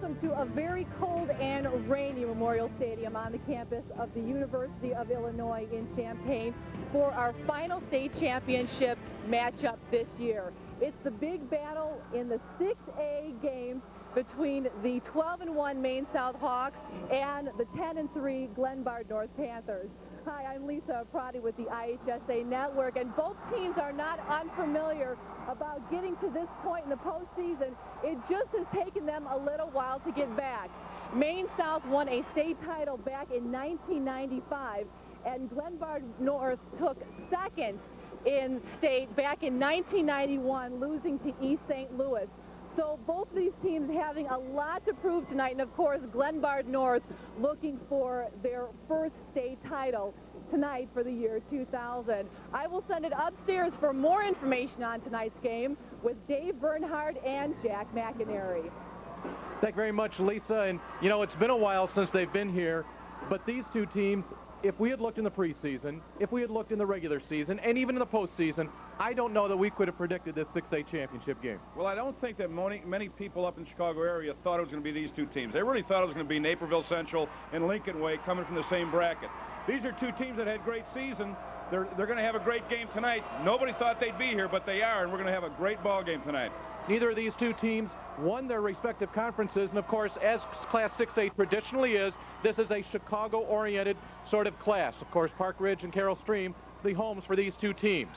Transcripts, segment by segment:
welcome to a very cold and rainy Memorial Stadium on the campus of the University of Illinois in Champaign for our final state championship matchup this year. It's the big battle in the 6A game between the 12-1 Maine South Hawks and the 10-3 Glenbard North Panthers. Hi, I'm Lisa Prati with the IHSA Network, and both teams are not unfamiliar about getting to this point in the postseason. It just has taken them a little while to get back. Maine South won a state title back in 1995, and Glenbard North took second in state back in 1991, losing to East St. Louis. So both of these teams having a lot to prove tonight, and of course Glenbard North looking for their first state title tonight for the year 2000. I will send it upstairs for more information on tonight's game with Dave Bernhardt and Jack McInerney. Thank you very much, Lisa. And you know, it's been a while since they've been here, but these two teams, if we had looked in the preseason, if we had looked in the regular season, and even in the postseason, I don't know that we could have predicted this 6A championship game. Well, I don't think that many people up in the Chicago area thought it was going to be these two teams. They really thought it was going to be Naperville Central and Lincoln Way coming from the same bracket. These are two teams that had great seasons. They're going to have a great game tonight. Nobody thought they'd be here, but they are, and we're going to have a great ball game tonight. Neither of these two teams won their respective conferences, and of course, as Class 6A traditionally is, this is a Chicago-oriented sort of class. Of course, Park Ridge and Carroll Stream, the homes for these two teams.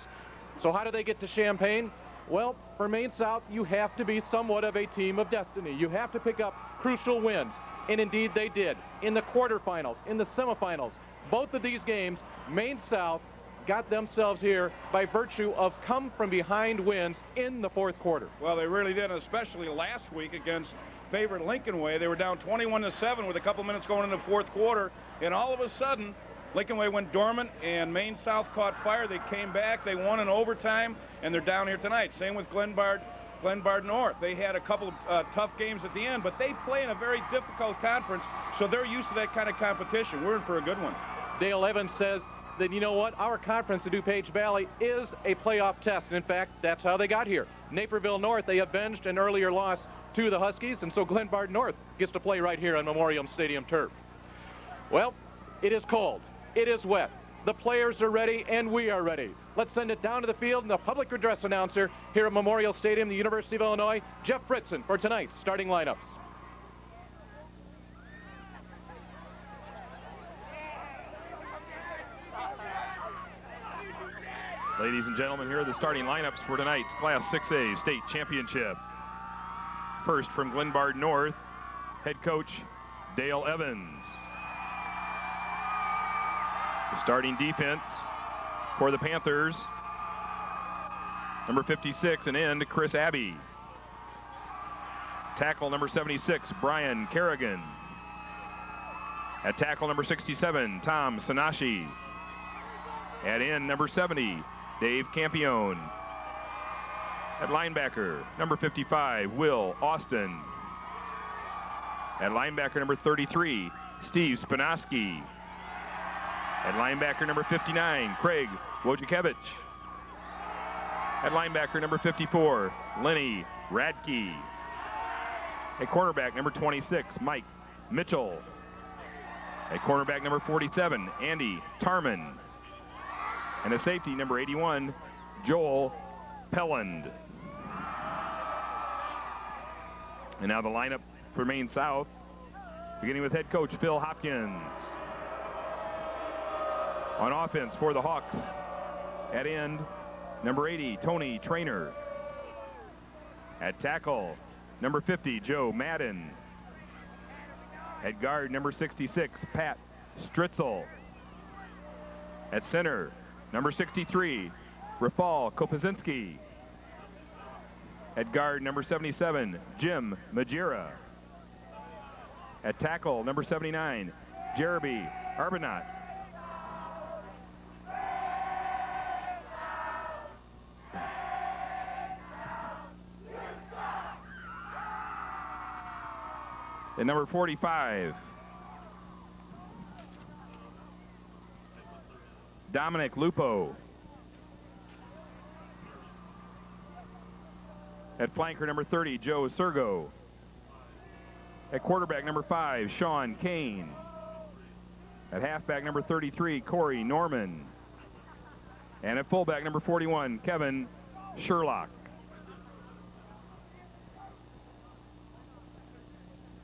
So how do they get to Champaign? Well, for Maine South, you have to be somewhat of a team of destiny. You have to pick up crucial wins, and indeed they did. In the quarterfinals, in the semifinals, both of these games, Maine South got themselves here by virtue of come-from-behind wins in the fourth quarter. Well, they really did, especially last week against favorite Lincoln Way. They were down 21-7 with a couple minutes going into the fourth quarter, and all of a sudden, Lincoln Way went dormant, and Maine South caught fire. They came back, they won in overtime, and they're down here tonight. Same with Glenbard North. They had a couple of tough games at the end, but they play in a very difficult conference, so they're used to that kind of competition. We're in for a good one. Dale Evans says that, you know what, our conference, the DuPage Valley, is a playoff test. And in fact, that's how they got here. Naperville North, they avenged an earlier loss to the Huskies, and so Glenbard North gets to play right here on Memorial Stadium turf. Well, it is cold. It is wet. The players are ready, and we are ready. Let's send it down to the field, and the public address announcer here at Memorial Stadium, the University of Illinois, Jeff Fritzen, for tonight's starting lineups. Ladies and gentlemen, here are the starting lineups for tonight's Class 6A state championship. First from Glenbard North, head coach Dale Evans. The starting defense for the Panthers, number 56 and end, Chris Abbey. Tackle number 76, Brian Kerrigan. At tackle number 67, Tom Sanashi. At end number 70, Dave Campione. At linebacker, number 55, Will Austin. At linebacker number 33, Steve Spinoski. At linebacker number 59, Craig Wojciechowicz. At linebacker number 54, Lenny Radke. At cornerback number 26, Mike Mitchell. At cornerback number 47, Andy Tarman. And a safety, number 81, Joel Pelland. And now the lineup for Maine South, beginning with head coach Phil Hopkins. On offense for the Hawks, at end, number 80, Tony Trainer. At tackle, number 50, Joe Madden. At guard, number 66, Pat Stritzel. At center, number 63, Rafal Kopazinski. At guard, number 77, Jim Majira. At tackle, number 79, Jeremy Arbonat. At number 45, Dominic Lupo. At flanker number 30, Joe Sergo. At quarterback, number 5, Sean Kane. At halfback, number 33, Corey Norman. And at fullback, number 41, Kevin Sherlock.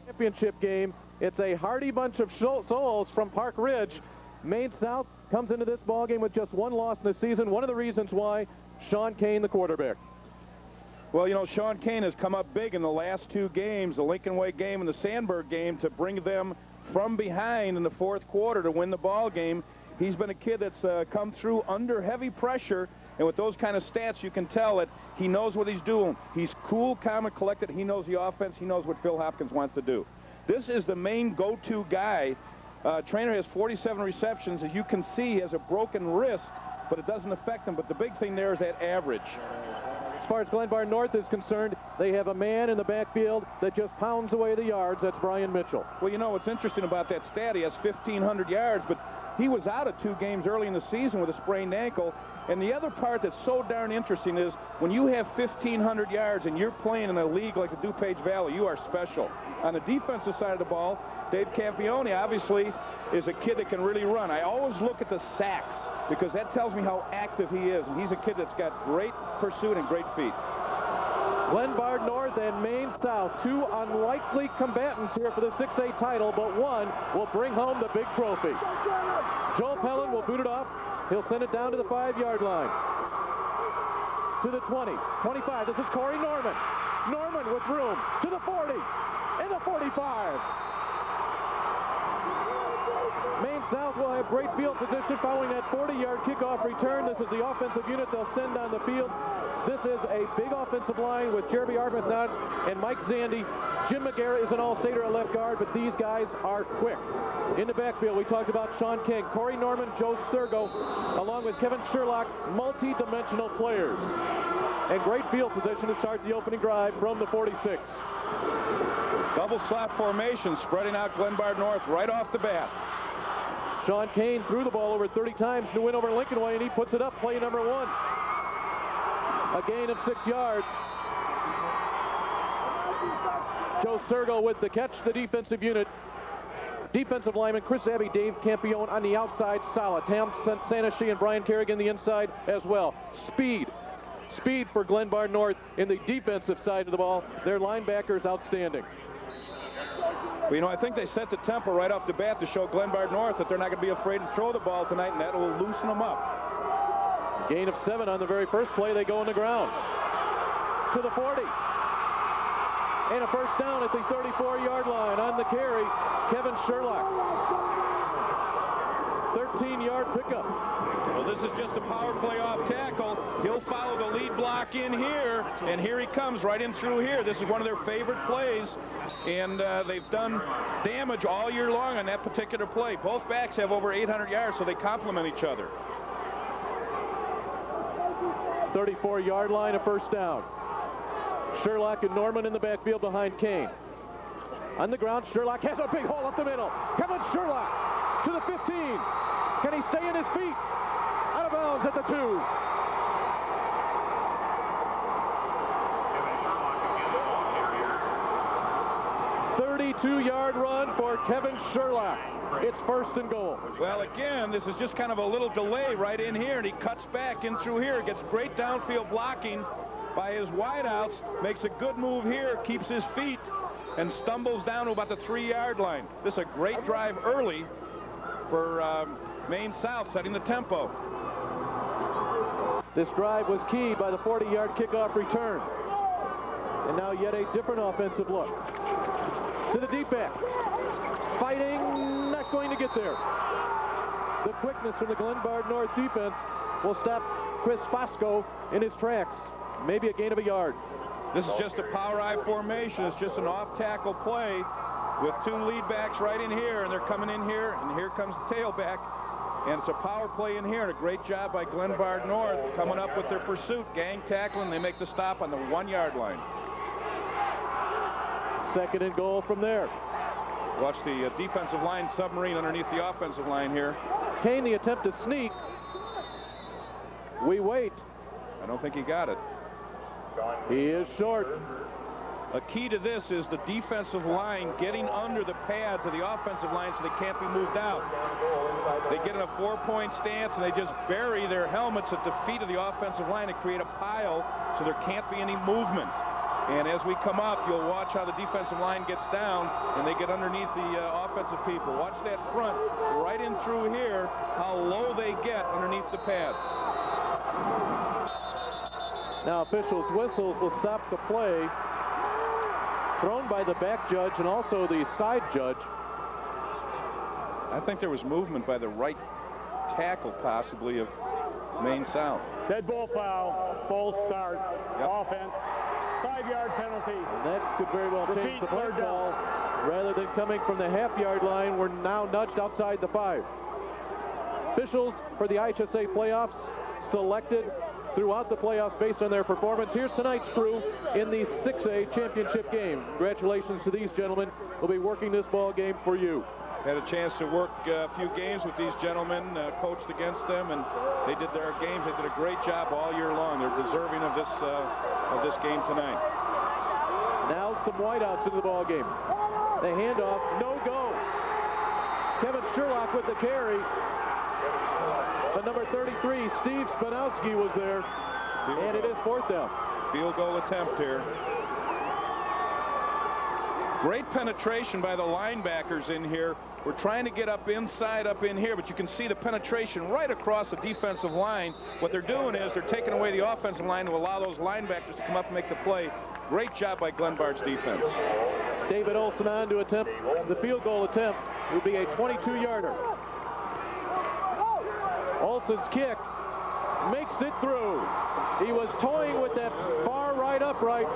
Championship game. It's a hardy bunch of souls from Park Ridge. Maine South comes into this ball game with just one loss in the season. One of the reasons why, Sean Kane, the quarterback. Well, you know, Sean Kane has come up big in the last 2 games, the Lincoln Way game and the Sandburg game, to bring them from behind in the 4th quarter to win the ball game. He's been a kid that's come through under heavy pressure, and with those kind of stats, you can tell that he knows what he's doing. He's cool, calm, and collected. He knows the offense. He knows what Phil Hopkins wants to do. This is the main go-to guy. Trainer has 47 receptions. As you can see, he has a broken wrist, but it doesn't affect him. But the big thing there is that average. As far as Glenbard North is concerned, they have a man in the backfield that just pounds away the yards. That's Brian Mitchell. Well, you know what's interesting about that stat, he has 1,500 yards, but he was out of 2 games early in the season with a sprained ankle. And the other part that's so darn interesting is when you have 1,500 yards and you're playing in a league like the DuPage Valley, you are special. On the defensive side of the ball, Dave Campione obviously is a kid that can really run. I always look at the sacks because that tells me how active he is. And he's a kid that's got great pursuit and great feet. Glenbard North and Maine South, 2 unlikely combatants here for the 6A title, but one will bring home the big trophy. Joel Pellin will boot it off. He'll send it down to the 5-yard line. To the 20, 25. This is Corey Norman. Norman with room to the 40 and the 45. Maine South will have great field position following that 40-yard kickoff return. This is the offensive unit they'll send on the field. This is a big offensive line with Jeremy Arbuthnot and Mike Zandy. Jim McGarrett is an all-stater at left guard, but these guys are quick. In the backfield, we talked about Sean King, Corey Norman, Joe Sergo, along with Kevin Sherlock, multi-dimensional players. And great field position to start the opening drive from the 46. Double slot formation, spreading out Glenbard North right off the bat. Sean Kane threw the ball over 30 times to win over Lincoln Way, and he puts it up, play number 1. A gain of 6 yards. Joe Sergo with the catch, the defensive unit. Defensive lineman Chris Abbey, Dave Campione on the outside, solid. Tam Sanashi and Brian Kerrigan the inside as well. Speed for Glenbard North in the defensive side of the ball. Their linebackers outstanding. Well, you know, I think they set the tempo right off the bat to show Glenbard North that they're not going to be afraid to throw the ball tonight, and that will loosen them up. Gain of 7 on the very first play. They go on the ground. To the 40. And a first down at the 34-yard line on the carry. Kevin Sherlock. 13-yard pickup. Well, this is just a power play off tackle. He'll follow the lead block in here, and here he comes right in through here. This is one of their favorite plays, and they've done damage all year long on that particular play. Both backs have over 800 yards, so they complement each other. 34-yard line, a first down. Sherlock and Norman in the backfield behind Kane. On the ground, Sherlock has a big hole up the middle. Kevin Sherlock to the 15. Can he stay in his feet? Out of bounds at the 2. .32-yard run for Kevin Sherlock. It's first and goal. Well, again, this is just kind of a little delay right in here, and he cuts back in through here, gets great downfield blocking by his wideouts, makes a good move here, keeps his feet, and stumbles down to about the 3-yard line. This is a great drive early for Maine South, setting the tempo. This drive was keyed by the 40-yard kickoff return. And now yet a different offensive look. To the deep back. Fighting, not going to get there. The quickness from the Glenbard North defense will stop Chris Fosco in his tracks. Maybe a gain of a yard. This is just a power I formation. It's just an off-tackle play with 2 lead backs right in here, and they're coming in here, and here comes the tailback. And it's a power play in here, and a great job by Glenbard North coming up with their pursuit, gang tackling. They make the stop on the 1-yard line. Second and goal from there. Watch the defensive line submarine underneath the offensive line here. Kane, the attempt to sneak. We wait. I don't think he got it. He is short. A key to this is the defensive line getting under the pads of the offensive line so they can't be moved out. They get in a 4-point stance and they just bury their helmets at the feet of the offensive line and create a pile so there can't be any movement. And as we come up, you'll watch how the defensive line gets down and they get underneath the offensive people. Watch that front right in through here, how low they get underneath the pads. Now officials' whistles will stop the play. Thrown by the back judge and also the side judge. I think there was movement by the right tackle, possibly, of Maine South. Dead ball foul, false start, offense, 5-yard penalty. And that could very well change the play third call. Rather than coming from the half-yard line, we're now nudged outside the 5. Officials for the IHSA playoffs selected throughout the playoffs based on their performance. Here's tonight's crew in the 6A championship game. Congratulations to these gentlemen. We'll be working this ball game for you. Had a chance to work a few games with these gentlemen, coached against them, and they did their games. They did a great job all year long. They're deserving of this game tonight. Now some whiteouts in the ball game. The handoff, no go. Kevin Sherlock with the carry. But number 33, Steve Spanowski, was there, and it is 4th down. Field goal attempt here. Great penetration by the linebackers in here. We're trying to get up inside, up in here, but you can see the penetration right across the defensive line. What they're doing is they're taking away the offensive line to allow those linebackers to come up and make the play. Great job by Glenbard's defense. David Olson on to attempt the field goal attempt. It would be a 22-yarder. Olson's kick makes it through. He was toying with that far right upright,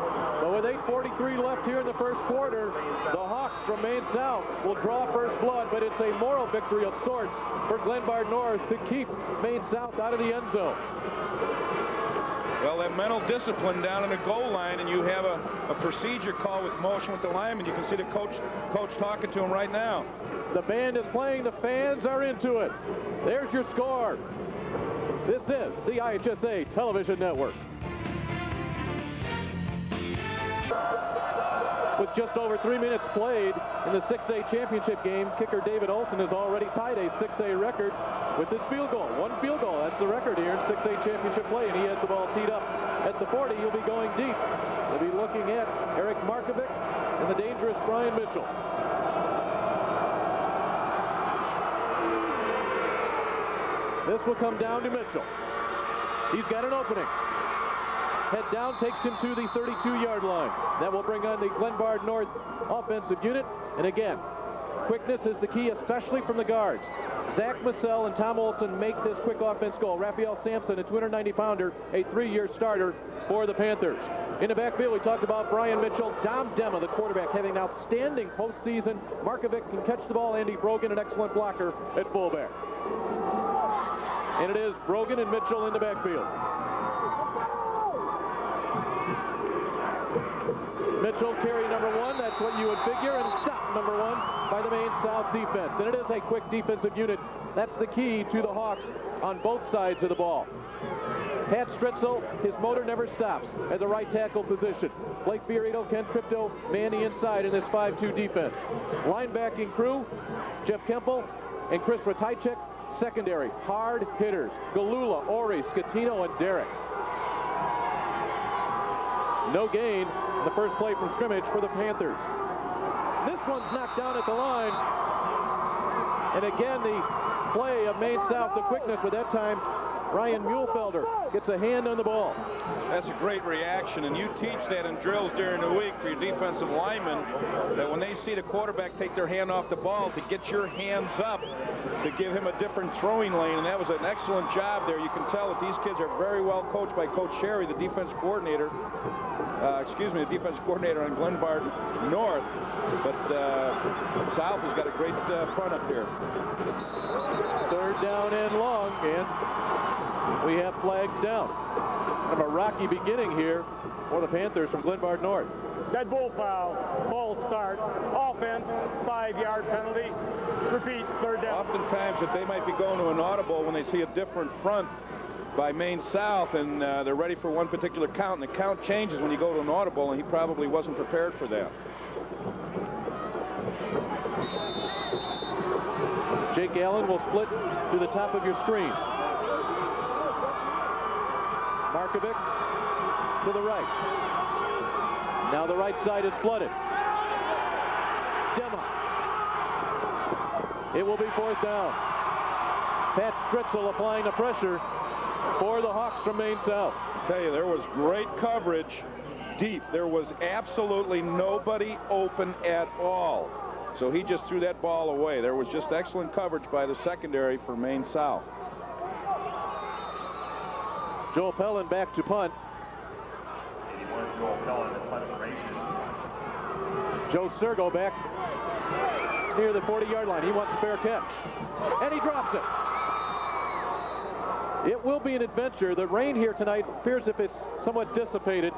but with 8:43 left here in the first quarter, the Hawks from Maine South will draw first blood, but it's a moral victory of sorts for Glenbard North to keep Maine South out of the end zone. Well, that mental discipline down in the goal line, and you have a procedure call with motion with the lineman. You can see the coach talking to him right now. The band is playing. The fans are into it. There's your score. This is the IHSA Television Network. With just over 3 minutes played in the 6A championship game, kicker David Olson has already tied a 6A record with his field goal. 1 field goal, that's the record here in 6A championship play, and he has the ball teed up at the 40. He'll be going deep. He'll be looking at Eric Markovic and the dangerous Brian Mitchell. This will come down to Mitchell. He's got an opening. Head down, takes him to the 32-yard line. That will bring on the Glenbard North offensive unit. And again, quickness is the key, especially from the guards. Zach Massell and Tom Olson make this quick offense goal. Raphael Sampson, a 290-pounder, a 3-year starter for the Panthers. In the backfield, we talked about Brian Mitchell. Dom Dema, the quarterback, having an outstanding postseason. Markovic can catch the ball. Andy Brogan, an excellent blocker at fullback. And it is Brogan and Mitchell in the backfield. Mitchell carry number 1, that's what you would figure, and stop number 1 by the Maine South defense. And it is a quick defensive unit. That's the key to the Hawks on both sides of the ball. Pat Stritzel, his motor never stops at the right tackle position. Blake Fiorito, Ken Tripto, man the inside in this 5-2 defense. Linebacking crew, Jeff Kemple and Chris Ratajczyk. Secondary, hard hitters, Galula, Ori, Scatino, and Derrick. No gain in the first play from scrimmage for the Panthers. This one's knocked down at the line. And again, the play of Maine South, the quickness, but that time Ryan Muehlfelder gets a hand on the ball. That's a great reaction, and you teach that in drills during the week for your defensive linemen, that when they see the quarterback take their hand off the ball, to get your hands up to give him a different throwing lane, and that was an excellent job there. You can tell that these kids are very well coached by Coach Sherry, the defense coordinator. The defense coordinator on Glenbard North, but South has got a great front up here. 3rd down and long, and we have flags down. Kind of a rocky beginning here for the Panthers from Glenbard North. Dead ball foul, false start, offense, 5-yard penalty. Repeat, 3rd down. Oftentimes that they might be going to an audible when they see a different front by Maine South, and they're ready for one particular count, and the count changes when you go to an audible, and he probably wasn't prepared for that. Jake Allen will split to the top of your screen. Markovic to the right. Now the right side is flooded. Dema. It will be 4th down. Pat Stritzel applying the pressure for the Hawks from Maine South. I tell you, there was great coverage deep. There was absolutely nobody open at all. So he just threw that ball away. There was just excellent coverage by the secondary for Maine South. Joel Pellin back to punt. Joel Pellin at punt formation. Joe Sergo back near the 40-yard line. He wants a fair catch. And he drops it. It will be an adventure. The rain here tonight appears if it's somewhat dissipated,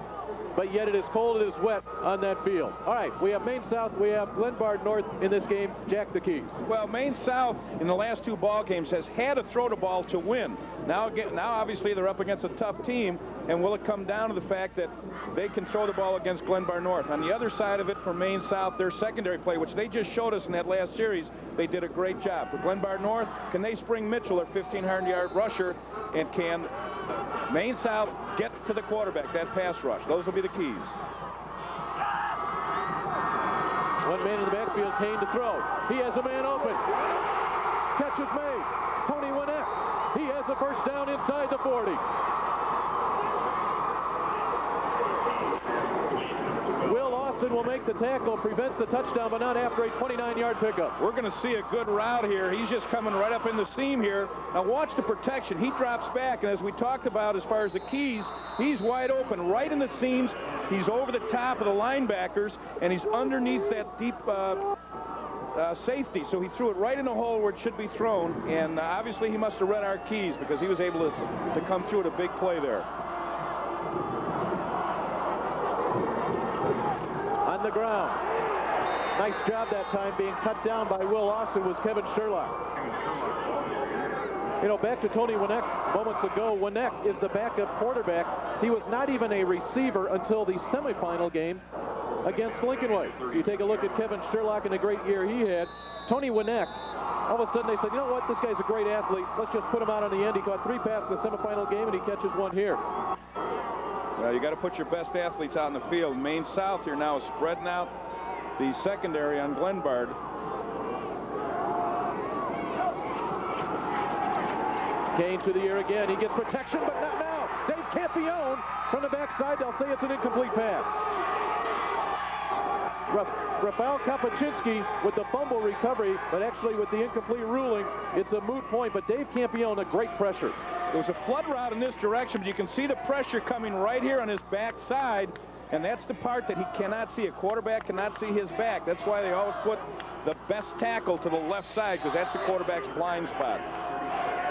but yet it is cold, it is wet on that field. All right, we have Maine South, we have Glenbard North in this game. Jack, the keys. Well, Maine South in the last 2 ball games has had to throw the ball to win. Now obviously they're up against a tough team, and will it come down to the fact that they can throw the ball against Glenbard North? On the other side of it for Maine South, their secondary play, which they just showed us in that last series, they did a great job. For Glenbard North, can they spring Mitchell, their 1,500-yard rusher, and can Maine South get to the quarterback, that pass rush? Those will be the keys. One man in the backfield, Kane to throw. He has a man open. Catch is made. Tony Winnick. He has the first down inside the 40. Will Austin will make the tackle, prevents the touchdown, but not after a 29-yard pickup. We're going to see a good route here. He's just coming right up in the seam here. Now watch the protection. He drops back, and as we talked about as far as the keys, he's wide open right in the seams. He's over the top of the linebackers, and he's underneath that deep safety. So he threw it right in the hole where it should be thrown, and obviously he must have read our keys because he was able to come through at a big play there. On the ground. Nice job that time. Being cut down by Will Austin was Kevin Sherlock. You know, back to Tony Winnick moments ago. Winnick is the backup quarterback. He was not even a receiver until the semifinal game against Lincoln Way. You take a look at Kevin Sherlock and the great year he had. Tony Winnick, all of a sudden they said, you know what, this guy's a great athlete. Let's just put him out on the end. He caught 3 passes in the semifinal game, and he catches 1 here. Well, you got to put your best athletes out in the field. Maine South here now is spreading out the secondary on Glenbard. Kane to the air again. He gets protection, but not now. Dave Campione from the backside. They'll say it's an incomplete pass. Rafael Kapuscinski with the fumble recovery, but actually with the incomplete ruling, it's a moot point. But Dave Campione, a great pressure. There was a flood route in this direction, but you can see the pressure coming right here on his backside, and that's the part that he cannot see. A quarterback cannot see his back. That's why they always put the best tackle to the left side, because that's the quarterback's blind spot.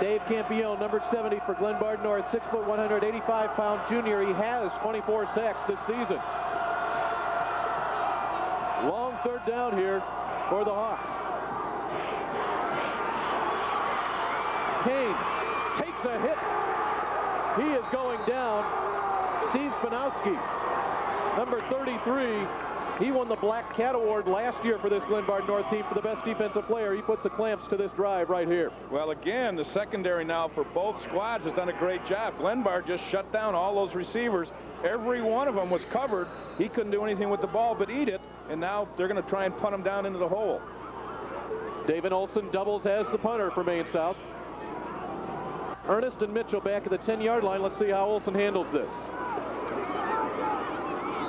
Dave Campione, number 70 for Glenbard North, 6 foot, 185-pound junior. He has 24 sacks this season. Long 3rd down here for the Hawks. Kane takes a hit. He is going down. Steve Spanowski, number 33. He won the Black Cat Award last year for this Glenbard North team for the best defensive player. He puts the clamps to this drive right here. Well, again, the secondary now for both squads has done a great job. Glenbard just shut down all those receivers. Every one of them was covered. He couldn't do anything with the ball but eat it, and now they're going to try and punt him down into the hole. David Olson doubles as the punter for Maine South. Ernest and Mitchell back at the 10-yard line. Let's see how Olson handles this.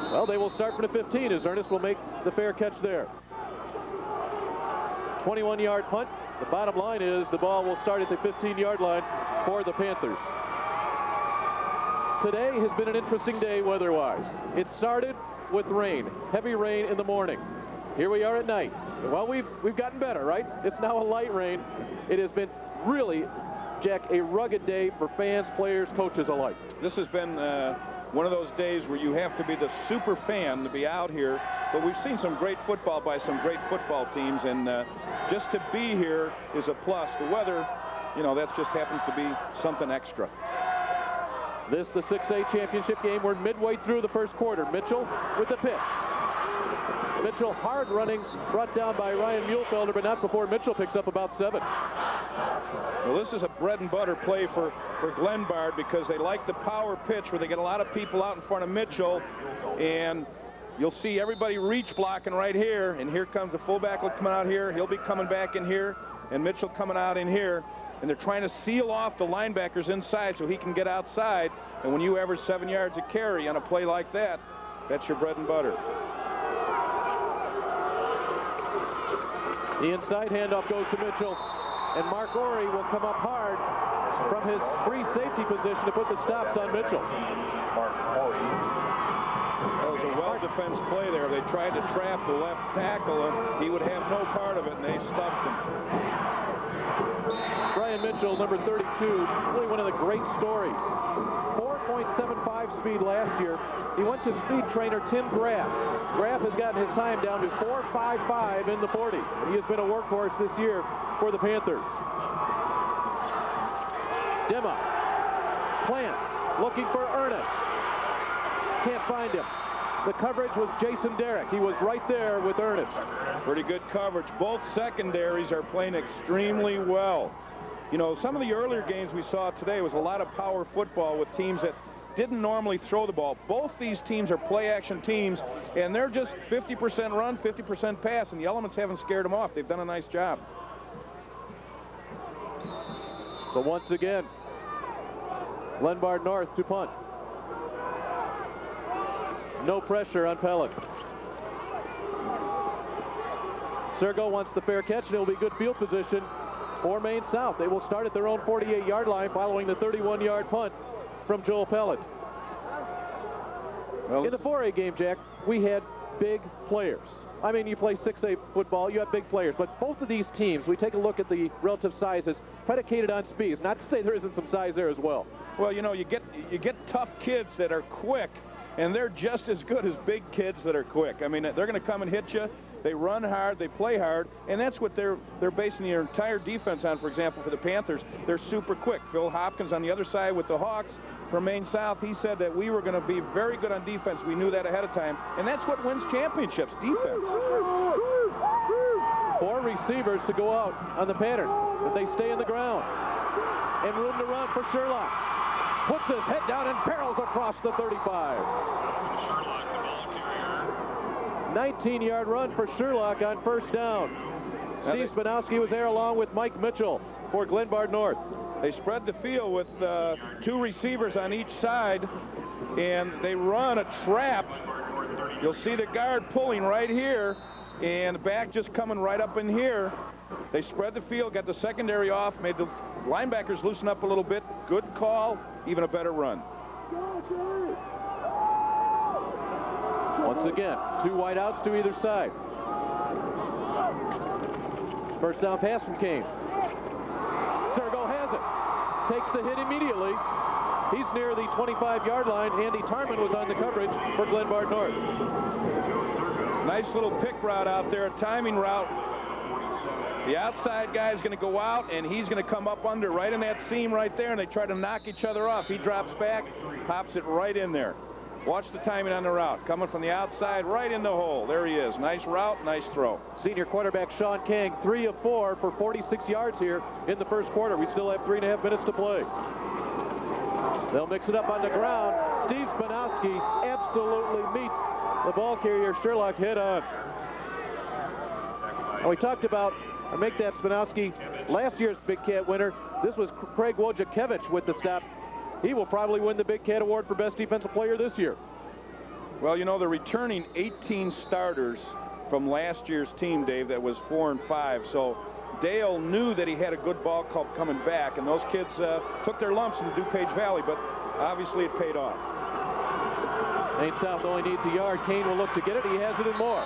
Well, they will start from the 15 as Ernest will make the fair catch there. 21-yard punt. The bottom line is the ball will start at the 15-yard line for the Panthers. Today has been an interesting day weather-wise. It started with rain, heavy rain in the morning. Here we are at night. Well, we've gotten better, right? It's now a light rain. It has been really, Jack, a rugged day for fans, players, coaches alike. This has been one of those days where you have to be the super fan to be out here, but we've seen some great football by some great football teams, and just to be here is a plus. The weather, you know, that just happens to be something extra. This the 6A championship game. We're midway through the first quarter. Mitchell with the pitch. Mitchell hard running, brought down by Ryan Muehlfelder, but not before Mitchell picks up about 7. Well, this is a bread and butter play for Glenbard because they like the power pitch where they get a lot of people out in front of Mitchell, and you'll see everybody reach blocking right here, and here comes the fullback coming out here. He'll be coming back in here, and Mitchell coming out in here, and they're trying to seal off the linebackers inside so he can get outside, and when you average 7 yards a carry on a play like that, that's your bread and butter. The inside handoff goes to Mitchell, and Mark Ory will come up hard from his free safety position to put the stops on Mitchell. That was a well-defensed play there. They tried to trap the left tackle, and he would have no part of it, and they stuffed him. Brian Mitchell, number 32, really one of the great stories. 4.75 speed last year. He went to speed trainer Tim Graff. Graff has gotten his time down to 4.55 in the 40. He has been a workhorse this year for the Panthers. Dimma plants, looking for Ernest. Can't find him. The coverage was Jason Derrick. He was right there with Ernest. Pretty good coverage. Both secondaries are playing extremely well. You know, some of the earlier games we saw today was a lot of power football with teams that didn't normally throw the ball. Both these teams are play-action teams, and they're just 50% run, 50% pass, and the elements haven't scared them off. They've done a nice job. So once again, Glenbard North to punt. No pressure on Pellet. Sergo wants the fair catch, and it'll be good field position for Maine South. They will start at their own 48-yard line following the 31-yard punt from Joel Pellet. Well, in the 4A game, Jack, we had big players. I mean, you play 6A football, you have big players. But both of these teams, we take a look at the relative sizes predicated on speeds. Not to say there isn't some size there as well. Well, you know, you get tough kids that are quick, and they're just as good as big kids that are quick. I mean, they're going to come and hit you. They run hard, they play hard, and that's what they're basing their entire defense on. For example, for the Panthers, they're super quick. Phil Hopkins on the other side with the Hawks from Maine South, he said that we were going to be very good on defense. We knew that ahead of time, and that's what wins championships, defense. 4 receivers to go out on the pattern, but they stay in the ground. And room to run for Sherlock. Puts his head down and barrels across the 35. 19-yard run for Sherlock on first down. Steve Spanowski was there along with Mike Mitchell for Glenbard North. They spread the field with 2 receivers on each side, and they run a trap. You'll see the guard pulling right here, and the back just coming right up in here. They spread the field, got the secondary off, made the linebackers loosen up a little bit. Good call, even a better run. Once again, 2 wideouts to either side. First down pass from Kane. Sergo has it. Takes the hit immediately. He's near the 25-yard line. Andy Tarman was on the coverage for Glenbard North. Nice little pick route out there, a timing route. The outside guy is going to go out, and he's going to come up under right in that seam right there, and they try to knock each other off. He drops back, pops it right in there. Watch the timing on the route. Coming from the outside right in the hole. There he is. Nice route, nice throw. Senior quarterback Sean Kang, 3 of 4 for 46 yards here in the first quarter. We still have 3.5 minutes to play. They'll mix it up on the ground. Steve Spanowski absolutely meets the ball carrier Sherlock head on. And we talked about, or make that Spanowski last year's Big Cat winner. This was Craig Wojciechowicz with the stop. He will probably win the Big Cat Award for Best Defensive Player this year. Well, you know, they're returning 18 starters from last year's team, Dave, that was 4 and 5. So Dale knew that he had a good ball club coming back, and those kids took their lumps in DuPage Valley, but obviously it paid off. Maine South only needs a yard. Kane will look to get it. He has it and more.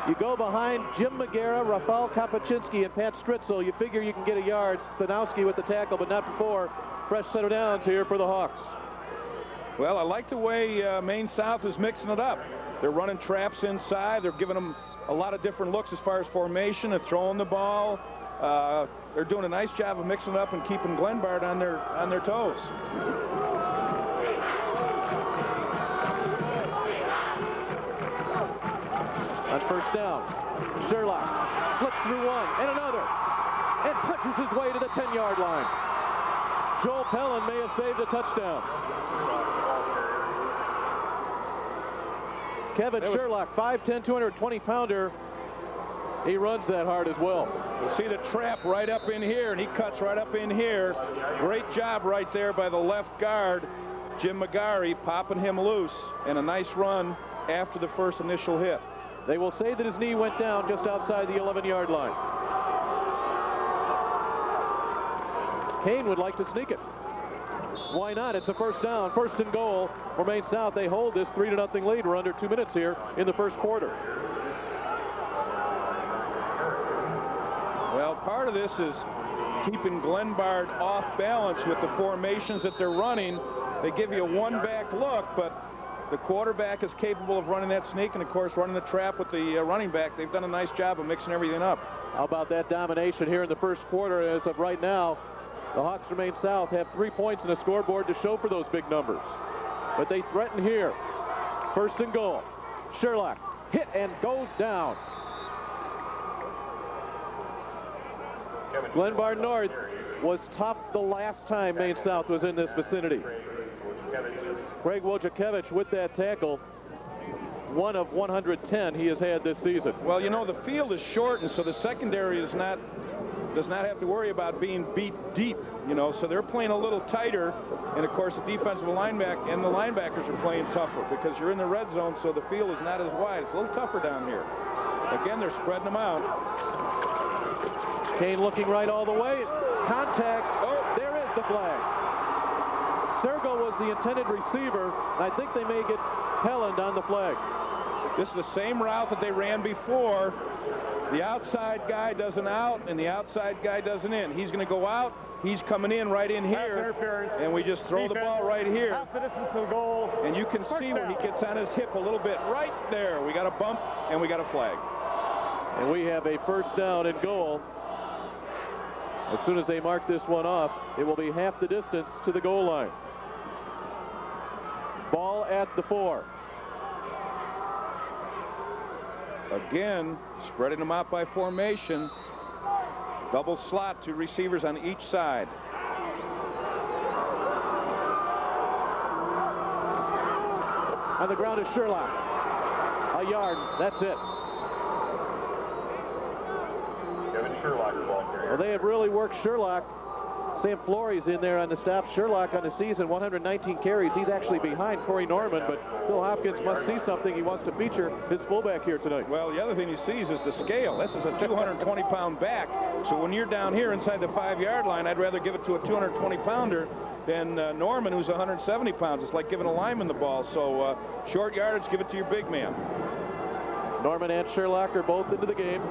You go behind Jim McGarrah, Rafal Kapuscinski, and Pat Stritzel. You figure you can get a yard. Spanowski with the tackle, but not before. Fresh set of downs here for the Hawks. Well, I like the way Maine South is mixing it up. They're running traps inside. They're giving them a lot of different looks as far as formation and throwing the ball. they're doing a nice job of mixing it up and keeping Glenbard on their toes. On first down, Sherlock slips through one and another and punches his way to the 10-yard line. Joel Pellin may have saved a touchdown. Kevin Sherlock, 5'10", 220-pounder. He runs that hard as well. You see the trap right up in here, and he cuts right up in here. Great job right there by the left guard, Jim McGarry, popping him loose, and a nice run after the first initial hit. They will say that his knee went down just outside the 11-yard line. Kane would like to sneak it. Why not? It's a first down, first and goal for Maine South. They hold this 3-0 lead. We're under 2 minutes here in the first quarter. Well, part of this is keeping Glenbard off balance with the formations that they're running. They give you a one-back look, but the quarterback is capable of running that sneak and, of course, running the trap with the running back. They've done a nice job of mixing everything up. How about that domination here in the first quarter? As of right now, the Hawks from Maine South have 3 points in the scoreboard to show for those big numbers. But they threaten here. First and goal. Sherlock hit and goes down. Glenbard North was tough the last time Maine South was in this vicinity. Craig Wojciechowicz with that tackle. 1 of 110 he has had this season. Well, you know, the field is shortened, so the secondary does not have to worry about being beat deep, you know, so they're playing a little tighter, and of course the defensive linebacker and the linebackers are playing tougher because you're in the red zone, so the field is not as wide. It's a little tougher down here. Again, they're spreading them out. Kane looking right all the way. Contact. Oh, there is the flag. Sergo was the intended receiver. I think they may get Helland on the flag. This is the same route that they ran before. The outside guy does an out, and the outside guy does an in. He's going to go out. He's coming in right in here, and we just throw the ball right here. Half the distance to the goal. And you can see where he gets on his hip a little bit right there. We got a bump, and we got a flag. And we have a first down and goal. As soon as they mark this one off, it will be half the distance to the goal line. Ball at the 4. Again, spreading them out by formation. Double slot, 2 receivers on each side. On the ground is Sherlock. A yard, that's it. Well, they have really worked Sherlock. Sam Flory's in there on the staff. Sherlock on the season, 119 carries. He's actually behind Corey Norman, but Phil Hopkins must see something. He wants to feature his fullback here tonight. Well, the other thing he sees is the scale. This is a 220-pound back. So when you're down here inside the 5-yard line, I'd rather give it to a 220-pounder than Norman, who's 170 pounds. It's like giving a lineman the ball. So short yardage, give it to your big man. Norman and Sherlock are both into the game.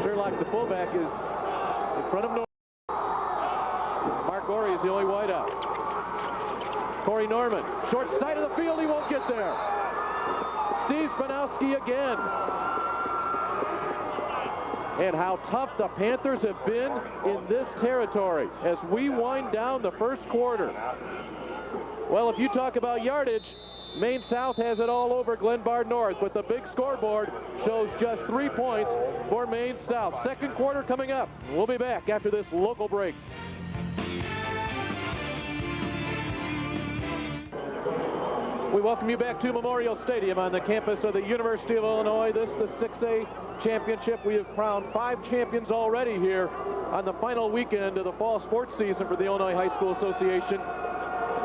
Sherlock, the fullback, is in front of Norman. Mark Gorey is the only wideout. Corey Norman, short side of the field, he won't get there. Steve Spanowski again. And how tough the Panthers have been in this territory as we wind down the first quarter. Well, if you talk about yardage, Maine South has it all over Glenbard North, but the big scoreboard shows just 3 points for Maine South. Second quarter coming up. We'll be back after this local break. We welcome you back to Memorial Stadium on the campus of the University of Illinois. This is the 6A championship. We have crowned 5 champions already here on the final weekend of the fall sports season for the Illinois High School Association.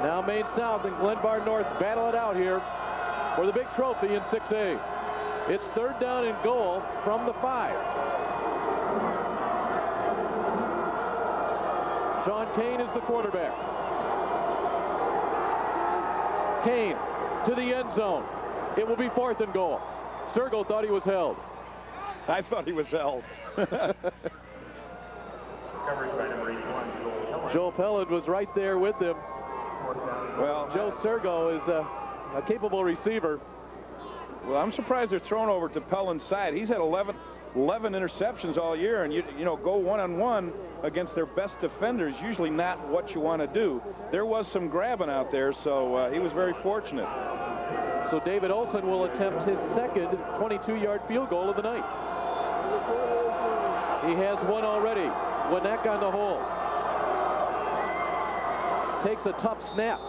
Now Maine South and Glenbard North battle it out here for the big trophy in 6A. It's third down and goal from the 5. Sean Kane is the quarterback. Kane to the end zone. It will be 4th and goal. Sergo thought he was held. I thought he was held. Joe Pellin was right there with him. Well, Joe Sergo is a capable receiver. Well, I'm surprised they're thrown over to Pellin's side. He's had 11 11 interceptions all year, and you know, go one-on-one against their best defenders, usually not what you want to do. There was some grabbing out there, so he was very fortunate. So David Olson will attempt his second 22-yard field goal of the night. He has one already. Winnick on the hole. Takes a tough snap.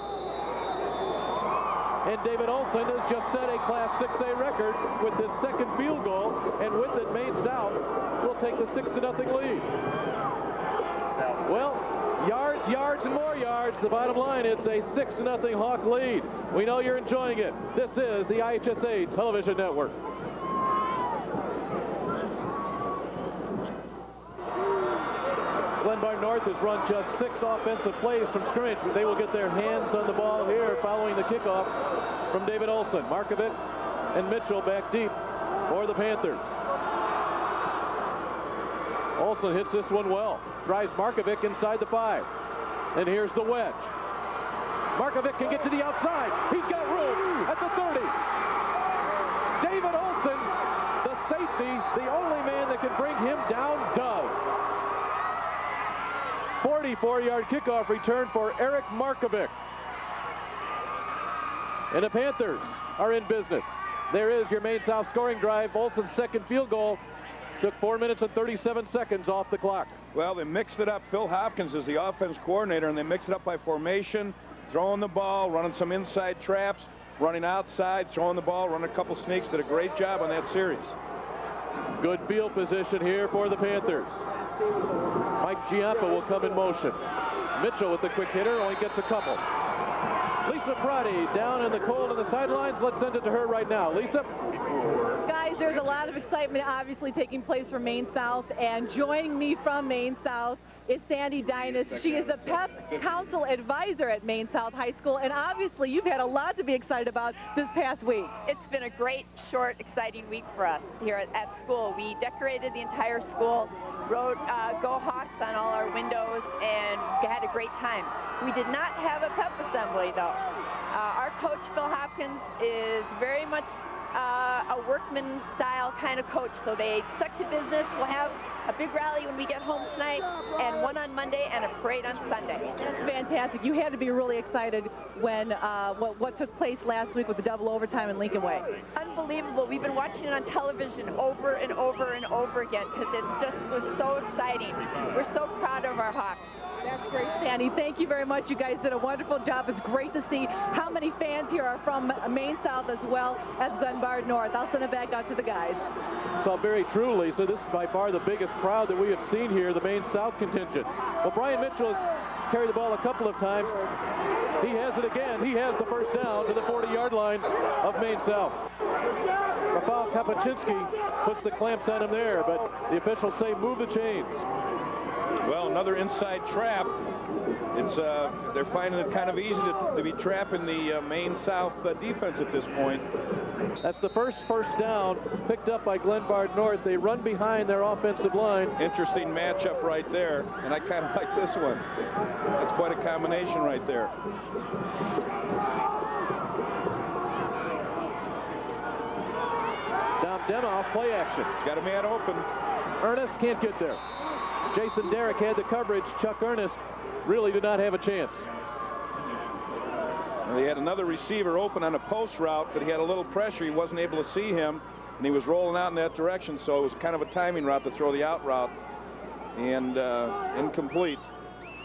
And David Olson has just set a Class 6A record with his second field goal, and with it, Maine South will take the 6-0 lead. Well, yards, yards, and more yards. The bottom line, it's a 6-0 Hawk lead. We know you're enjoying it. This is the IHSA Television Network. Glenbard North has run just 6 offensive plays from scrimmage, but they will get their hands on the ball here following the kickoff from David Olson. Markovic and Mitchell back deep for the Panthers. Olson hits this one well. Drives Markovic inside the 5. And here's the wedge. Markovic can get to the outside. He's got room at the 30. David Olson, the safety, the only man that can bring him down, does. 44-yard kickoff return for Eric Markovic. And the Panthers are in business. There is your Maine South scoring drive. Olson's second field goal took 4 minutes and 37 seconds off the clock. Well, they mixed it up. Phil Hopkins is the offense coordinator, and they mixed it up by formation, throwing the ball, running some inside traps, running outside, throwing the ball, running a couple sneaks. Did a great job on that series. Good field position here for the Panthers. Mike Giampa will come in motion. Mitchell with the quick hitter, only gets a couple. Lisa Prati down in the cold on the sidelines. Let's send it to her right now. Lisa? Guys, there's a lot of excitement obviously taking place for Maine South, and joining me from Maine South is Sandy Dynas. She is the PEP Council Advisor at Maine South High School, and obviously you've had a lot to be excited about this past week. It's been a great, short, exciting week for us here at school. We decorated the entire school, wrote Go Hawks on all our windows, and had a great time. We did not have a PEP assembly, though. Our coach, Phil Hopkins, is very much a workman-style kind of coach, so they stuck to business. We'll have a big rally when we get home tonight, and one on Monday, and a parade on Sunday. That's fantastic. You had to be really excited when what took place last week with the double overtime in Lincoln Way. Unbelievable. We've been watching it on television over and over and over again because it just was so exciting. We're so proud of our Hawks. That's great, Sandy. Thank you very much. You guys did a wonderful job. It's great to see how many fans here are from Maine South as well as Glenbard North. I'll send it back out to the guys. So very true, Lisa. This is by far the biggest crowd that we have seen here, the Maine South contingent. Well, Brian Mitchell has carried the ball a couple of times. He has it again. He has the first down to the 40-yard line of Maine South. Rafał Kapuscinski puts the clamps on him there, but the officials say move the chains. Well, another inside trap. It's they're finding it kind of easy to be trapping the Maine South defense at this point. That's the first down picked up by Glenbard North. They run behind their offensive line. Interesting matchup right there, and I kind of like this one. That's quite a combination right there. Dom Demoff, play action. Got a man open. Ernest can't get there. Jason Derrick had the coverage. Chuck Ernest really did not have a chance. Well, he had another receiver open on a post route, but he had a little pressure. He wasn't able to see him, and he was rolling out in that direction, so it was kind of a timing route to throw the out route, and incomplete.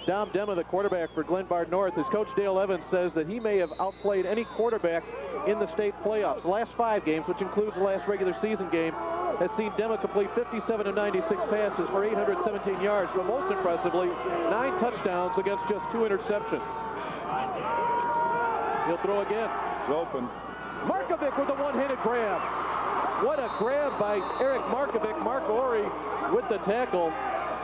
Dom Demma, the quarterback for Glenbard North, his coach Dale Evans says that he may have outplayed any quarterback in the state playoffs. The last 5 games, which includes the last regular season game, has seen Demma complete 57 of 96 passes for 817 yards, but most impressively, 9 touchdowns against just 2 interceptions. He'll throw again. It's open. Markovic with a one-handed grab. What a grab by Eric Markovic. Mark Ori with the tackle.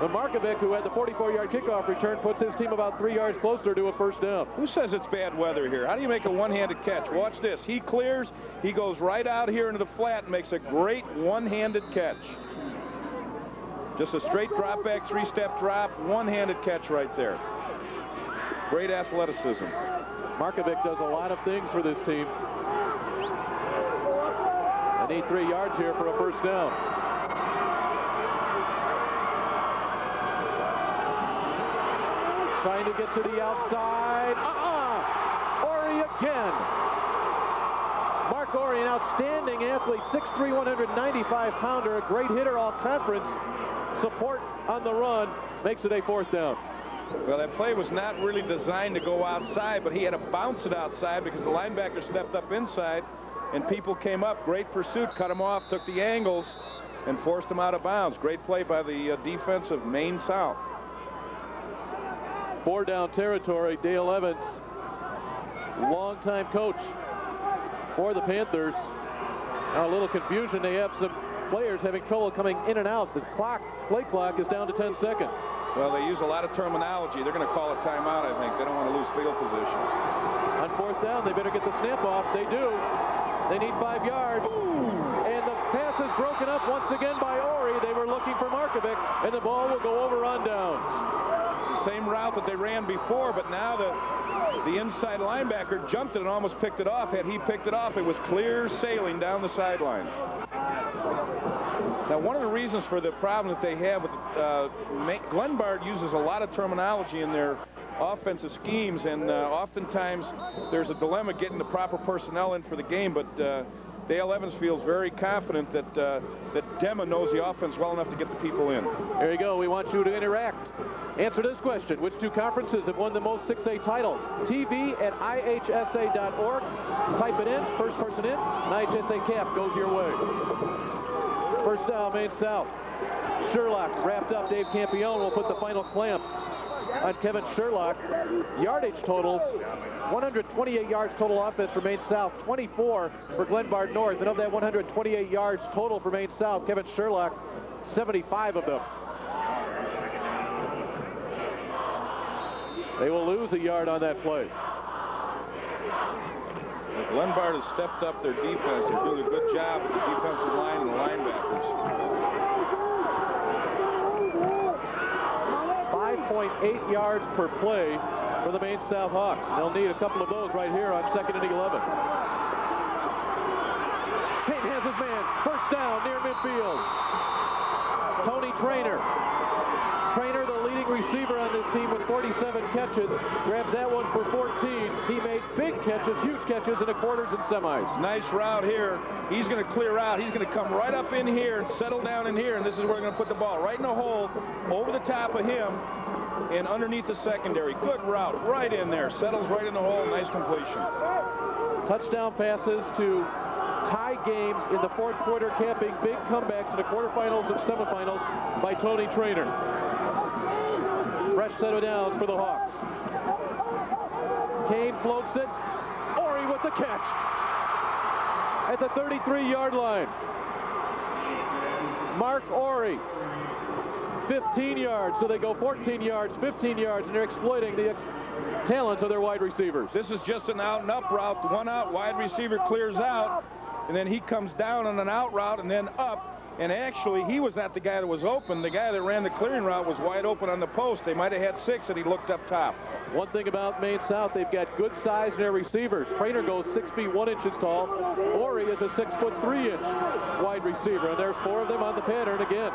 And Markovic, who had the 44-yard kickoff return, puts his team about 3 yards closer to a first down. Who says it's bad weather here? How do you make a one-handed catch? Watch this. He clears. He goes right out here into the flat and makes a great one-handed catch. Just a straight drop back, 3-step drop, one-handed catch right there. Great athleticism. Markovic does a lot of things for this team. They need 3 yards here for a first down. trying to get to the outside. Ori again. Mark Ori, an outstanding athlete, 6'3", 195-pounder, a great hitter all conference. Support on the run makes it a 4th down. Well, that play was not really designed to go outside, but he had to bounce it outside because the linebacker stepped up inside and people came up. Great pursuit, cut him off, took the angles, and forced him out of bounds. Great play by the defense of Maine South. 4-down territory. Dale Evans, longtime coach for the Panthers. Now a little confusion. They have some players having trouble coming in and out. The play clock is down to 10 seconds. Well, they use a lot of terminology. They're going to call a timeout, I think. They don't want to lose field position. On 4th down, they better get the snap off. They do. They need 5 yards. And the pass is broken up once again by Ori. They were looking for Markovic, and the ball will go over on downs. It's the same route that they ran before, but now the inside linebacker jumped it and almost picked it off. Had he picked it off, it was clear sailing down the sideline. Now, one of the reasons for the problem that they have with Glenbard uses a lot of terminology in their offensive schemes, and oftentimes there's a dilemma getting the proper personnel in for the game, but Dale Evans feels very confident that that Dema knows the offense well enough to get the people in. There you go. We want you to interact. Answer this question. Which 2 conferences have won the most 6A titles? TV@IHSA.org. Type it in. First person in. An IHSA cap goes your way. First down, Maine South. Sherlock wrapped up. Dave Campione will put the final clamps on Kevin Sherlock. Yardage totals, 128 yards total offense for Maine South, 24 for Glenbard North. And of that 128 yards total for Maine South, Kevin Sherlock, 75 of them. They will lose a yard on that play. Glenbard has stepped up their defense. They're doing a good job with the defensive line and the linebackers. 5.8 yards per play for the Maine South Hawks. They'll need a couple of those right here on 2nd and 11. Kane has his man. First down near midfield. Tony Traynor. Traynor, the leading receiver on this team with 47 catches, grabs that one for 14. He made big catches, huge catches in the quarters and semis. Nice route here. He's going to clear out. He's going to come right up in here and settle down in here, and this is where we're going to put the ball right in the hole, over the top of him, and underneath the secondary. Good route, right in there. Settles right in the hole. Nice completion. Touchdown passes to tie games in the 4th quarter, capping big comebacks in the quarterfinals and semifinals by Tony Traynor. Fresh set of downs for the Hawks. Kane floats it. Ori with the catch at the 33-yard line. Mark Ori, 15 yards, so they go 14 yards, 15 yards, and they're exploiting the talents of their wide receivers. This is just an out and up route. One out, wide receiver clears out, and then he comes down on an out route and then up. And actually, he was not the guy that was open. The guy that ran the clearing route was wide open on the post. They might have had 6, and he looked up top. One thing about Maine South, they've got good size in their receivers. Traynor goes 6 feet 1 inches tall. Ori is a 6 foot 3 inch wide receiver, and there's 4 of them on the pattern again.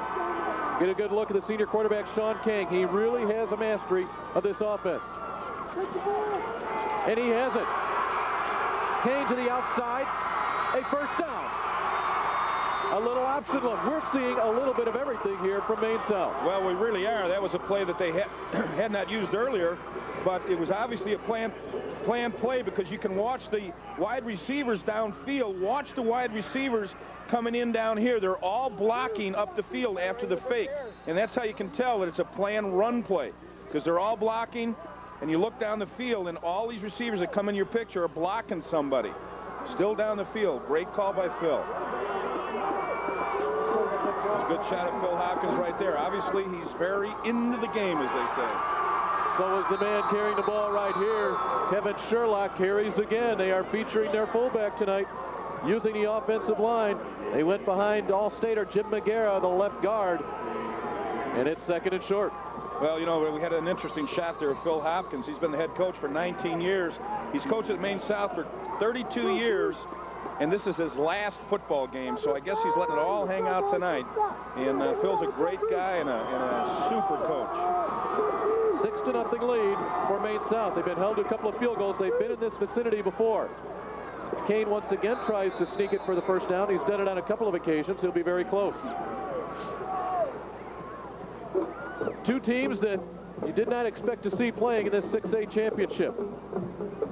Get a good look at the senior quarterback, Sean King. He really has a mastery of this offense. And he has it. Kane to the outside. A first down. A little option look. We're seeing a little bit of everything here from Maine South. Well, we really are. That was a play that they had not used earlier, but it was obviously a planned play because you can watch the wide receivers downfield. Watch the wide receivers coming in down here. They're all blocking up the field after the fake, and that's how you can tell that it's a planned run play because they're all blocking, and you look down the field, and all these receivers that come in your picture are blocking somebody. Still down the field. Great call by Phil. Good shot of Phil Hopkins right there. Obviously, he's very into the game, as they say. So is the man carrying the ball right here. Kevin Sherlock carries again. They are featuring their fullback tonight, using the offensive line. They went behind All-Stater Jim McGarrah, the left guard, and it's 2nd and short. Well, you know, we had an interesting shot there of Phil Hopkins. He's been the head coach for 19 years. He's coached at Maine South for 32 years. And this is his last football game, so I guess he's letting it all hang out tonight. And Phil's a great guy and a super coach. 6 2-0 lead for Maine South. They've been held to a couple of field goals. They've been in this vicinity before. Kane once again tries to sneak it for the first down. He's done it on a couple of occasions. He'll be very close. Two teams that you did not expect to see playing in this 6A championship.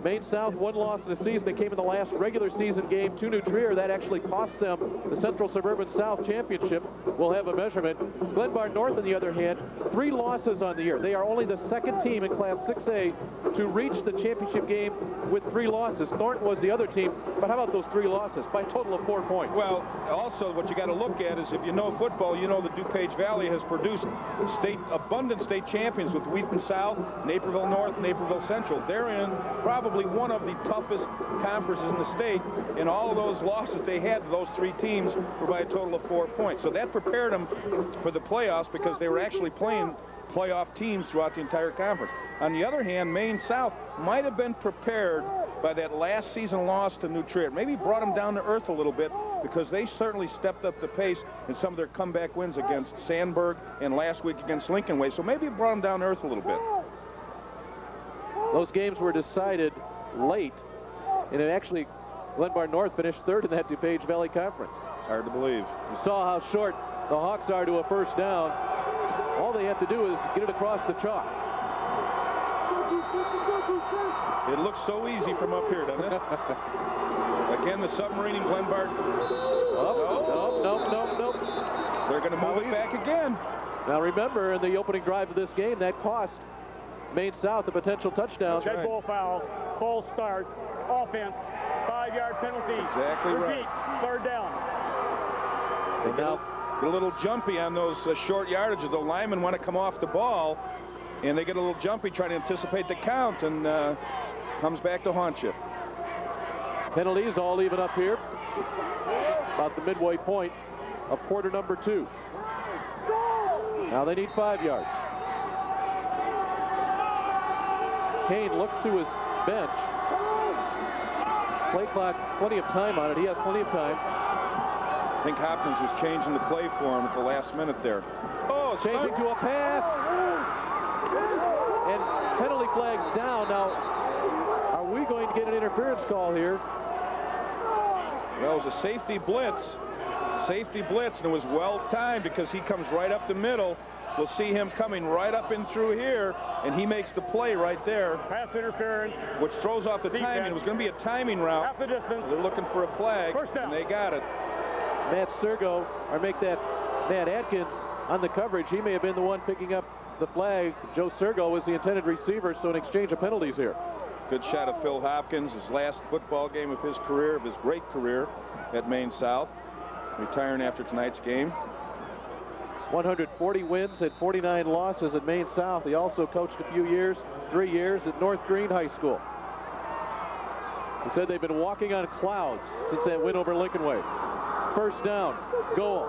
Maine South, one loss in the season. They came in the last regular season game to New Trier. That actually cost them the Central Suburban South Championship. We'll have a measurement. Glenbard North, on the other hand, 3 losses on the year. They are only the second team in Class 6A to reach the championship game with 3 losses. Thornton was the other team, but how about those 3 losses by a total of 4 points? Well, also what you got to look at is if you know football, you know the DuPage Valley has produced abundant state champions with Wheaton South, Naperville North, Naperville Central. They're in probably one of the toughest conferences in the state, and all of those losses they had to those 3 teams were by a total of 4 points. So that prepared them for the playoffs because they were actually playing playoff teams throughout the entire conference. On the other hand, Maine South might have been prepared by that last season loss to New Trier. Maybe brought them down to earth a little bit because they certainly stepped up the pace in some of their comeback wins against Sandburg and last week against Lincoln Way. So maybe it brought them down to earth a little bit. Those games were decided late, and it actually, Glenbard North finished 3rd in that DuPage Valley Conference. It's hard to believe. You saw how short the Hawks are to a first down. All they have to do is get it across the chalk. It looks so easy from up here, doesn't it? Again, the submarine in Glenbard. Nope. They're going to move it back again. Now remember, in the opening drive of this game, that cost Maine South a potential touchdown. Red bull foul, false start, offense, 5-yard penalty. Exactly Repeat, right. 3rd down. So now, get a little jumpy on those short yardages. The linemen want to come off the ball, and they get a little jumpy trying to anticipate the count, and comes back to haunt you. penalties all even up here. About the midway point of quarter number 2. Now they need 5 yards. Kane looks to his bench. Play clock, plenty of time on it. He has plenty of time. I think Hopkins was changing the play for him at the last minute there. Oh, changing to a pass. And penalty flags down. Now, are we going to get an interference call here? Well, it was a safety blitz. Safety blitz, and it was well timed because he comes right up the middle. We'll see him coming right up in through here, and he makes the play right there. Pass interference. Which throws off the timing. It was going to be a timing route. Half the distance. They're looking for a flag, First down. and they got it. Matt Sergo, or make that Matt Atkins on the coverage. He may have been the one picking up the flag. Joe Sergo was the intended receiver, so an exchange of penalties here. Good shot of Phil Hopkins, his last football game of his career, of his great career at Maine South. Retiring after tonight's game. 140 wins and 49 losses at Maine South. He also coached a few years, 3 years at North Green High School. He said they've been walking on clouds since that win over Lincoln Way. First down, goal.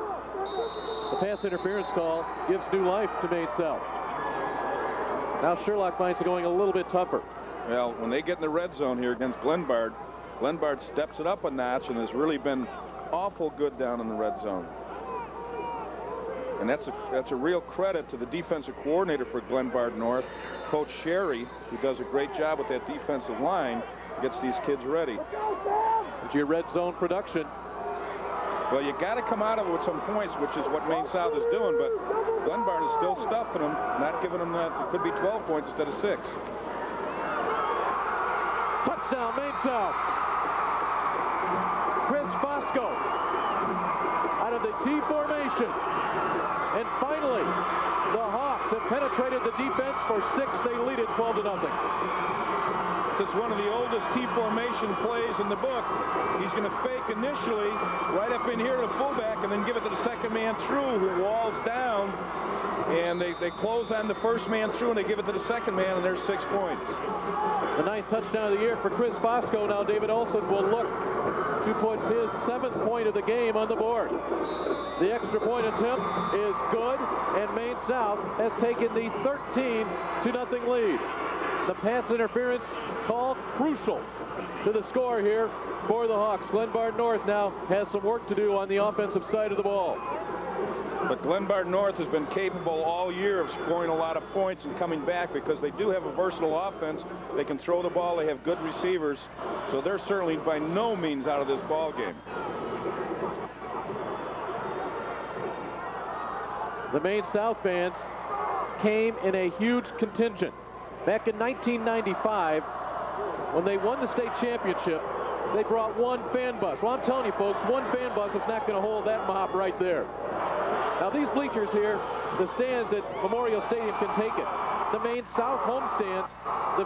The pass interference call gives new life to Maine South. Now Sherlock finds it going a little bit tougher. Well, when they get in the red zone here against Glenbard, Glenbard steps it up a notch and has really been awful good down in the red zone. And that's a real credit to the defensive coordinator for Glenbard North, Coach Sherry, who does a great job with that defensive line, gets these kids ready. It's your red zone production. Well, you got to come out of it with some points, which is what Maine South is doing, but Glenbard is still stuffing them, not giving them that. It could be 12 points instead of 6. Touchdown, Maine South. Chris Bosco out of the T formation. And finally, the Hawks have penetrated the defense for 6. They lead it 12-0. This is one of the oldest T formation plays in the book. He's going to fake initially right up in here to the fullback and then give it to the second man through who walls down. And they close on the first man through and they give it to the second man, and there's 6 points. The 9th touchdown of the year for Chris Bosco. Now David Olson will look to put his 7th point of the game on the board. The extra point attempt is good, and Maine South has taken the 13-0 lead. The pass interference call crucial to the score here for the Hawks. Glenbard North now has some work to do on the offensive side of the ball. But Glenbard North has been capable all year of scoring a lot of points and coming back because they do have a versatile offense. They can throw the ball. They have good receivers. So they're certainly by no means out of this ball game. The Maine South fans came in a huge contingent. Back in 1995, when they won the state championship, they brought one fan bus. Well, I'm telling you, folks, one fan bus is not going to hold that mob right there. Now, these bleachers here, the stands at Memorial Stadium can take it. The Maine South home stands, the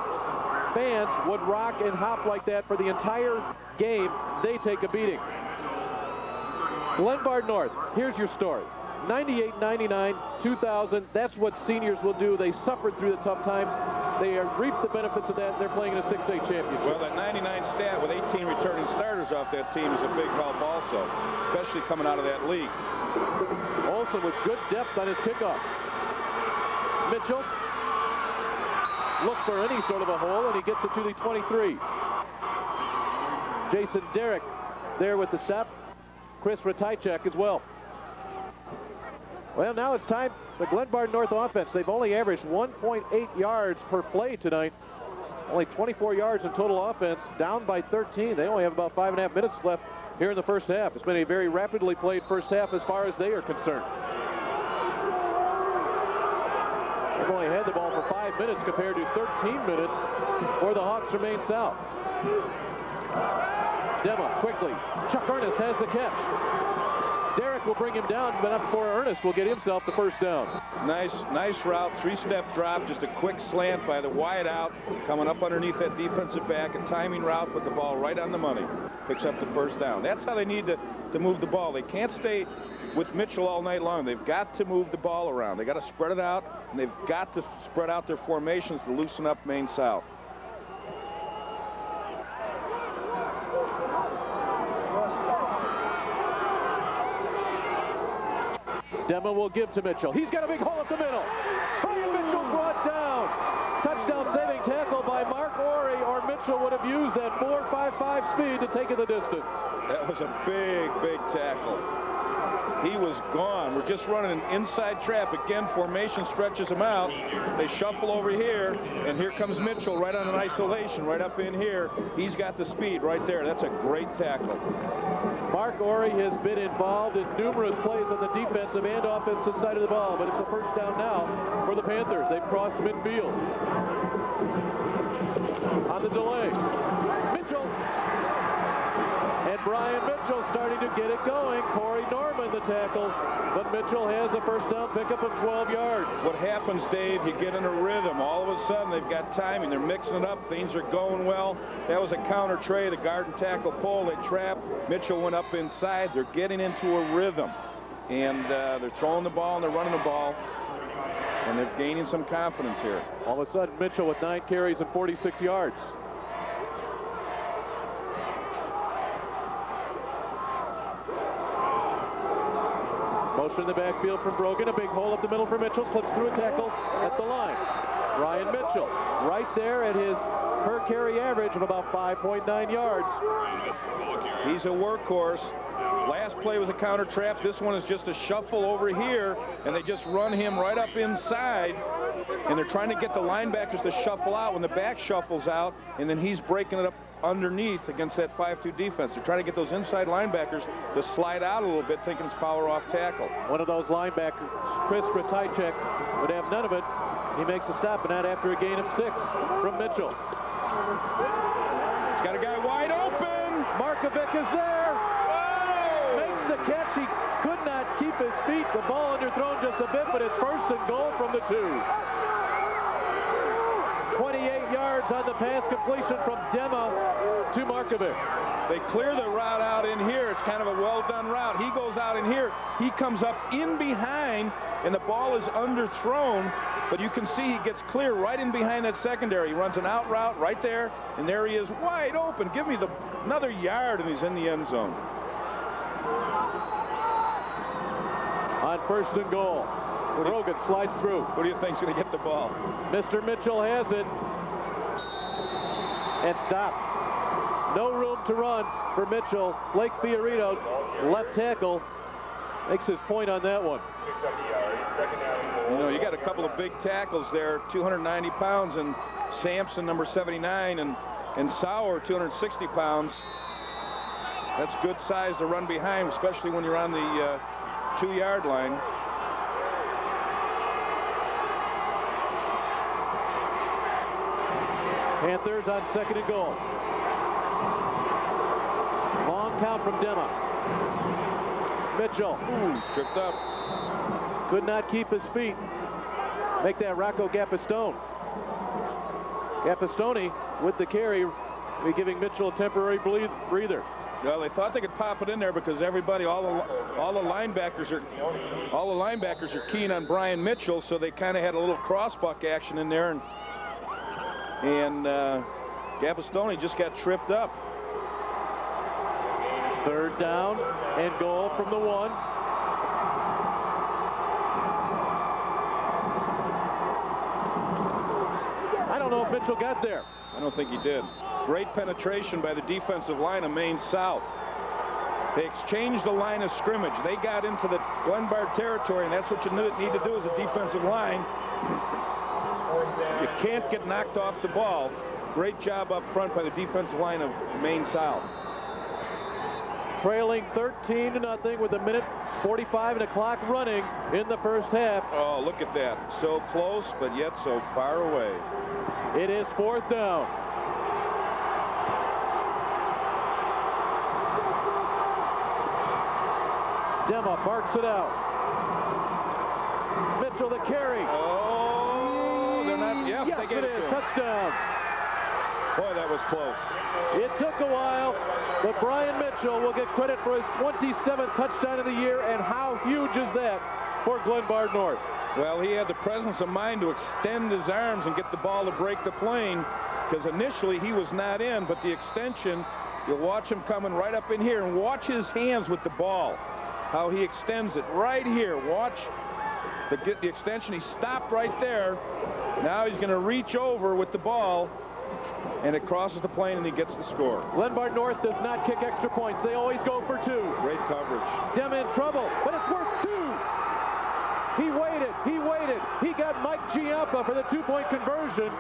fans would rock and hop like that for the entire game. They take a beating. Glenbard North, here's your story. 98, 99, 2000, that's what seniors will do. They suffered through the tough times. They reap the benefits of that. They're playing in a 6A championship. Well, that 99 stat with 18 returning starters off that team is a big help also, especially coming out of that league. Olson with good depth on his kickoff. Mitchell look for any sort of a hole, and he gets it to the 23. Jason Derrick there with the step. Chris Ratajczak as well. Well, now it's time for Glenbard North offense. They've only averaged 1.8 yards per play tonight. Only 24 yards in total offense, down by 13. They only have about 5.5 minutes left here in the first half. It's been a very rapidly played first half as far as they are concerned. They've only had the ball for 5 minutes compared to 13 minutes for the Hawks from Maine South. Dema quickly. Chuck Ernest has the catch. Derrick will bring him down, but not before Ernest will get himself the first down. Nice route, three-step drop, just a quick slant by the wide out, coming up underneath that defensive back, a timing route, put the ball right on the money, picks up the first down. That's how they need to move the ball. They can't stay with Mitchell all night long. They've got to move the ball around. They got to spread it out, and they've got to spread out their formations to loosen up Maine South. Dema will give to Mitchell. He's got a big hole up the middle. Ryan Mitchell brought down. Touchdown saving tackle by Mark Orey, or Mitchell would have used that 4.55 speed to take it the distance. That was a big tackle. He was gone. We're just running an inside trap. Again, formation stretches him out. They shuffle over here, and here comes Mitchell right on an isolation, right up in here. He's got the speed right there. That's a great tackle. Mark Orey has been involved in numerous plays on the defensive and offensive side of the ball, but it's a first down now for the Panthers. They've crossed midfield. On the delay, Mitchell. And Brian Mitchell starting to get it going. Corey Norman the tackle, but Mitchell has a first down pickup of 12 yards. What happens, Dave, you get in a rhythm. All of a sudden, they've got timing. They're mixing it up. Things are going well. That was a counter tray. The guard and tackle pull. They trap. Mitchell went up inside. They're getting into a rhythm. And they're throwing the ball and they're running the ball. And they're gaining some confidence here. All of a sudden, Mitchell with 9 carries and 46 yards. Motion in the backfield from Brogan. A big hole up the middle for Mitchell. Slips through a tackle at the line. Ryan Mitchell right there at his per carry average of about 5.9 yards. He's a workhorse. Last play was a counter trap. This one is just a shuffle over here, and they just run him right up inside. And they're trying to get the linebackers to shuffle out when the back shuffles out, and then he's breaking it up underneath against that 5-2 defense. They're trying to get those inside linebackers to slide out a little bit, thinking it's power off tackle. One of those linebackers, Chris Ratajczak, would have none of it. He makes a stop, and that after a gain of 6 from Mitchell. He's got a guy wide open. Markovic is there. Whoa! Makes the catch. He could not keep his feet. The ball underthrown just a bit, but it's first and goal from the 2. 28 yards on the pass completion from Dema to Markovic. They clear the route out in here. It's kind of a well-done route. He goes out in here. He comes up in behind, and the ball is underthrown. But you can see he gets clear right in behind that secondary. He runs an out route right there, and there he is wide open. Give me another yard, and he's in the end zone. On first and goal, Brogan slides through. Who do you think's going to get the ball? Mr. Mitchell has it. And stop. No room to run for Mitchell. Blake Fiorito, left tackle. makes his point on that one. You know, you got a couple of big tackles there, 290 pounds, and Sampson, number 79, and Sauer, 260 pounds. That's good size to run behind, especially when you're on the 2-yard line. Panthers on 2nd and goal. Long count from Dema. Mitchell. Ooh, tripped up. Could not keep his feet. Make that Rocco Gapistone. Gapistone with the carry, giving Mitchell a temporary breather. Well, they thought they could pop it in there because everybody, all the linebackers are keen on Brian Mitchell, so they kind of had a little crossbuck action in there, and Gapistone just got tripped up. 3rd down and goal from the 1. I don't know if Mitchell got there. I don't think he did. Great penetration by the defensive line of Maine South. They exchanged the line of scrimmage. They got into the Glenbard territory, and that's what you need to do as a defensive line. You can't get knocked off the ball. Great job up front by the defensive line of Maine South. Trailing 13-0 with 1:45 and a clock running in the first half. Oh, look at that. So close, but yet so far away. It is 4th down. Dema barks it out. Mitchell the carry. Oh, they're not. Yep, yes, they get it is. Touchdown. Boy, that was close. It took a while, but Brian Mitchell will get credit for his 27th touchdown of the year, and how huge is that for Glenbard North? Well, he had the presence of mind to extend his arms and get the ball to break the plane, because initially he was not in, but the extension, you'll watch him coming right up in here, and watch his hands with the ball, how he extends it right here. Watch the extension. He stopped right there. Now he's going to reach over with the ball, and it crosses the plane, and he gets the score. Glenbard North does not kick extra points. They always go for 2. Great coverage. Dem in trouble, but it's worth 2. He waited. He got Mike Giampa for the 2-point conversion,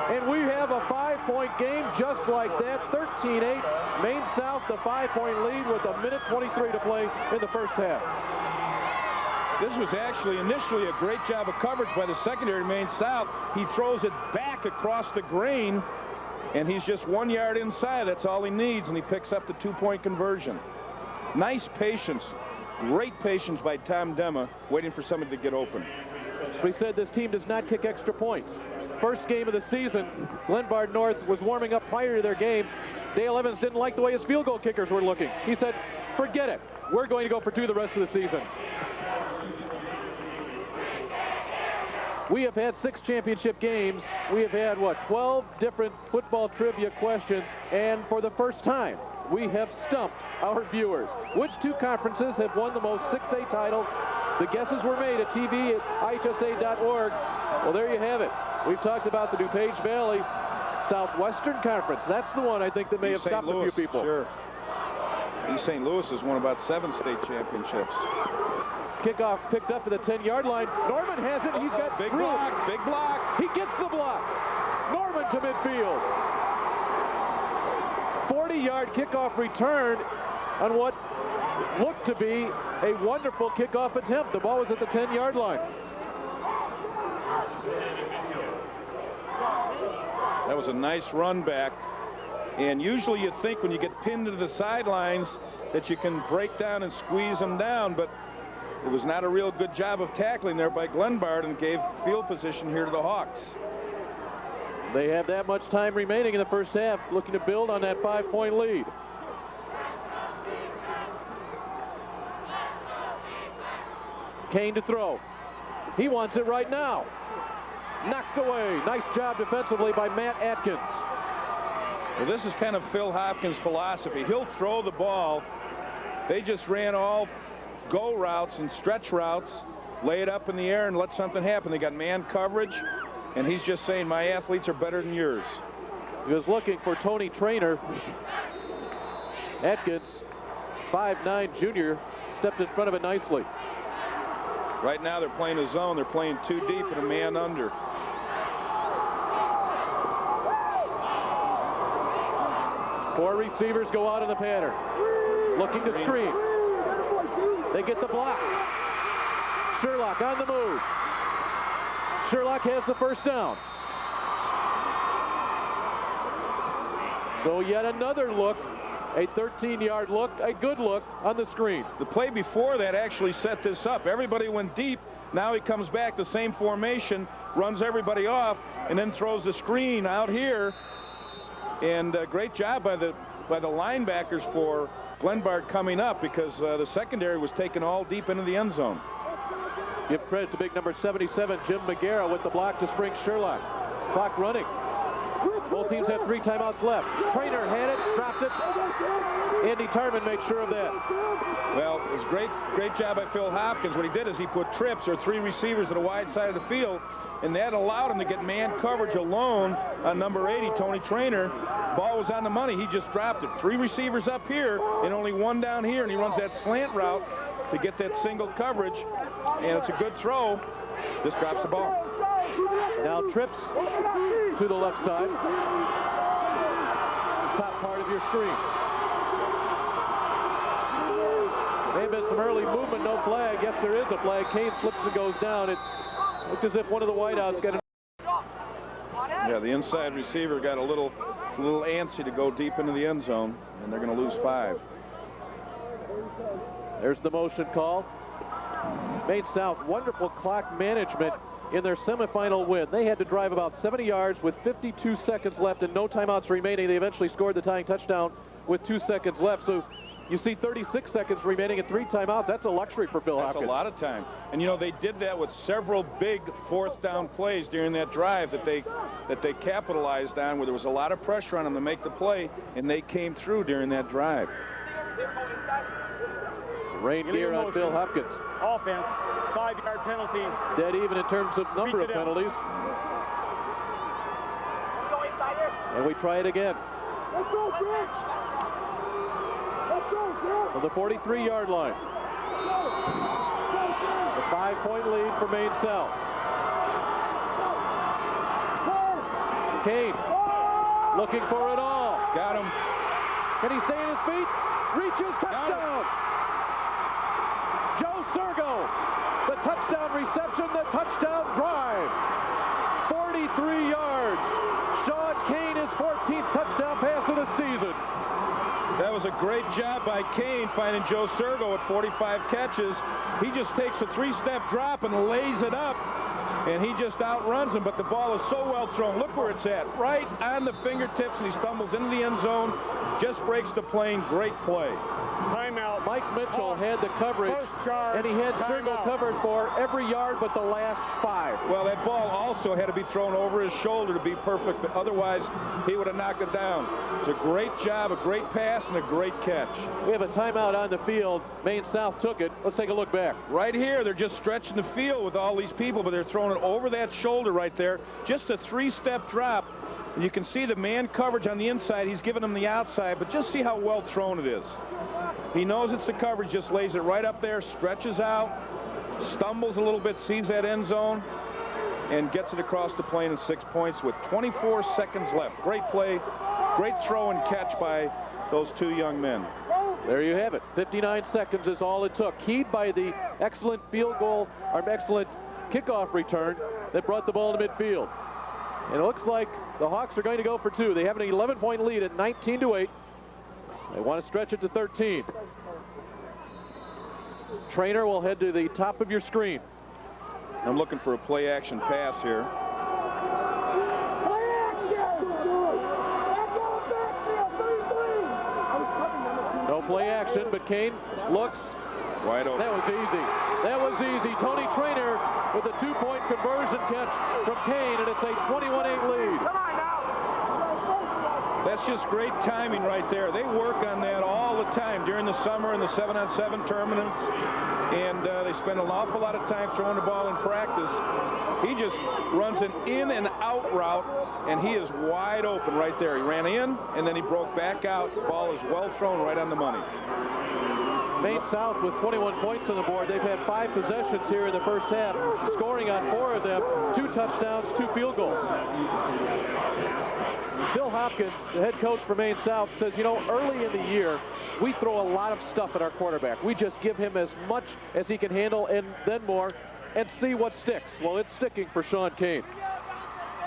and we have a 5-point game just like that. 13-8. Maine South, the 5-point lead with 1:23 to play in the first half. This was actually initially a great job of coverage by the secondary, Maine South. He throws it back across the grain, and he's just 1 yard inside. That's all he needs, and he picks up the 2-point conversion. Nice patience. Great patience by Tom Dema, waiting for somebody to get open. We said this team does not kick extra points. First game of the season, Glenbard North was warming up prior to their game. Dale Evans didn't like the way his field goal kickers were looking. He said, forget it. We're going to go for 2 the rest of the season. We have had 6 championship games. We have had, 12 different football trivia questions. And for the first time, we have stumped our viewers. Which 2 conferences have won the most 6A titles? The guesses were made at TV at IHSA.org. Well, there you have it. We've talked about the DuPage Valley Southwestern Conference. That's the one I think that may have stopped a few people. Sure. East St. Louis has won about 7 state championships. Kickoff picked up at the 10-yard line. Norman has it. He's got big room. block, big block. He gets the block. Norman to midfield. 40-yard kickoff return on what looked to be a wonderful kickoff attempt. The ball was at the 10-yard line. That was a nice run back. And usually you think when you get pinned to the sidelines that you can break down and squeeze them down, but it was not a real good job of tackling there by Glenbard, and gave field position here to the Hawks. They have that much time remaining in the first half, looking to build on that 5-point lead. Kane to throw. He wants it right now. Knocked away. Nice job defensively by Matt Atkins. Well, this is kind of Phil Hopkins' philosophy. He'll throw the ball. They just ran all go routes and stretch routes, lay it up in the air and let something happen. They got man coverage, and he's just saying, my athletes are better than yours. He was looking for Tony Traynor. Atkins, 5'9" junior, stepped in front of it nicely. Right now they're playing a zone. They're playing too deep and a man under. Four receivers go out in the pattern. Looking to screen. They get the block. Sherlock on the move. Sherlock has the first down. So yet another look, a 13-yard look, a good look on the screen. The play before that actually set this up. Everybody went deep. Now he comes back, the same formation, runs everybody off, and then throws the screen out here. And great job by the linebackers for Glenbard coming up, because the secondary was taken all deep into the end zone. Give credit to big number 77, Jim McGarrett, with the block to spring Sherlock. Clock running. Both teams have 3 timeouts left. Trainer had it, dropped it. Andy Tarman made sure of that. Well, it was great job by Phil Hopkins. What he did is he put trips, or 3 receivers, at a wide side of the field, and that allowed him to get man coverage alone on number 80, Tony Trainer. Ball was on the money. He just dropped it. 3 receivers up here and only 1 down here, and he runs that slant route to get that single coverage, and it's a good throw. Just drops the ball. Now trips to the left side. Top part of your screen. May have been some early movement, no flag. Yes, there is a flag. Kane slips and goes down. It looked as if one of the wideouts got it. Yeah, the inside receiver got a little antsy to go deep into the end zone, and they're going to lose 5. There's the motion call. Maine South, wonderful clock management in their semifinal win. They had to drive about 70 yards with 52 seconds left and no timeouts remaining. They eventually scored the tying touchdown with 2 seconds left. So you see 36 seconds remaining and 3 timeouts. That's a luxury for Bill Hopkins. That's a lot of time. And you know, they did that with several big 4th down plays during that drive that they capitalized on, where there was a lot of pressure on them to make the play, and they came through during that drive. Rain gear on Bill Hopkins. Offense, 5-yard penalty. Dead even in terms of number of penalties. And we try it again. Let's go, Chris. Let's go, Chris. On the 43-yard line. The 5-point lead for Maine South. Kane looking for it all. Got him. Can he stay on his feet? Reaches, touchdown. Joe Sergo, the touchdown reception, the touchdown drive. 43 yards. Sean Kane, his 14th touchdown pass of the season. That was a great job by Kane, finding Joe Sergo at 45 catches. He just takes a 3-step drop and lays it up, and he just outruns him, but the ball is so well thrown. Look where it's at, right on the fingertips, and he stumbles into the end zone, just breaks the plane. Great play. Timeout. Mike Mitchell had the coverage, and he had Sergo covered for every yard but the last 5. Well, that ball also had to be thrown over his shoulder to be perfect, but otherwise he would have knocked it down. It's a great job, a great pass, and a great catch. We have a timeout on the field. Maine South took it. Let's take a look back. Right here, they're just stretching the field with all these people, but they're throwing it over that shoulder right there. Just a 3-step drop. And you can see the man coverage on the inside. He's giving them the outside, but just see how well thrown it is. He knows it's the coverage, just lays it right up there, stretches out, stumbles a little bit, sees that end zone, and gets it across the plane in 6 points with 24 seconds left. Great play, great throw and catch by those 2 young men. There you have it. 59 seconds is all it took. Keyed by the excellent field goal, or excellent kickoff return that brought the ball to midfield. And it looks like the Hawks are going to go for 2. They have an 11-point lead at 19-8. They want to stretch it to 13. Trainer will head to the top of your screen. I'm looking for a play-action pass here. No play action, but Kane looks. Wide open. That was easy. That was easy. Tony Trainer with a 2-point conversion catch from Kane, and it's a 21-8 lead. That's just great timing right there. They work on that all the time during the summer in the 7-on-7 tournaments, and they spend an awful lot of time throwing the ball in practice. He just runs an in and out route, and he is wide open right there. He ran in, and then he broke back out. The ball is well thrown right on the money. Maine South with 21 points on the board. They've had 5 possessions here in the first half, scoring on 4 of them, 2 touchdowns, 2 field goals. Phil Hopkins, the head coach for Maine South, says, you know, early in the year, we throw a lot of stuff at our quarterback. We just give him as much as he can handle and then more and see what sticks. Well, it's sticking for Sean Kane.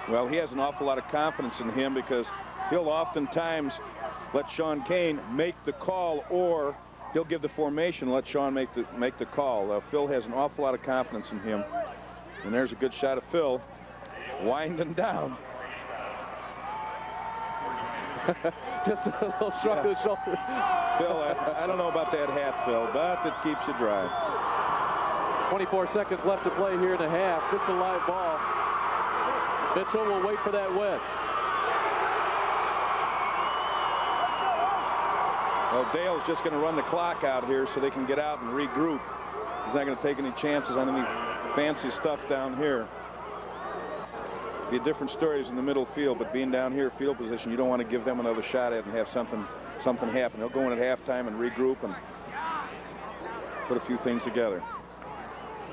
Well, he has an awful lot of confidence in him because he'll oftentimes let Sean Kane make the call, or he'll give the formation and let Sean make the call. Phil has an awful lot of confidence in him. And there's a good shot of Phil winding down. Just a little shrug of the shoulder. Phil, I don't know about that hat, Phil, but it keeps you dry. 24 seconds left to play here in the half. Just a live ball. Mitchell will wait for that wedge. Well, Dale's just going to run the clock out here so they can get out and regroup. He's not going to take any chances on any fancy stuff down here. Be different stories in the middle field, but being down here field position, you don't want to give them another shot at it and have something happen. They'll go in at halftime and regroup and put a few things together.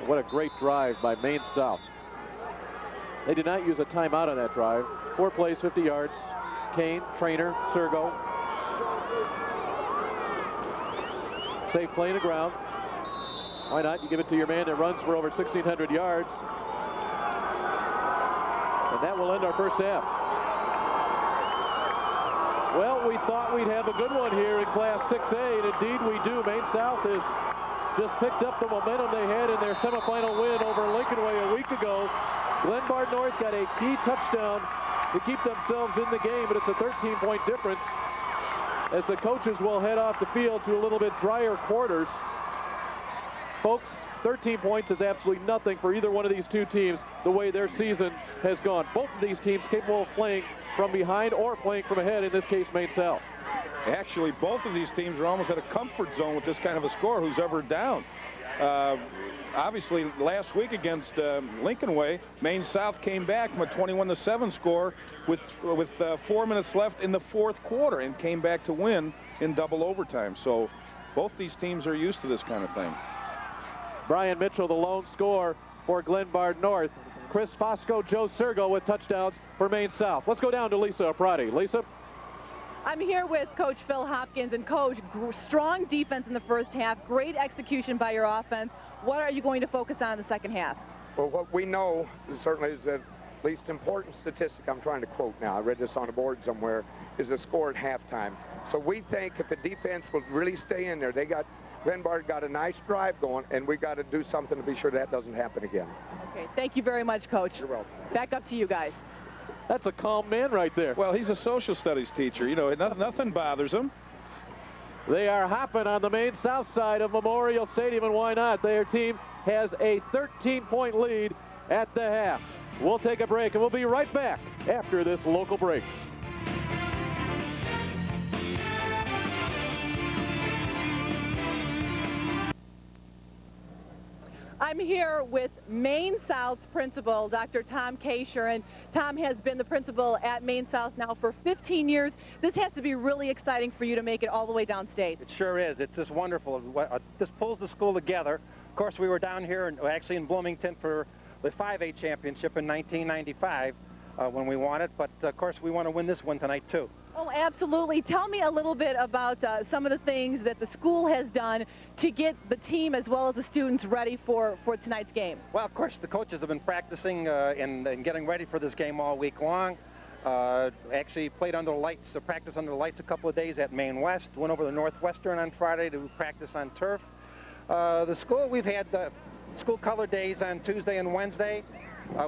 What a great drive by Maine South. They did not use a timeout on that drive. 4 plays, 50 yards. Kane, Trainer, Sergo. Safe play in the ground. Why not? You give it to your man that runs for over 1,600 yards. And that will end our first half. Well, we thought we'd have a good one here in Class 6A, and indeed we do. Maine South has just picked up the momentum they had in their semifinal win over Lincoln Way a week ago. Glenbard North got a key touchdown to keep themselves in the game, but it's a 13-point difference as the coaches will head off the field to a little bit drier quarters. Folks, 13 points is absolutely nothing for either one of these two teams the way their season has gone. Both of these teams capable of playing from behind or playing from ahead, in this case, Maine South. Actually, both of these teams are almost at a comfort zone with this kind of a score, who's ever down. Obviously, last week against Lincoln Way, Maine South came back from a 21-7 score with 4 minutes left in the fourth quarter and came back to win in double overtime. So both these teams are used to this kind of thing. Brian Mitchell, the lone scorer for Glenbard North. Chris Fosco, Joe Sergo with touchdowns for Maine South. Let's go down to Lisa Aprati. Lisa? I'm here with Coach Phil Hopkins. And Coach, strong defense in the first half, great execution by your offense. What are you going to focus on in the second half? Well, what we know certainly is that least important statistic I'm trying to quote now, I read this on a board somewhere, is the score at halftime. So we think if the defense will really stay in there, Glenbard got a nice drive going, and we got to do something to be sure that doesn't happen again. Okay, thank you very much, Coach. You're welcome. Back up to you guys. That's a calm man right there. Well, he's a social studies teacher. You know, nothing bothers him. They are hopping on the Maine South side of Memorial Stadium, and why not? Their team has a 13-point lead at the half. We'll take a break, and we'll be right back after this local break. I'm here with Maine South's principal, Dr. Tom Kasher, and Tom has been the principal at Maine South now for 15 years. This has to be really exciting for you to make it all the way downstate. It sure is. It's just wonderful. This pulls the school together. Of course, we were down here, actually in Bloomington, for the 5A championship in 1995 when we won it, but of course we want to win this one tonight too. Oh, absolutely. Tell me a little bit about some of the things that the school has done to get the team as well as the students ready for tonight's game. Well, of course, the coaches have been practicing and getting ready for this game all week long. Actually played under the lights, practiced under the lights a couple of days at Maine West. Went over to Northwestern on Friday to practice on turf. The school, we've had school color days on Tuesday and Wednesday.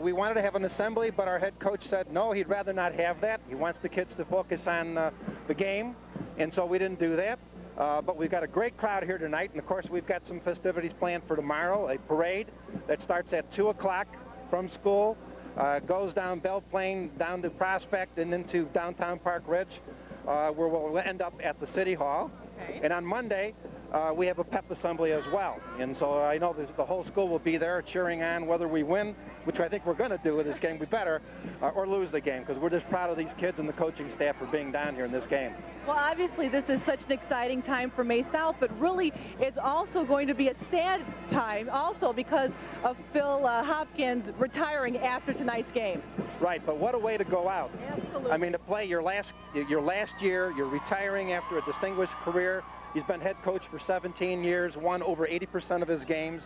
We wanted to have an assembly, but our head coach said no, he'd rather not have that. He wants the kids to focus on the game, and so we didn't do that. But we've got a great crowd here tonight, and of course we've got some festivities planned for tomorrow, a parade that starts at 2 o'clock from school, goes down Belle Plaine, down to Prospect, and into downtown Park Ridge, where we'll end up at the City Hall. Okay. And on Monday, we have a pep assembly as well. And so I know the whole school will be there cheering on whether we win, which I think we're going to do in this game. We better, or lose the game, because we're just proud of these kids and the coaching staff for being down here in this game. Well, obviously, this is such an exciting time for Maine South, but really, it's also going to be a sad time also because of Phil Hopkins retiring after tonight's game. Right, but what a way to go out. Absolutely. I mean, to play your last year, you're retiring after a distinguished career. He's been head coach for 17 years, won over 80% of his games.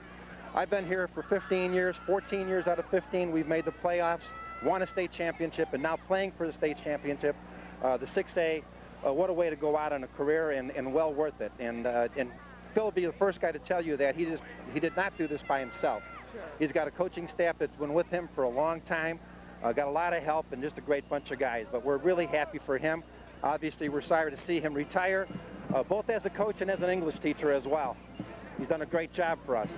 I've been here for 15 years, 14 years out of 15, we've made the playoffs, won a state championship, and now playing for the state championship, the 6A. What a way to go out on a career, and well worth it. And Phil will be the first guy to tell you that he did not do this by himself. Sure. He's got a coaching staff that's been with him for a long time, got a lot of help, and just a great bunch of guys. But we're really happy for him. Obviously, we're sorry to see him retire, both as a coach and as an English teacher as well. He's done a great job for us.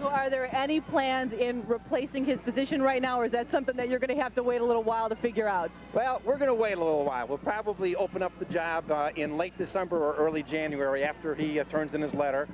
So are there any plans in replacing his position right now, or is that something that you're going to have to wait a little while to figure out? Well, we're going to wait a little while. We'll probably open up the job in late December or early January after he turns in his letter,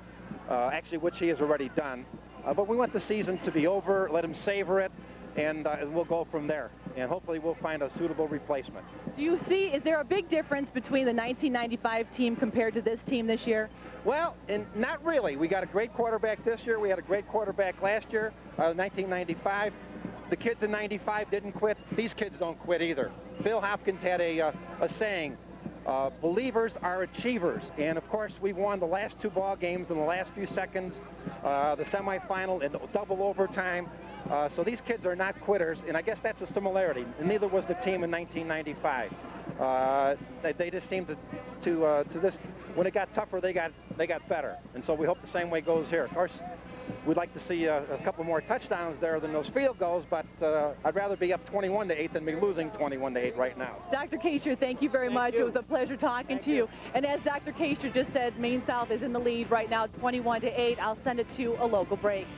actually, which he has already done. But we want the season to be over, let him savor it, and we'll go from there. And hopefully we'll find a suitable replacement. Do you see, is there a big difference between the 1995 team compared to this team this year? Well, and not really. We got a great quarterback this year. We had a great quarterback last year, 1995. The kids in 95 didn't quit. These kids don't quit either. Phil Hopkins had a saying, believers are achievers. And, of course, we've won the last 2 ball games in the last few seconds, the semifinal and double overtime. So these kids are not quitters, and I guess that's a similarity. And neither was the team in 1995. They just seemed to this. When it got tougher, they got better, and so we hope the same way goes here. Of course, we'd like to see a couple more touchdowns there than those field goals, but I'd rather be up 21-8 than be losing 21-8 right now. Dr. Kaysher, thank you very much. It was a pleasure talking to you. And as Dr. Kaysher just said, Maine South is in the lead right now, 21-8. I'll send it to a local break.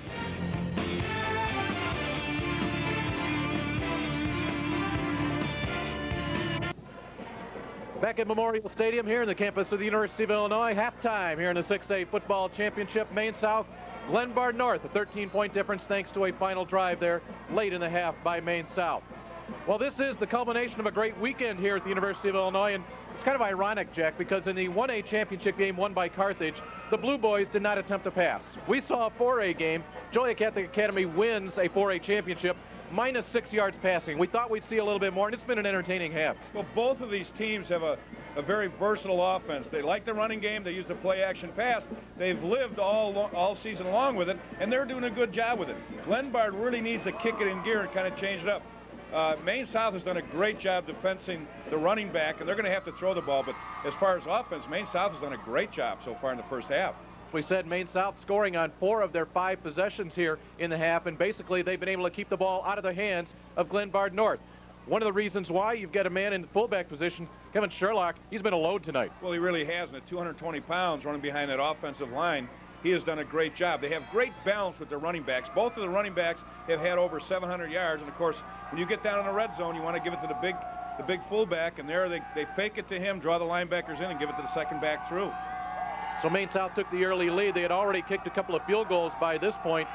Back at Memorial Stadium here in the campus of the University of Illinois, halftime here in the 6A football championship. Maine South, Glenbard North, a 13-point difference thanks to a final drive there late in the half by Maine South. Well, this is the culmination of a great weekend here at the University of Illinois, and it's kind of ironic, Jack, because in the 1A championship game won by Carthage, the Blue Boys did not attempt to pass. We saw a 4A game. Joliet Catholic Academy wins a 4A championship, minus 6 yards passing. We thought we'd see a little bit more, and it's been an entertaining half. Well, both of these teams have a very versatile offense. They like the running game. They use the play-action pass. They've lived all season long with it, and they're doing a good job with it. Glenbard really needs to kick it in gear and kind of change it up. Maine South has done a great job defending the running back, and they're going to have to throw the ball. But as far as offense, Maine South has done a great job so far in the first half. We said Maine South scoring on 4 of their 5 possessions here in the half, and basically they've been able to keep the ball out of the hands of Glenbard North. One of the reasons why you've got a man in the fullback position, Kevin Sherlock, he's been a load tonight. Well, he really has, and at 220 pounds running behind that offensive line, he has done a great job. They have great balance with their running backs. Both of the running backs have had over 700 yards, and of course, when you get down in the red zone, you want to give it to the big fullback, and there they fake it to him, draw the linebackers in, and give it to the second back through. So Maine South took the early lead. They had already kicked a couple of field goals by this point.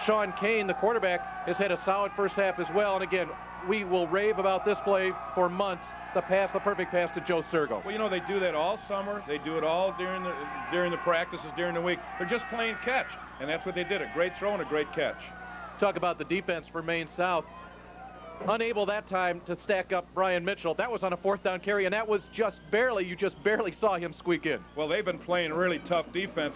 Sean Kane, the quarterback, has had a solid first half as well. And again, we will rave about this play for months. The perfect pass to Joe Sergo. Well, you know, they do that all summer. They do it all during the practices, during the week. They're just playing catch, and that's what they did. A great throw and a great catch. Talk about the defense for Maine South. Unable that time to stack up Brian Mitchell. That was on a 4th down carry, and that was you just barely saw him squeak in. Well, they've been playing really tough defense.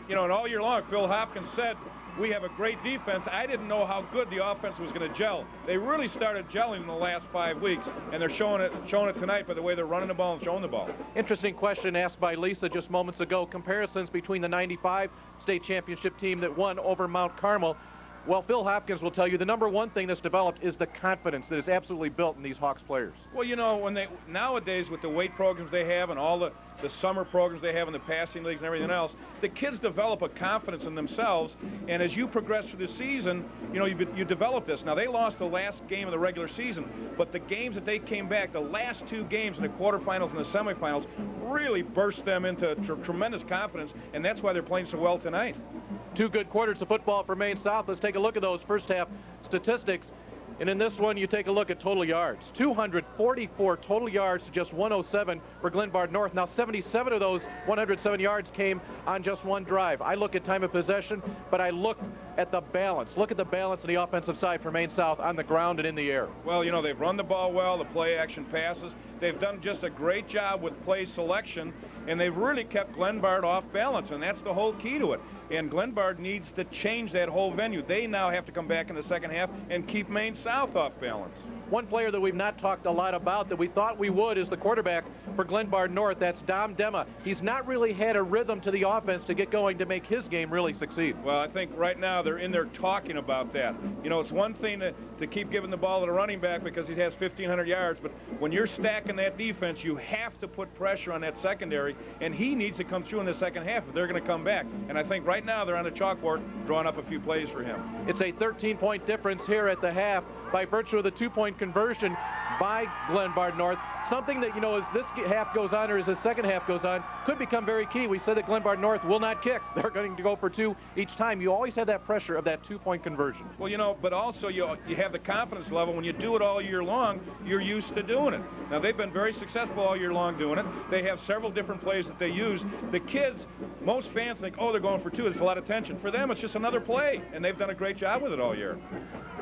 You know, and all year long, Phil Hopkins said, we have a great defense. I didn't know how good the offense was going to gel. They really started gelling in the last 5 weeks, and they're showing it tonight by the way they're running the ball and throwing the ball. Interesting question asked by Lisa just moments ago. Comparisons between the 95 state championship team that won over Mount Carmel. Well, Phil Hopkins will tell you the number one thing that's developed is the confidence that is absolutely built in these Hawks players. Well, you know, nowadays with the weight programs they have and all the summer programs they have in the passing leagues and everything else, the kids develop a confidence in themselves, and as you progress through the season, you know, you develop this. Now, they lost the last game of the regular season, but the games that they came back, the last 2 games in the quarterfinals and the semifinals, really burst them into tremendous confidence, and that's why they're playing so well tonight. 2 good quarters of football for Maine South. Let's take a look at those first half statistics. And in this one, you take a look at total yards. 244 total yards to just 107 for Glenbard North. Now, 77 of those 107 yards came on just one drive. I look at time of possession, but I look at the balance. Look at the balance on the offensive side for Maine South on the ground and in the air. Well, you know, they've run the ball well, the play action passes. They've done just a great job with play selection, and they've really kept Glenbard off balance, and that's the whole key to it. And Glenbard needs to change that whole venue. They now have to come back in the second half and keep Maine South off balance. One player that we've not talked a lot about that we thought we would is the quarterback for Glenbard North. That's Dom Dema. He's not really had a rhythm to the offense to get going to make his game really succeed. Well, I think right now they're in there talking about that. You know, it's one thing to keep giving the ball to the running back because he has 1,500 yards, but when you're stacking that defense, you have to put pressure on that secondary, and he needs to come through in the second half if they're going to come back. And I think right now they're on the chalkboard drawing up a few plays for him. It's a 13-point difference here at the half by virtue of the 2-point conversion by Glenbard North. Something that, you know, as this half goes on or as the second half goes on, could become very key. We said that Glenbard North will not kick. They're going to go for 2 each time. You always have that pressure of that 2-point conversion. Well, you know, but also you have the confidence level. When you do it all year long, you're used to doing it. Now, they've been very successful all year long doing it. They have several different plays that they use. The kids, most fans think, oh, they're going for 2. There's a lot of tension. For them, it's just another play, and they've done a great job with it all year.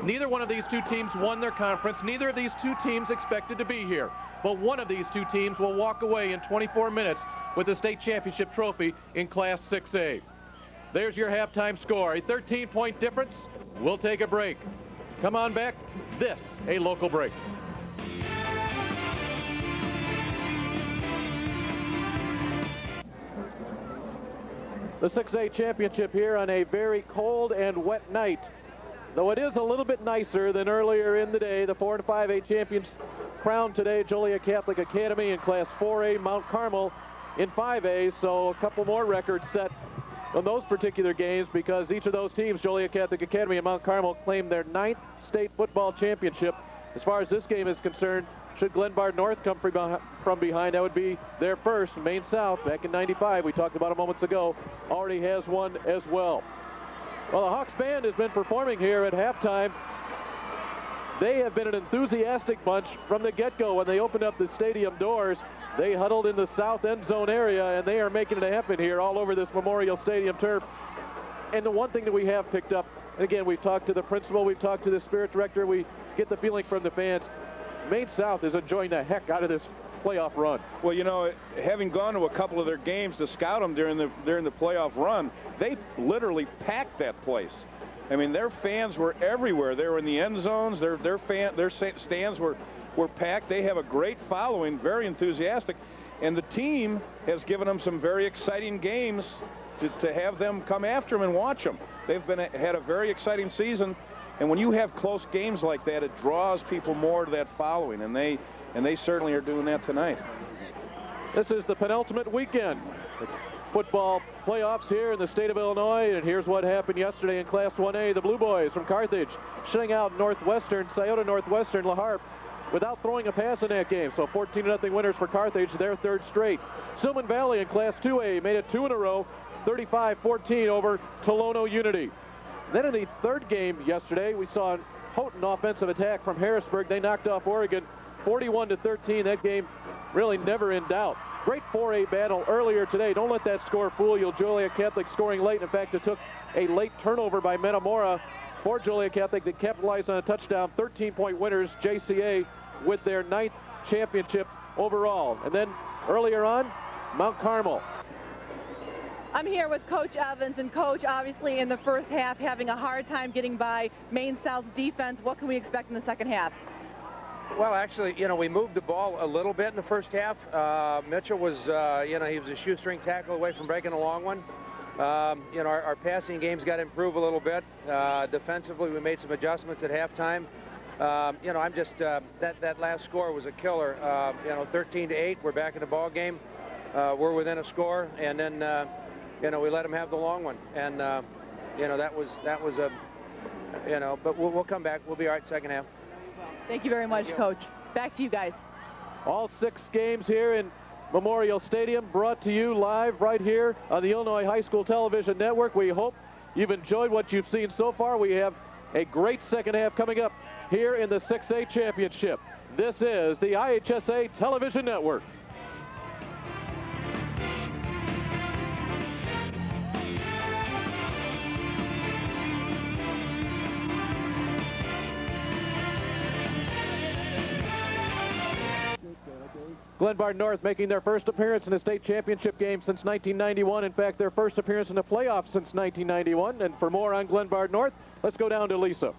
Neither one of these two teams won their conference. Neither of these two teams expected to be here. But one of these two teams will walk away in 24 minutes with the state championship trophy in Class 6A. There's your halftime score, a 13-point difference. We'll take a break. Come on back. This, a local break. The 6A championship here on a very cold and wet night. Though it is a little bit nicer than earlier in the day, the 4 and 5A champions crowned today Joliet Catholic Academy in Class 4A, Mount Carmel in 5A, so a couple more records set on those particular games because each of those teams, Joliet Catholic Academy and Mount Carmel, claimed their 9th state football championship. As far as this game is concerned, should Glenbard North come from behind, that would be their first. Maine South, back in '95, we talked about it moments ago, already has one as well. Well, the Hawks band has been performing here at halftime. They have been an enthusiastic bunch from the get-go. When they opened up the stadium doors, they huddled in the south end zone area, and they are making it happen here all over this Memorial Stadium turf. And the one thing that we have picked up, and again, we've talked to the principal, we've talked to the spirit director, we get the feeling from the fans, Maine South is enjoying the heck out of this playoff run. Well, you know, having gone to a couple of their games to scout them during the playoff run, they literally packed that place. I mean, their fans were everywhere. They were in the end zones. Their stands were packed. They have a great following, very enthusiastic, and the team has given them some very exciting games to have them come after them and watch them. They've had a very exciting season, and when you have close games like that, it draws people more to that following, and they certainly are doing that tonight. This is the penultimate weekend. Football playoffs here in the state of Illinois, and here's what happened yesterday in Class 1A. The Blue Boys from Carthage shutting out Scioto Northwestern La Harpe without throwing a pass in that game. So 14-0 winners for Carthage, their 3rd straight. Silman Valley in Class 2A made it 2 in a row, 35-14 over Tolono Unity. Then in the 3rd game yesterday, we saw an Houghton offensive attack from Harrisburg. They knocked off Oregon 41-13. That game really never in doubt. Great 4A battle earlier today. Don't let that score fool you. Joliet Catholic scoring late. In fact, it took a late turnover by Metamora for Joliet Catholic that capitalized on a touchdown. 13-point winners, JCA, with their 9th championship overall. And then earlier on, Mount Carmel. I'm here with Coach Evans, and Coach, obviously in the first half having a hard time getting by Maine South's defense. What can we expect in the second half? Well, actually, you know, we moved the ball a little bit in the first half. Mitchell was, you know, he was a shoestring tackle away from breaking a long one. You know, our passing game's got to improve a little bit. Defensively, we made some adjustments at halftime. You know, I'm just, that last score was a killer. You know, 13-8, we're back in the ball game. We're within a score, and then, you know, we let them have the long one. And, you know, that was a, you know, but we'll come back. We'll be all right second half. Thank you very much, Coach. Back to you guys. All 6 games here in Memorial Stadium brought to you live right here on the Illinois High School Television Network. We hope you've enjoyed what you've seen so far. We have a great second half coming up here in the 6A championship. This is the IHSA Television Network. Glenbard North making their first appearance in a state championship game since 1991. In fact, their first appearance in the playoffs since 1991. And for more on Glenbard North, let's go down to Lisa.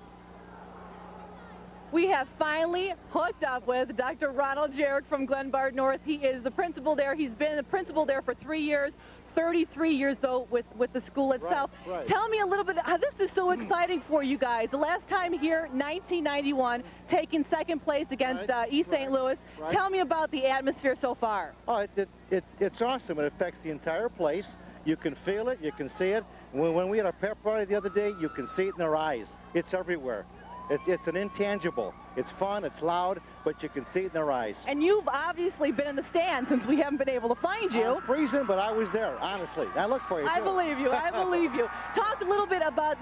We have finally hooked up with Dr. Ronald Jarrett from Glenbard North. He is the principal there. He's been the principal there for 3 years. 33 years, though, with the school itself. Right. Tell me a little bit how this is so exciting for you guys. The last time here, 1991, taking second place against East St. Louis. Right. Tell me about the atmosphere so far. Oh, it's awesome. It affects the entire place. You can feel it. You can see it. When we had a pep rally the other day, you can see it in their eyes. It's everywhere. It's an intangible. It's fun, it's loud, but you can see it in their eyes. And you've obviously been in the stands since we haven't been able to find you. I'm freezing, but I was there, honestly. I look for you, I too. believe you. I believe you. Talk a little bit about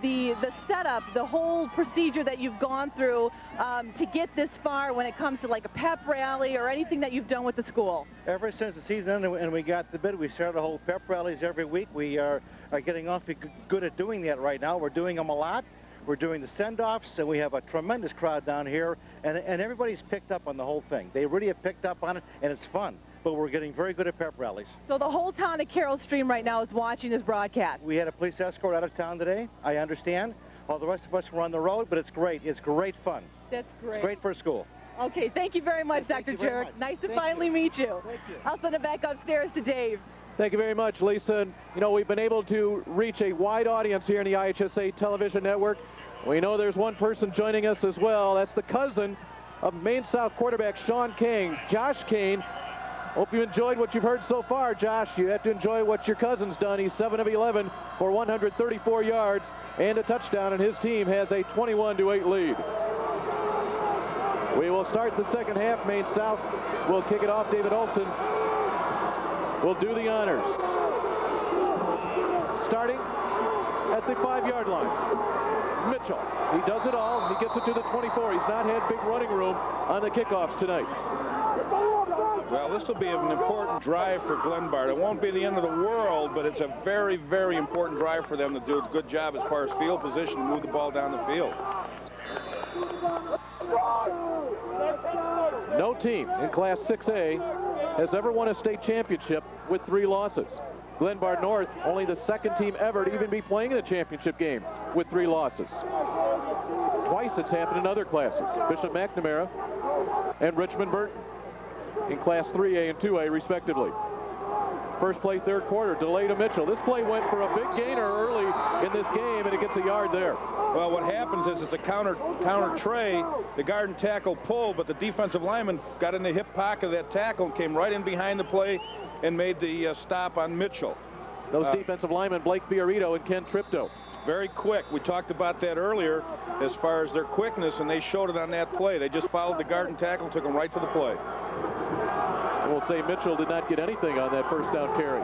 the setup, the whole procedure that you've gone through to get this far when it comes to like a pep rally or anything that you've done with the school. Ever since the season ended and we got the bid, we started to hold pep rallies every week. We are getting awfully good at doing that right now. We're doing them a lot. We're doing the send-offs, and we have a tremendous crowd down here, and everybody's picked up on the whole thing. They really have picked up on it, and it's fun. But we're getting very good at pep rallies. So the whole town of Carroll Stream right now is watching this broadcast. We had a police escort out of town today, I understand. All the rest of us were on the road, but it's great. It's great fun. That's great. It's great for school. Okay, thank you very much, Dr. Jarrett. Nice to finally meet you. Thank you. I'll send it back upstairs to Dave. Thank you very much, Lisa. And, you know, we've been able to reach a wide audience here in the IHSA Television Network. We know there's one person joining us as well. That's the cousin of Maine South quarterback Sean Kane, Josh Kane. Hope you enjoyed what you've heard so far, Josh. You have to enjoy what your cousin's done. He's 7 of 11 for 134 yards and a touchdown, and his team has a 21-8 lead. We will start the second half. Maine South will kick it off. David Olson will do the honors. Starting at the 5-yard line. Mitchell, he does it all. He gets it to the 24. He's not had big running room on the kickoffs tonight. Well, this will be an important drive for Glenbard. It won't be the end of the world, but it's a very, very important drive for them to do a good job as far as field position to move the ball down the field. No team in Class 6A has ever won a state championship with 3 losses. Glenbard North, only the second team ever to even be playing in a championship game with 3 losses. Twice it's happened in other classes. Bishop McNamara and Richmond Burton in Class 3A and 2A respectively. First play, third quarter, delay to Mitchell. This play went for a big gainer early in this game, and it gets a yard there. Well, what happens is it's a counter tray. The guard and tackle pull, but the defensive lineman got in the hip pocket of that tackle and came right in behind the play and made the stop on Mitchell. Those defensive linemen, Blake Fiorito and Ken Tripto. Very quick. We talked about that earlier as far as their quickness, and they showed it on that play. They just followed the guard and tackle, took them right to the play. And we'll say Mitchell did not get anything on that first down carry.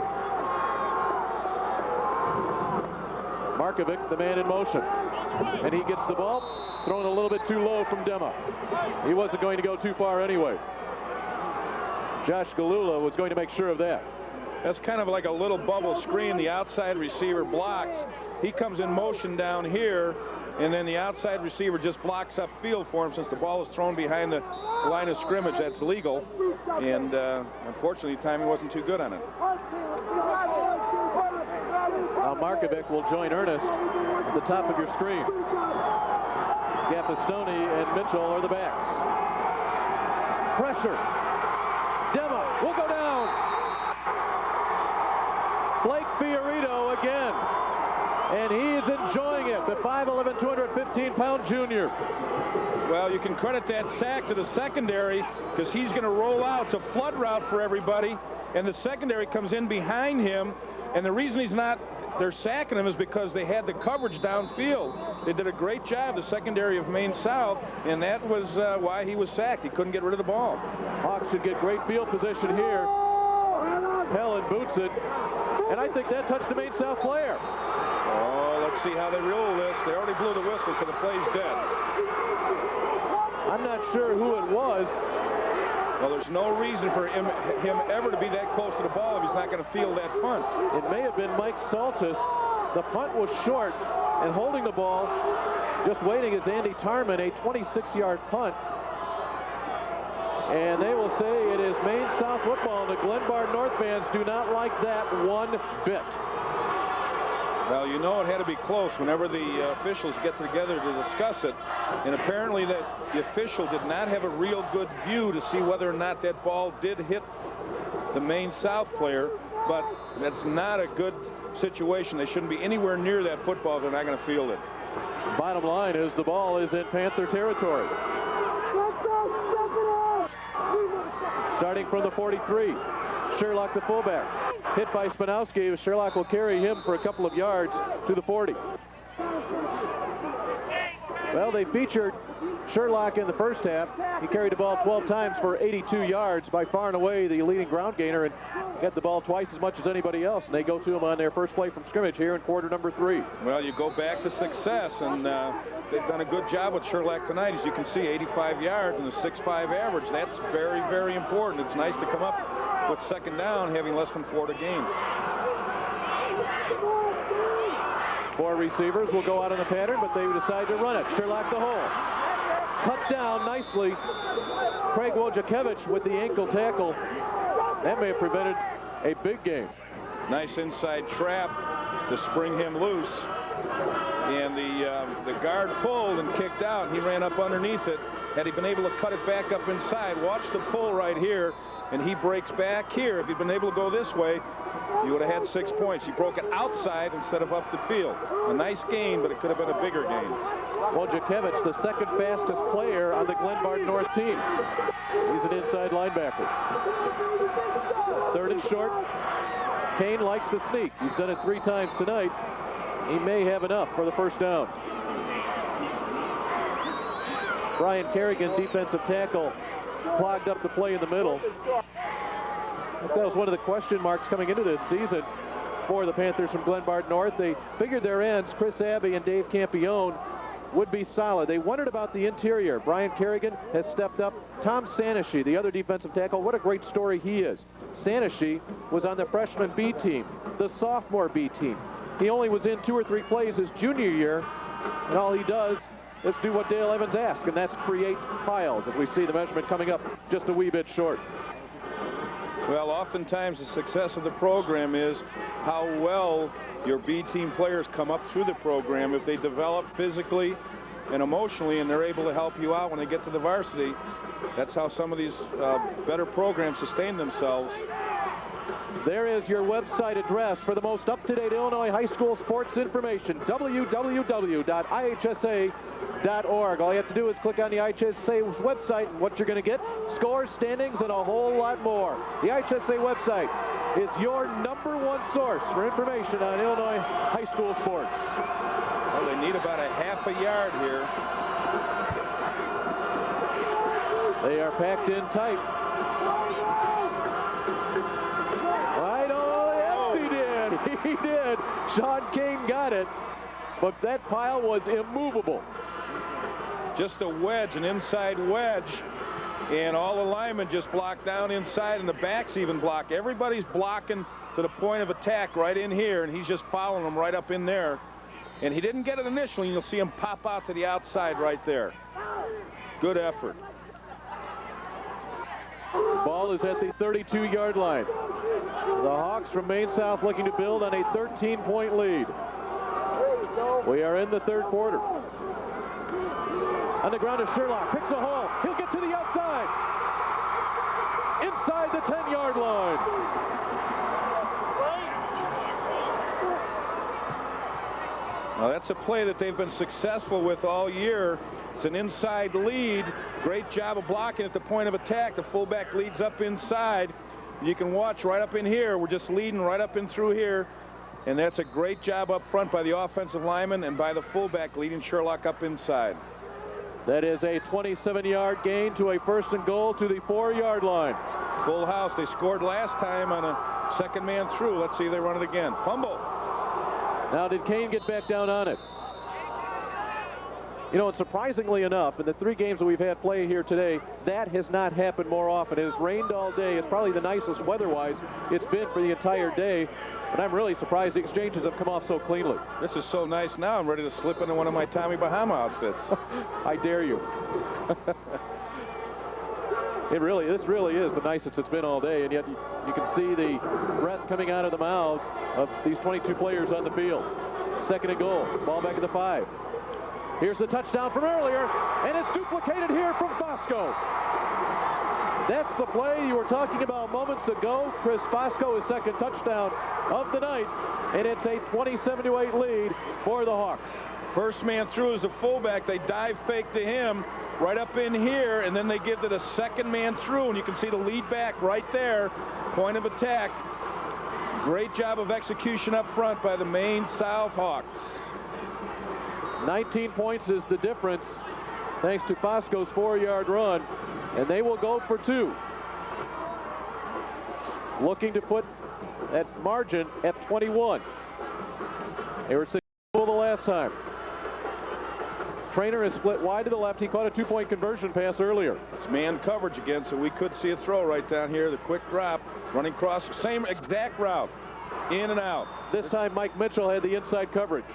Markovic, the man in motion. And he gets the ball thrown a little bit too low from Dema. He wasn't going to go too far anyway. Josh Galula was going to make sure of that. That's kind of like a little bubble screen. The outside receiver blocks. He comes in motion down here, and then the outside receiver just blocks up field for him since the ball is thrown behind the line of scrimmage. That's legal, and unfortunately, timing wasn't too good on it. Now Markovic will join Ernest at the top of your screen. Gaffastoni and Mitchell are the backs. Pressure. Dema will go down. Blake Fiorito again. And he's enjoying it, the 5'11", 215-pound junior. Well, you can credit that sack to the secondary because he's going to roll out. It's a flood route for everybody, and the secondary comes in behind him. And the reason they're sacking him is because they had the coverage downfield. They did a great job, the secondary of Maine South, and that was why he was sacked. He couldn't get rid of the ball. Hawks should get great field position here. Helen boots it, and I think that touched the Maine South player. Oh, Let's see how they roll this. They already blew the whistle, so the play's dead. I'm not sure who it was. Well, there's no reason for him ever to be that close to the ball if he's not going to field that punt. It may have been Mike Saltis. The punt was short, and holding the ball, just waiting, is Andy Tarman, a 26-yard punt. And they will say it is Maine South football, and the Glenbard North fans do not like that one bit. Well, you know it had to be close whenever the officials get together to discuss it. And apparently the official did not have a real good view to see whether or not that ball did hit the Maine South player. But that's not a good situation. They shouldn't be anywhere near that football if they're not going to field it. Bottom line is the ball is in Panther territory. Starting from the 43, Sherlock the fullback. Hit by Spanowski. Sherlock will carry him for a couple of yards to the 40. Well, they featured Sherlock in the first half. He carried the ball 12 times for 82 yards, by far and away the leading ground gainer, and got the ball twice as much as anybody else. And they go to him on their first play from scrimmage here in quarter number 3. Well, you go back to success, and they've done a good job with Sherlock tonight. As you can see, 85 yards and a 6.5 average. That's very, very important. It's nice to come up with second down, having less than 4 to gain. 4 receivers will go out on the pattern, but they decide to run it. Sherlock the hole. Cut down nicely. Craig Wojciechowicz with the ankle tackle. That may have prevented a big game. Nice inside trap to spring him loose. And the guard pulled and kicked out. He ran up underneath it. Had he been able to cut it back up inside, watch the pull right here, and he breaks back here. If he'd been able to go this way, you would have had 6 points. He broke it outside instead of up the field. A nice gain, but it could have been a bigger gain. Wojciechowicz, the second fastest player on the Glenbard North team. He's an inside linebacker. 3rd and short. Kane likes to sneak. He's done it 3 times tonight. He may have enough for the first down. Brian Kerrigan, defensive tackle, clogged up the play in the middle. That was one of the question marks coming into this season for the Panthers from Glenbard North. They figured their ends, Chris Abbey and Dave Campione, would be solid. They wondered about the interior. Brian Kerrigan has stepped up. Tom Sanishi, the other defensive tackle, what a great story he is. Sanishi was on the freshman B team, the sophomore B team. He only was in 2 or 3 plays his junior year, and all he does is do what Dale Evans asked, and that's create piles, as we see the measurement coming up just a wee bit short. Well, oftentimes the success of the program is how well your B team players come up through the program. If they develop physically and emotionally and they're able to help you out when they get to the varsity, that's how some of these better programs sustain themselves. There is your website address for the most up-to-date Illinois high school sports information, www.ihsa.org. All you have to do is click on the IHSA website, and what you're going to get, scores, standings, and a whole lot more. The IHSA website is your #1 source for information on Illinois high school sports. Well, they need about a half a yard here. They are packed in tight. I don't know. Yes, he did. He did. Sean Kane got it, but that pile was immovable. Just a wedge, an inside wedge, and all the linemen just block down inside, and the backs even block. Everybody's blocking to the point of attack right in here, and he's just following them right up in there. And he didn't get it initially. You'll see him pop out to the outside right there. Good effort. Ball is at the 32-yard line. The Hawks from Maine South looking to build on a 13-point lead. We are in the 3rd quarter. On the ground is Sherlock. Picks a hole. He'll get to the outside. Inside the 10-yard line. Now that's a play that they've been successful with all year. It's an inside lead. Great job of blocking at the point of attack. The fullback leads up inside. You can watch right up in here. We're just leading right up in through here. And that's a great job up front by the offensive lineman and by the fullback leading Sherlock up inside. That is a 27-yard gain to a 1st and goal to the 4-yard line. Full house. They scored last time on a second man through. Let's see if they run it again. Fumble. Now, did Kane get back down on it? You know, and surprisingly enough, in the 3 games that we've had play here today, that has not happened more often. It has rained all day. It's probably the nicest weather-wise it's been for the entire day. And I'm really surprised the exchanges have come off so cleanly. This is so nice now. I'm ready to slip into one of my Tommy Bahama outfits. I dare you. This really is the nicest it's been all day, and yet you can see the breath coming out of the mouths of these 22 players on the field. 2nd and goal. Ball back at the 5. Here's the touchdown from earlier, and it's duplicated here from Fosco. That's the play you were talking about moments ago. Chris Fosco, his 2nd touchdown of the night, and it's a 27-8 lead for the Hawks. First man through is the fullback. They dive fake to him right up in here, and then they give to the 2nd man through, and you can see the lead back right there, point of attack. Great job of execution up front by the Maine South Hawks. 19 points is the difference, thanks to Fosco's 4-yard run, and they will go for 2. Looking to put that margin at 21. They were successful the last time. Trainer is split wide to the left. He caught a 2-point conversion pass earlier. It's man coverage again, so we could see a throw right down here. The quick drop, running cross, same exact route, in and out. This time Mike Mitchell had the inside coverage.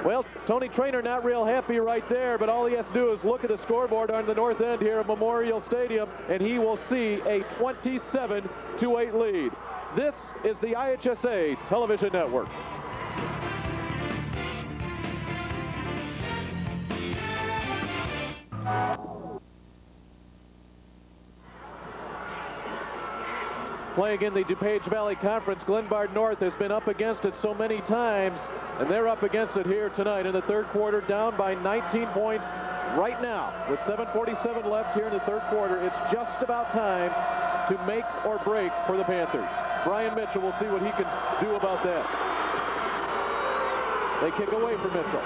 Well, Tony Trainer not real happy right there, but all he has to do is look at the scoreboard on the north end here at Memorial Stadium, and he will see a 27-8 lead. This is the IHSA television network. Playing in the DuPage Valley Conference, Glenbard North has been up against it so many times, and they're up against it here tonight in the 3rd quarter, down by 19 points right now. With 7:47 left here in the 3rd quarter, it's just about time to make or break for the Panthers. Brian Mitchell will see what he can do about that. They kick away from Mitchell.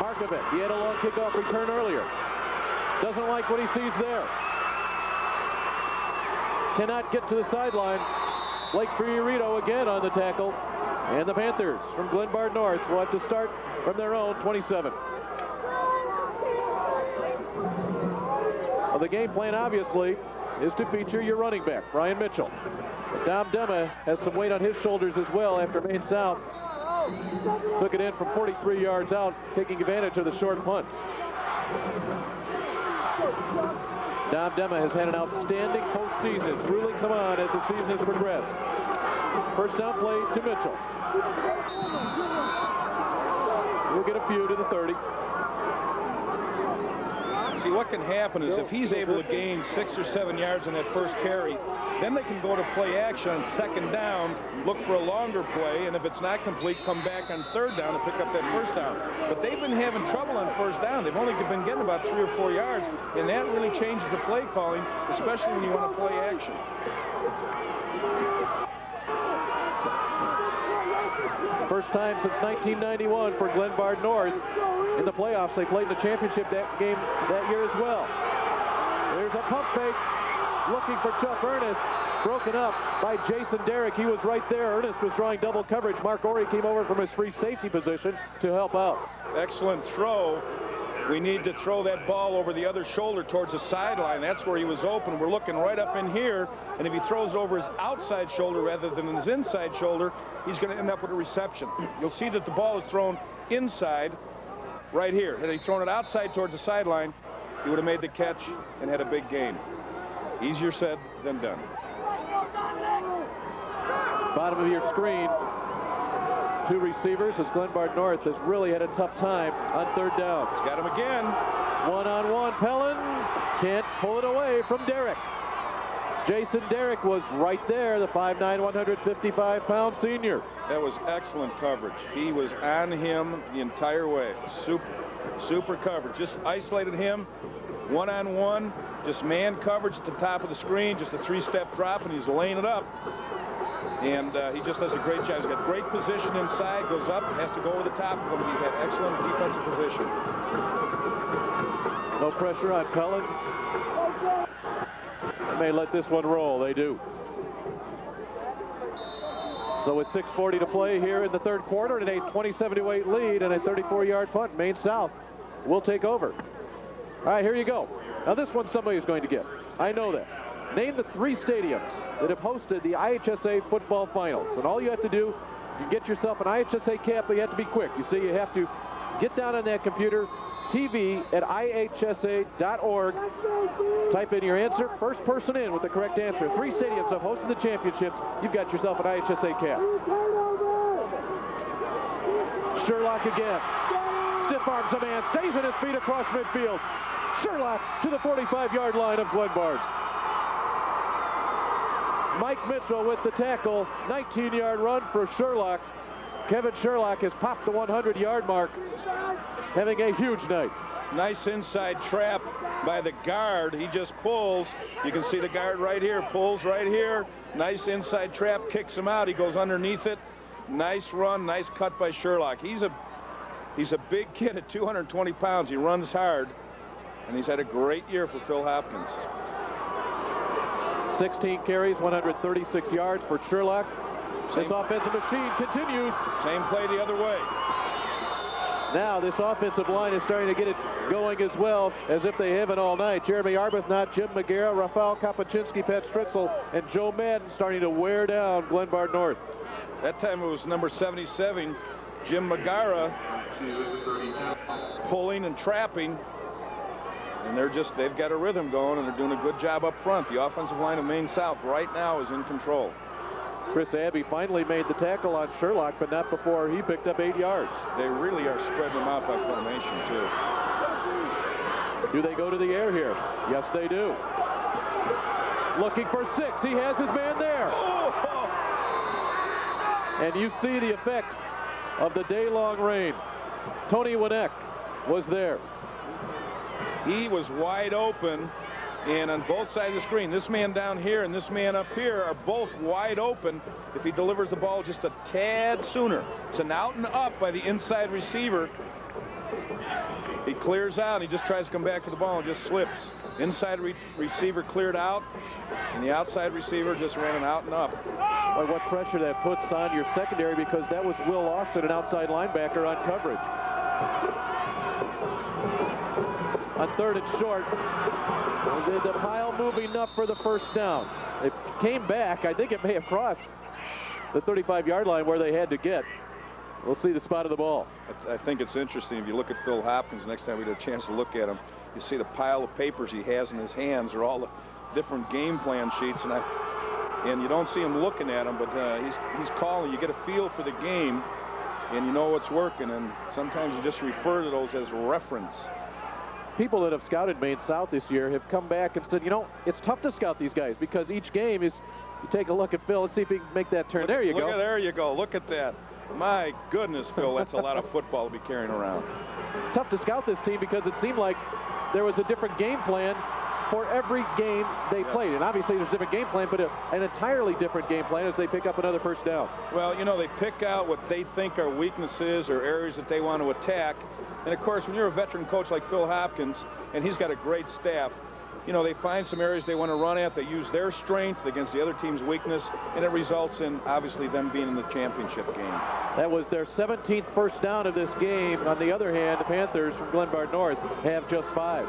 Markovic, he had a long kickoff return earlier. Doesn't like what he sees there. Cannot get to the sideline. Blake Fiorito again on the tackle. And the Panthers from Glenbard North will have to start from their own 27. Well, the game plan, obviously, is to feature your running back, Brian Mitchell. But Dom Dema has some weight on his shoulders as well after Maine South took it in from 43 yards out, taking advantage of the short punt. Dom Dema has had an outstanding postseason. It's really come on as the season has progressed. First down play to Mitchell. We'll get a few to the 30. See, what can happen is if he's able to gain 6 or 7 yards on that first carry, then they can go to play action on 2nd down, look for a longer play, and if it's not complete, come back on 3rd down and pick up that 1st down. But they've been having trouble on 1st down. They've only been getting about 3 or 4 yards, and that really changes the play calling, especially when you want to play action. First time since 1991 for Glenbard North in the playoffs. They played in the championship game that year as well. There's a pump fake, looking for Chuck Ernest, broken up by Jason Derrick. He was right there. Ernest was drawing double coverage. Mark Ori came over from his free safety position to help out. Excellent throw. We need to throw that ball over the other shoulder towards the sideline. That's where he was open. We're looking right up in here, and if he throws it over his outside shoulder rather than his inside shoulder, he's going to end up with a reception. You'll see that the ball is thrown inside right here. Had he thrown it outside towards the sideline, he would have made the catch and had a big gain. Easier said than done. Bottom of your screen. 2 receivers as Glenbard North has really had a tough time on 3rd down. He's got him again. One-on-one. Pellin can't pull it away from Derrick. Jason Derrick was right there, the 5'9", 155-pound senior. That was excellent coverage. He was on him the entire way. Super coverage. Just isolated him, one-on-one, just man coverage at the top of the screen, just a 3-step drop, and he's laying it up. And he just does a great job. He's got great position inside, goes up, has to go over the top of him. He's got excellent defensive position. No pressure on Pellin. They may let this one roll. They do. So with 6:40 to play here in the third quarter and a 27-8 lead and a 34-yard punt, Maine South will take over. All right, here you go. Now this one somebody's going to get. I know that. Name the 3 stadiums that have hosted the IHSA football finals. And all you have to do, you can get yourself an IHSA cap, but you have to be quick. You see, you have to get down on that computer, TV at IHSA.org. Type in your answer. First person in with the correct answer. 3 stadiums have hosted the championships. You've got yourself an IHSA cap. Sherlock again. Stiff arms a man. Stays in his feet across midfield. Sherlock to the 45-yard line of Glenbard. Mike Mitchell with the tackle. 19-yard run for Sherlock. Kevin Sherlock has popped the 100-yard mark, having a huge night. Nice inside trap by the guard. He just pulls. You can see the guard right here. Pulls right here. Nice inside trap. Kicks him out. He goes underneath it. Nice run. Nice cut by Sherlock. He's a big kid at 220 pounds. He runs hard. And he's had a great year for Phil Hopkins. 16 carries, 136 yards for Sherlock. This offensive machine continues. Same play the other way. Now this offensive line is starting to get it going as well, as if they haven't all night. Jeremy Arbuthnot, Jim McGarrah, Rafael Kapuscinski, Pat Stritzel, and Joe Madden starting to wear down Glenbard North. That time it was number 77, Jim McGarrah, pulling and trapping. And they've got a rhythm going, and they're doing a good job up front. The offensive line of Maine South right now is in control. Chris Abbey finally made the tackle on Sherlock, but not before he picked up 8 yards. They really are spreading them out by formation, too. Do they go to the air here? Yes, they do. Looking for 6. He has his man there. Oh! And you see the effects of the day-long rain. Tony Winnick was there. He was wide open, and on both sides of the screen, this man down here and this man up here are both wide open if he delivers the ball just a tad sooner. It's an out and up by the inside receiver. He clears out. He just tries to come back to the ball and just slips. Inside receiver cleared out, and the outside receiver just ran an out and up. Boy, what pressure that puts on your secondary, because that was Will Austin, an outside linebacker, on coverage. On 3rd and short, the pile moving up for the first down. It came back. I think it may have crossed the 35-yard line where they had to get. We'll see the spot of the ball. I think it's interesting. If you look at Phil Hopkins, next time we get a chance to look at him, you see the pile of papers he has in his hands are all the different game plan sheets, and you don't see him looking at them, but he's calling. You get a feel for the game, and you know what's working, and sometimes you just refer to those as reference. People that have scouted Maine South this year have come back and said, you know, it's tough to scout these guys, because each game is, you take a look at Phil and see if he can make that turn. There you go. There you go. Look at that. My goodness, Phil, that's a lot of football to be carrying around. Tough to scout this team, because it seemed like there was a different game plan for every game they played. And obviously there's a different game plan, but an entirely different game plan as they pick up another first down. Well, you know, they pick out what they think are weaknesses or areas that they want to attack. And, of course, when you're a veteran coach like Phil Hopkins, and he's got a great staff, you know, they find some areas they want to run at. They use their strength against the other team's weakness, and it results in, obviously, them being in the championship game. That was their 17th first down of this game. On the other hand, the Panthers from Glenbard North have just 5.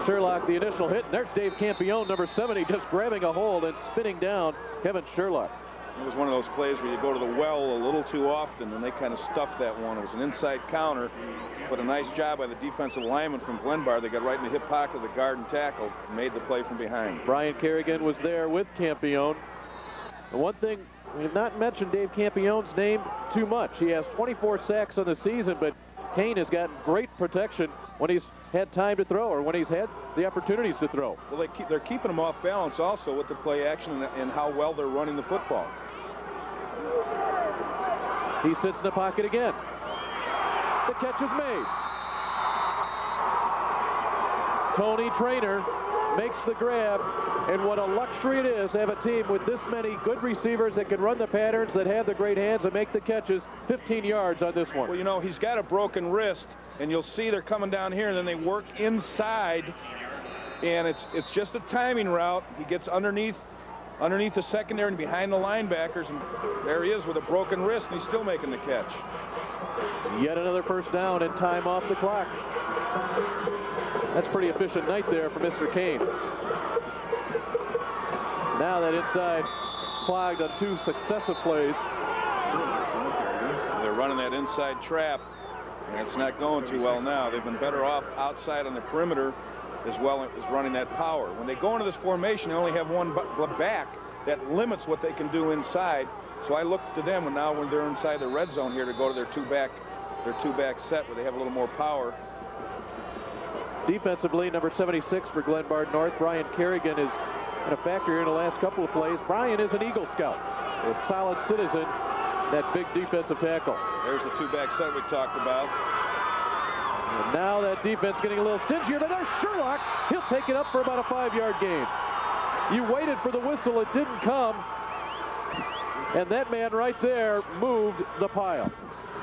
Sherlock, the initial hit, and there's Dave Campione, number 70, just grabbing a hold and spinning down Kevin Sherlock. It was one of those plays where you go to the well a little too often, and they kind of stuffed that one. It was an inside counter, but a nice job by the defensive lineman from Glenbard. They got right in the hip pocket of the guard and tackle, and made the play from behind. Brian Kerrigan was there with Campione. The one thing, we have not mentioned Dave Campione's name too much. He has 24 sacks on the season, but Kane has gotten great protection when he's had time to throw, or when he's had the opportunities to throw. Well, they're keeping him off balance also with the play action and how well they're running the football. He sits in the pocket again. The catch is made. Tony Traynor makes the grab, and what a luxury it is to have a team with this many good receivers that can run the patterns, that have the great hands, and make the catches. 15 yards on this one. Well, you know, he's got a broken wrist, and you'll see they're coming down here, and then they work inside, and it's just a timing route. He gets underneath underneath the secondary and behind the linebackers, and there he is with a broken wrist, and he's still making the catch. Yet another first down and time off the clock. That's pretty efficient night there for Mr. Kane. Now that inside clogged on 2 successive plays. They're running that inside trap, and it's not going too well now. They've been better off outside on the perimeter as well as running that power. When they go into this formation, they only have one back that limits what they can do inside. So I look to them, and now when they're inside the red zone here, to go to their two-back set where they have a little more power. Defensively, number 76 for Glenbard North, Brian Kerrigan, is in a factor in the last couple of plays. Brian is an Eagle Scout, a solid citizen, that big defensive tackle. There's the two-back set we talked about. And now that defense getting a little stingier, but there's Sherlock. He'll take it up for about a 5-yard gain. You waited for the whistle, it didn't come. And that man right there moved the pile.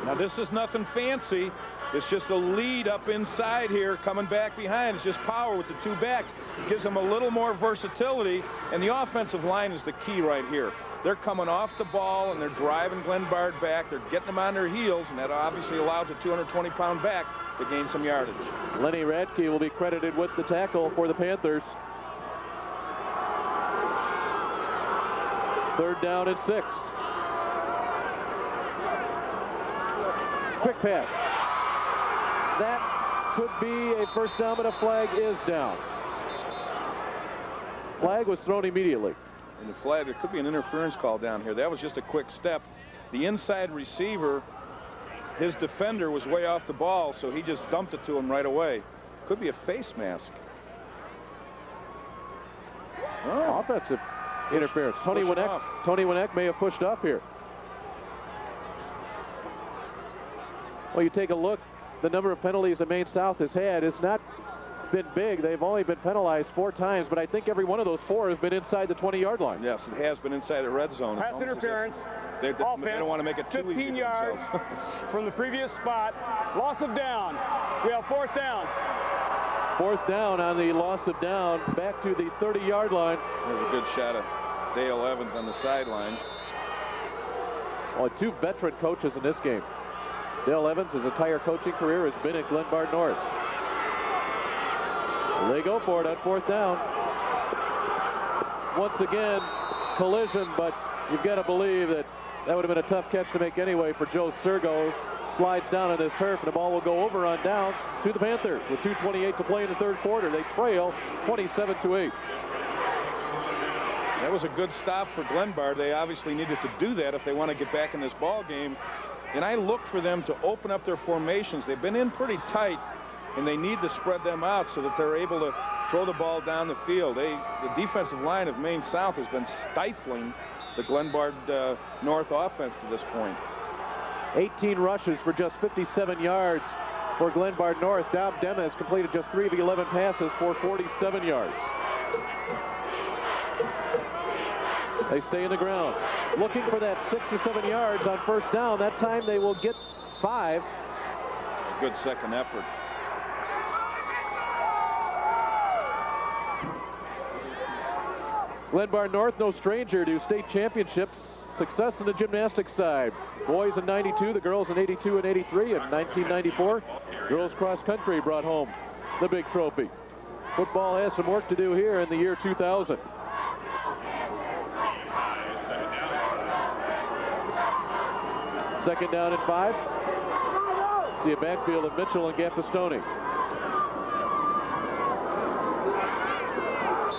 Now this is nothing fancy. It's just a lead up inside here, coming back behind. It's just power with the two backs. It gives them a little more versatility, and the offensive line is the key right here. They're coming off the ball, and they're driving Glenbard back. They're getting them on their heels, and that obviously allows a 220-pound back to gain some yardage. Lenny Radke will be credited with the tackle for the Panthers. 3rd down and 6. Quick pass. That could be a first down, but a flag is down. Flag was thrown immediately. And the flag, there could be an interference call down here. That was just a quick step. The inside receiver, his defender was way off the ball, so he just dumped it to him right away. Could be a face mask. Oh, offensive interference. Tony Winnick may have pushed up here. Well, you take a look, the number of penalties that Maine South has had has not been big. They've only been penalized 4 times, but I think every one of those 4 has been inside the 20-yard line. Yes, it has been inside the red zone. Pass interference. They don't want to make it too 15 easy yards from the previous spot. Loss of down. We have 4th down. 4th down on the loss of down, back to the 30-yard line. There's a good shot of Dale Evans on the sideline. Well, 2 veteran coaches in this game. Dale Evans, his entire coaching career has been at Glenbard North. They go for it on 4th down. Once again, collision, but you've got to believe that that would have been a tough catch to make anyway for Joe Sergo. Slides down on this turf, and the ball will go over on downs to the Panthers with 2:28 to play in the 3rd quarter. They trail 27-8. That was a good stop for Glenbard. They obviously needed to do that if they want to get back in this ball game. And I look for them to open up their formations. They've been in pretty tight, and they need to spread them out so that they're able to throw the ball down the field. The defensive line of Maine South has been stifling the Glenbard North offense to this point. 18 rushes for just 57 yards for Glenbard North. Dom Dema has completed just 3 of the 11 passes for 47 yards. They stay in the ground, looking for that 6 or 7 yards on 1st down. That time they will get 5. A good second effort. Glenbard North, no stranger to state championships. Success in the gymnastics side. Boys in 92, the girls in 82 and 83. In 1994, girls cross country brought home the big trophy. Football has some work to do here in the year 2000. Second down and 5. See a backfield of Mitchell and Gampistoni.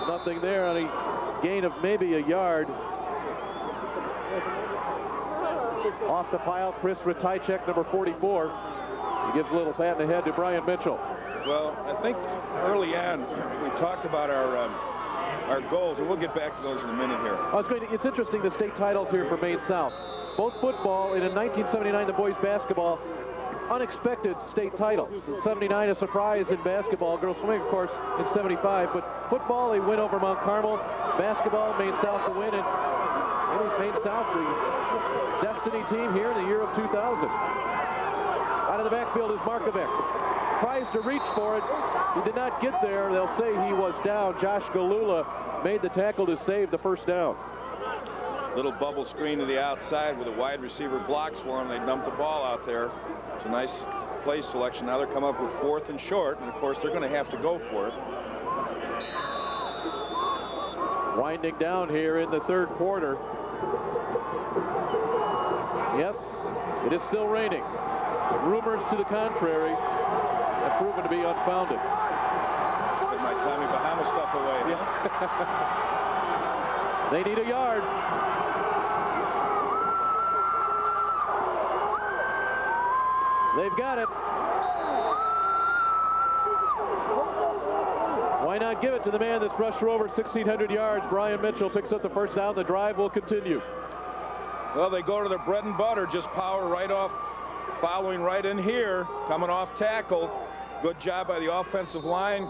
Nothing there on a gain of maybe a yard. Off the pile, Chris Ratajczyk, number 44. He gives a little pat in the head to Brian Mitchell. Well, I think early on we talked about our goals, and we'll get back to those in a minute here. It's interesting, the state titles here for Maine South. Both football and in 1979 the boys basketball, unexpected state titles. In 79 a surprise in basketball, girls swimming of course in 75, but football they win over Mount Carmel, basketball Maine South to win, and Maine South the destiny team here in the year of 2000. Out of the backfield is Markovic. Tries to reach for it. He did not get there. They'll say he was down. Josh Galula made the tackle to save the 1st down. Little bubble screen to the outside with a wide receiver blocks for them. They dumped the ball out there. It's a nice play selection. Now they're coming up with 4th and short, and of course they're going to have to go for it. Winding down here in the 3rd quarter. Yes, it is still raining. Rumors to the contrary have proven to be unfounded. Get my Tommy Bahama stuff away. Yeah. They need a yard. They've got it. Why not give it to the man that's rushed for over 1,600 yards? Brian Mitchell picks up the first down. The drive will continue. Well, they go to their bread and butter, just power right off, following right in here, coming off tackle. Good job by the offensive line,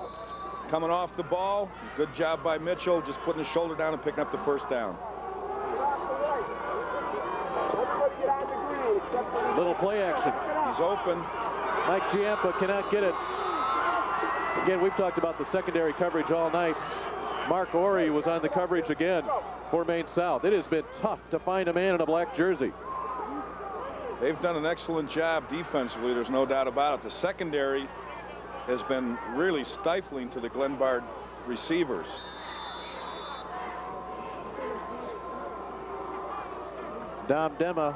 coming off the ball. Good job by Mitchell, just putting his shoulder down and picking up the first down. Little play action. He's open. Mike Giampa cannot get it. Again, we've talked about the secondary coverage all night. Mark Ori was on the coverage again for Maine South. It has been tough to find a man in a black jersey. They've done an excellent job defensively, there's no doubt about it. The secondary has been really stifling to the Glenbard receivers. Dom Dema,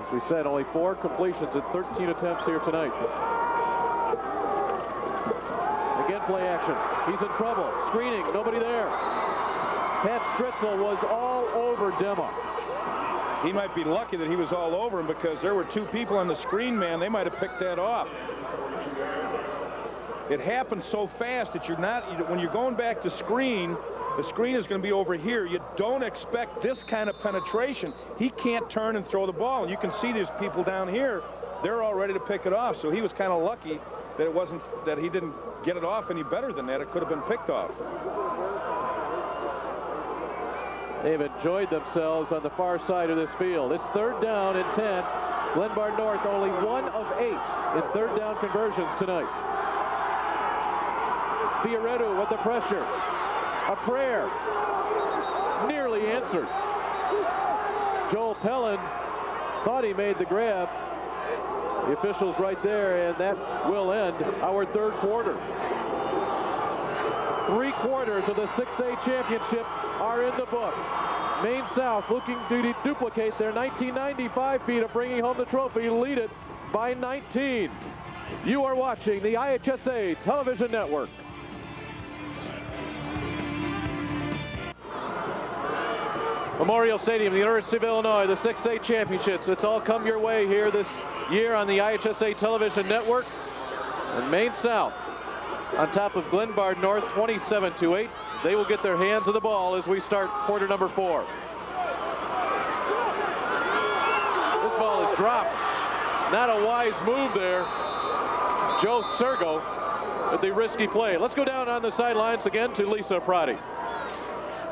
as we said, only 4 completions in 13 attempts here tonight. Again, play action. He's in trouble. Screening, nobody there. Pat Stritzel was all over Dema. He might be lucky that he was all over him, because there were 2 people on the screen man. They might have picked that off. It happened so fast that when you're going back to screen, the screen is going to be over here. You don't expect this kind of penetration. He can't turn and throw the ball. And you can see these people down here, they're all ready to pick it off. So he was kind of lucky that he didn't get it off any better than that. It could have been picked off. They've enjoyed themselves on the far side of this field. It's 3rd down and 10. Glenbard North only 1 of 8 in 3rd down conversions tonight. Fioretto with the pressure. A prayer. Nearly answered. Joel Pellin thought he made the grab. The officials right there, and that will end our 3rd quarter. 3 quarters of the 6A championship are in the book. Maine South looking to duplicate their 1995 feat of bringing home the trophy, lead it by 19. You are watching the IHSA television network. Memorial Stadium, the University of Illinois, the 6A championships. It's all come your way here this year on the IHSA television network. And Maine South on top of Glenbard North, 27-8. They will get their hands on the ball as we start quarter number 4. This ball is dropped. Not a wise move there. Joe Sergo with the risky play. Let's go down on the sidelines again to Lisa Prati.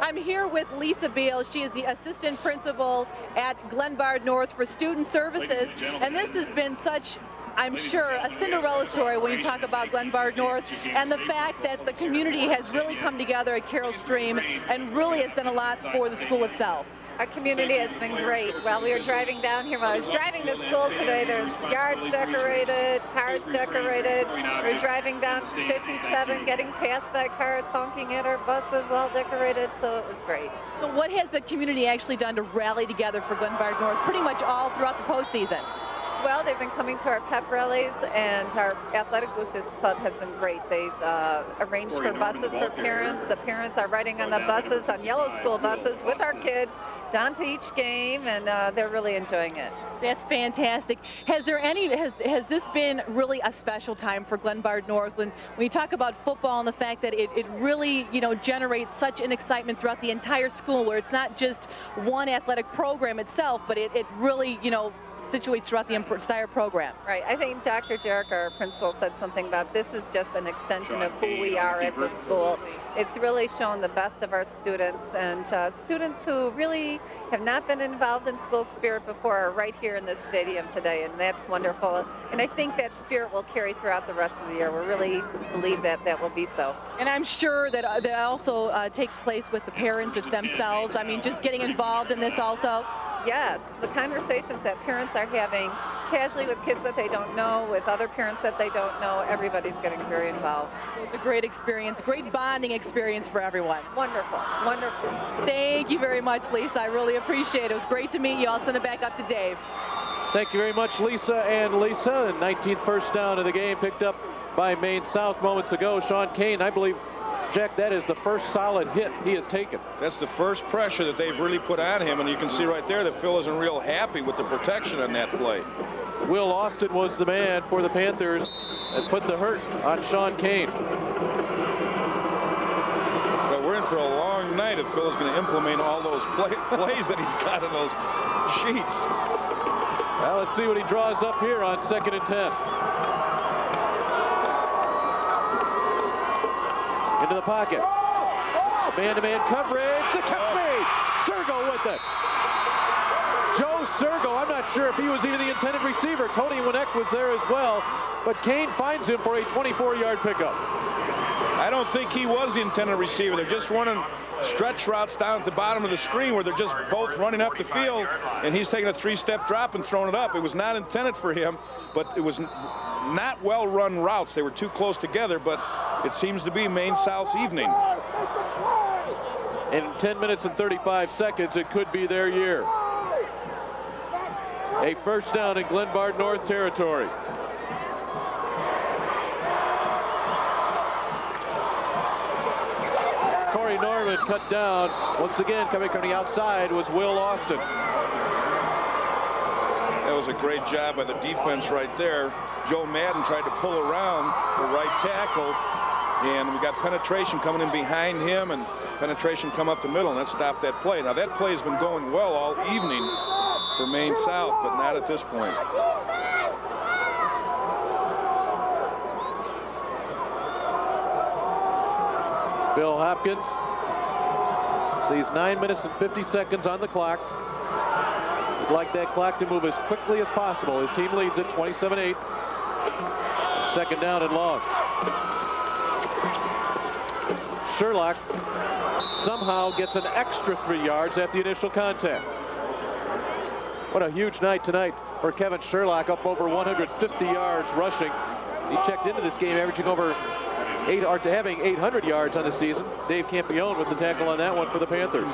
I'm here with Lisa Beal. She is the assistant principal at Glenbard North for Student Services. And this has been such, I'm sure, a Cinderella story when you talk about Glenbard North, and the fact that the community has really come together at Carroll Stream and really has done a lot for the school itself. Our community has been great. While we were driving down here, while I was driving to school today, there's yards decorated, cars decorated. We're driving down 57, getting passed by cars honking at our buses, all decorated, so it was great. So what has the community actually done to rally together for Glenbard North pretty much all throughout the postseason? Well, they've been coming to our pep rallies, and our Athletic Boosters Club has been great. They've arranged for buses for parents. The parents are riding on the buses, on yellow school buses, with our kids down to each game, and they're really enjoying it. That's fantastic. Has this been really a special time for Glenbard North when you talk about football and the fact that it really, generates such an excitement throughout the entire school, where it's not just one athletic program itself, but it really, situates throughout the entire program. Right. I think Dr. Jarek, our principal, said something about this is just an extension of who we are as a school. It's really shown the best of our students, and students who really have not been involved in school spirit before are right here in this stadium today, and that's wonderful. And I think that spirit will carry throughout the rest of the year. We really believe that that will be so. And I'm sure that that also takes place with the parents themselves. I mean, just getting involved in this also. Yes, the conversations that parents are having casually with kids that they don't know, with other parents that they don't know, everybody's getting very involved. It's a great experience, great bonding experience for everyone. Wonderful, wonderful. Thank you very much, Lisa. I really appreciate it. It was great to meet you. I'll send it back up to Dave. Thank you very much, Lisa and Lisa. And 19th first down of the game picked up by Maine South moments ago. Sean Kane, I believe, Jack, that is the first solid hit he has taken. That's the first pressure that they've really put on him, and you can see right there that Phil isn't real happy with the protection on that play. Will Austin was the man for the Panthers and put the hurt on Sean Kane. But we're in for a long night if Phil is going to implement all those plays that he's got in those sheets. Well, let's see what he draws up here on 2nd and 10. Into the pocket. Man-to-man coverage. The catch made. Sergo with it. Joe Sergo, I'm not sure if he was even the intended receiver. Tony Winnick was there as well, but Kane finds him for a 24-yard pickup. I don't think he was the intended receiver. They're just running stretch routes down at the bottom of the screen where they're just both running up the field, and he's taking a 3-step drop and throwing it up. It was not intended for him, but it was not well-run routes. They were too close together, but it seems to be Maine South's evening. In 10 minutes and 35 seconds, it could be their year. A first down in Glenbard North territory. Corey Norman cut down. Once again, coming from the outside was Will Austin. That was a great job by the defense right there. Joe Madden tried to pull around the right tackle, and we got penetration coming in behind him, and penetration come up the middle, and that stopped that play. Now, that play has been going well all evening for Maine South, but not at this point. Bill Hopkins sees 9 minutes and 50 seconds on the clock. Would like that clock to move as quickly as possible. His team leads at 27-8. Second down and long. Sherlock somehow gets an extra 3 yards at the initial contact. What a huge night tonight for Kevin Sherlock, up over 150 yards rushing. He checked into this game averaging over having 800 yards on the season. Dave Campione with the tackle on that one for the Panthers.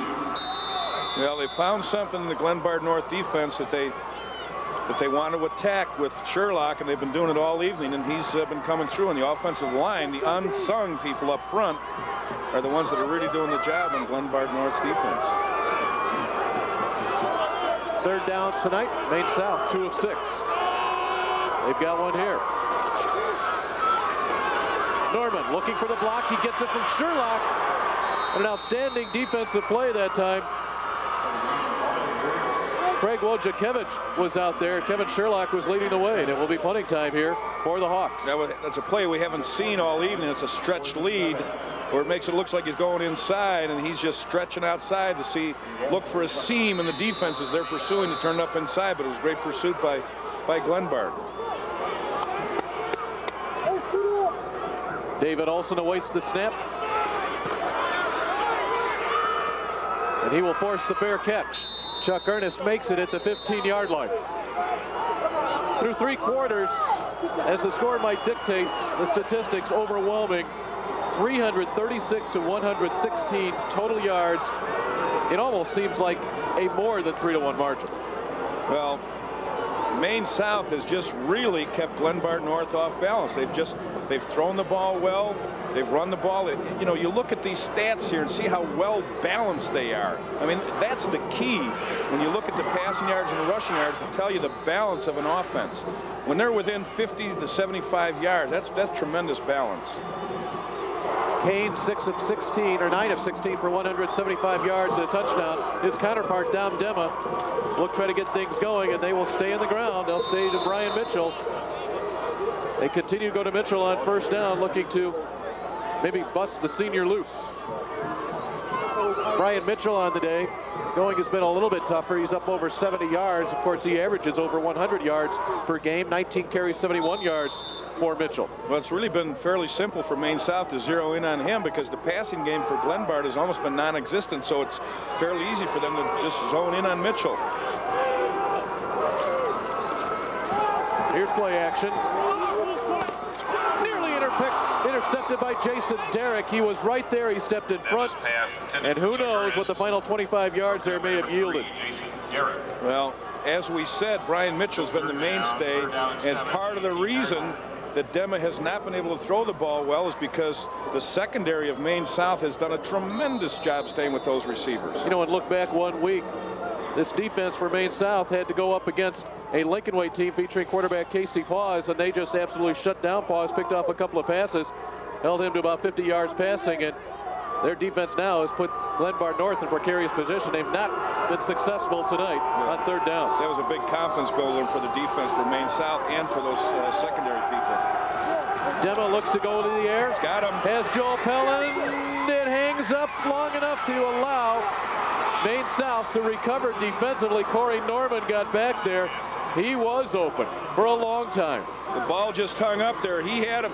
Well, they found something in the Glenbard North defense that they want to attack with Sherlock, and they've been doing it all evening, and he's been coming through on the offensive line. The unsung people up front are the ones that are really doing the job on Glenbard North's defense. Third downs tonight, Maine South, 2 of 6. They've got one here. Norman looking for the block. He gets it from Sherlock. An outstanding defensive play that time. Craig Wojciechowicz was out there. Kevin Sherlock was leading the way, and it will be punting time here for the Hawks. That's a play we haven't seen all evening. It's a stretched lead where it makes it look like he's going inside, and he's just stretching outside to look for a seam in the defense as they're pursuing to turn up inside, but it was great pursuit by Glenbard. David Olson awaits the snap. And he will force the fair catch. Chuck Ernest makes it at the 15-yard line. Through 3 quarters, as the score might dictate, the statistics overwhelming. 336 to 116 total yards. It almost seems like a more than 3-1 margin. Well, Maine South has just really kept Glenbard North off balance. They've thrown the ball well. They've run the ball. You know, you look at these stats here and see how well balanced they are. I mean, that's the key when you look at the passing yards and the rushing yards to tell you the balance of an offense. When they're within 50 to 75 yards, that's tremendous balance. Kane 6 of 16, or 9 of 16 for 175 yards and a touchdown. His counterpart, Dom Dema, will try to get things going, and they will stay in the ground. They'll stay to Brian Mitchell. They continue to go to Mitchell on first down, looking to maybe bust the senior loose. Brian Mitchell on the day. Going has been a little bit tougher. He's up over 70 yards. Of course, he averages over 100 yards per game. 19 carries, 71 yards for Mitchell. Well, it's really been fairly simple for Maine South to zero in on him because the passing game for Glenbard has almost been non-existent, so it's fairly easy for them to just zone in on Mitchell. Here's play action. Nearly intercepted by Jason Derrick. He was right there. He stepped in front. And who knows what the final 25 yards there may have yielded. Well, as we said, Brian Mitchell's been the mainstay, and part of the reason that Dema has not been able to throw the ball well is because the secondary of Maine South has done a tremendous job staying with those receivers. You know, and look back 1 week, this defense for Maine South had to go up against a Lincoln Way team featuring quarterback Casey Paws, and they just absolutely shut down Paws, picked off a couple of passes, held him to about 50 yards passing, and their defense now has put Glenbard North in precarious position. They've not been successful tonight on third downs. That was a big confidence builder for the defense for Maine South and for those secondary people. Dema looks to go to the air. Got him. Has Joel Pellin. It hangs up long enough to allow Maine South to recover defensively. Corey Norman got back there. He was open for a long time. The ball just hung up there. He had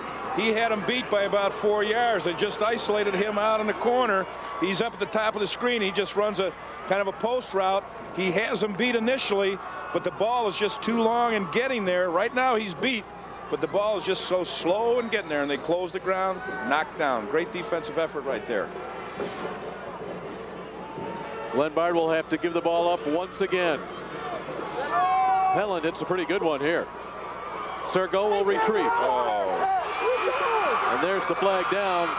him beat by about 4 yards. They just isolated him out in the corner. He's up at the top of the screen. He just runs a kind of a post route. He has him beat initially, but the ball is just too long in getting there. Right now he's beat, but the ball is just so slow in getting there, and they close the ground, knocked down. Great defensive effort right there. Glenbard will have to give the ball up once again. Helen hits a pretty good one here. Sergo will retrieve. And there's the flag down.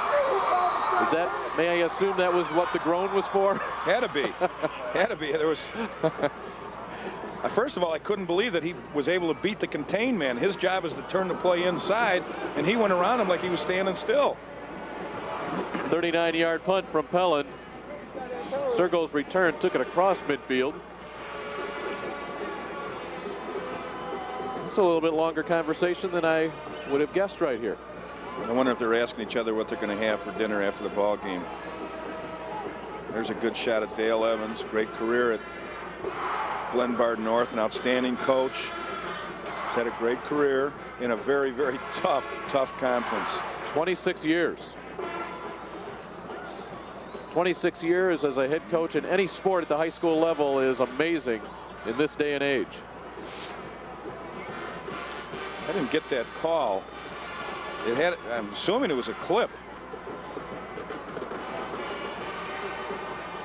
Is that, may I assume that was what the groan was for? Had to be. Had to be. There was. First of all, I couldn't believe that he was able to beat the contain man. His job is to turn the play inside, and he went around him like he was standing still. 39-yard punt from Pellin. Sergo's return took it across midfield. It's a little bit longer conversation than I would have guessed right here. I wonder if they're asking each other what they're going to have for dinner after the ball game. There's a good shot at Dale Evans. Great career at Glenbard North, an outstanding coach. He's had a great career in a very, very tough conference. 26 years. 26 years as a head coach in any sport at the high school level is amazing in this day and age. I didn't get that call. It had, I'm assuming it was a clip.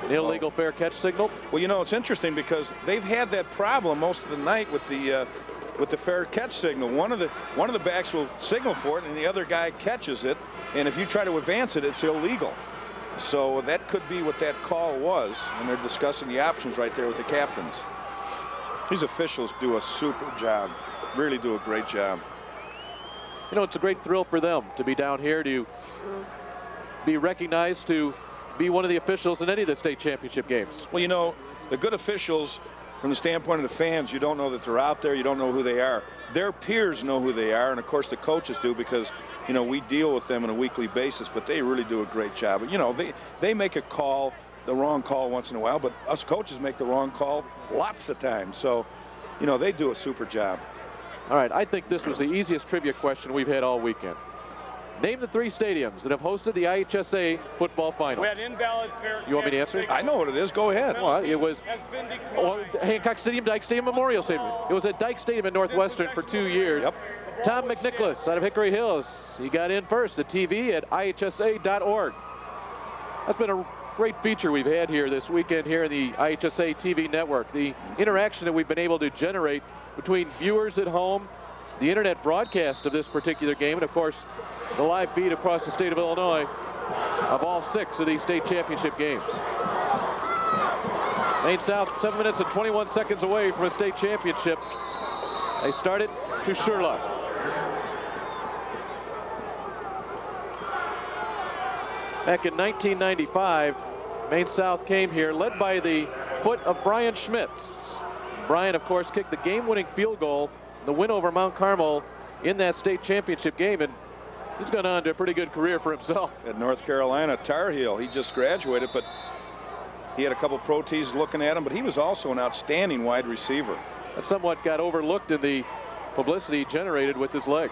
An illegal fair catch signal? Well, you know, it's interesting because they've had that problem most of the night with the fair catch signal. One of the backs will signal for it, and the other guy catches it. And if you try to advance it, it's illegal. So that could be what that call was, and they're discussing the options right there with the captains. These officials do a super job, really do a great job. You know, it's a great thrill for them to be down here, to be recognized, to be one of the officials in any of the state championship games. Well, you know, the good officials, from the standpoint of the fans, you don't know that they're out there, you don't know who they are. Their peers know who they are, and of course the coaches do, because, you know, we deal with them on a weekly basis, but they really do a great job. You know, they make a call, the wrong call once in a while, but us coaches make the wrong call lots of times. So, you know, they do a super job. All right, I think this was the easiest trivia question we've had all weekend. Name the 3 stadiums that have hosted the IHSA football finals. We had invalid fair. You want me to answer? I know what it is. Go ahead. Well, it was Hancock Stadium, Dyke Stadium, Memorial Stadium. It was at Dyke Stadium in Northwestern for 2 years. Yep. Tom McNicholas out of Hickory Hills. He got in first at TV at IHSA.org. That's been a great feature we've had here this weekend here in the IHSA TV network. The interaction that we've been able to generate between viewers at home, the internet broadcast of this particular game, and of course the live feed across the state of Illinois of all 6 of these state championship games. Maine South 7 minutes and 21 seconds away from a state championship. They start it to Sherlock. Back in 1995, Maine South came here, led by the foot of Brian Schmitz. Brian, of course, kicked the game-winning field goal, the win over Mount Carmel in that state championship game, and he's gone on to a pretty good career for himself. At North Carolina, Tar Heel, he just graduated, but he had a couple pro tees looking at him, but he was also an outstanding wide receiver. That somewhat got overlooked in the publicity generated with his leg.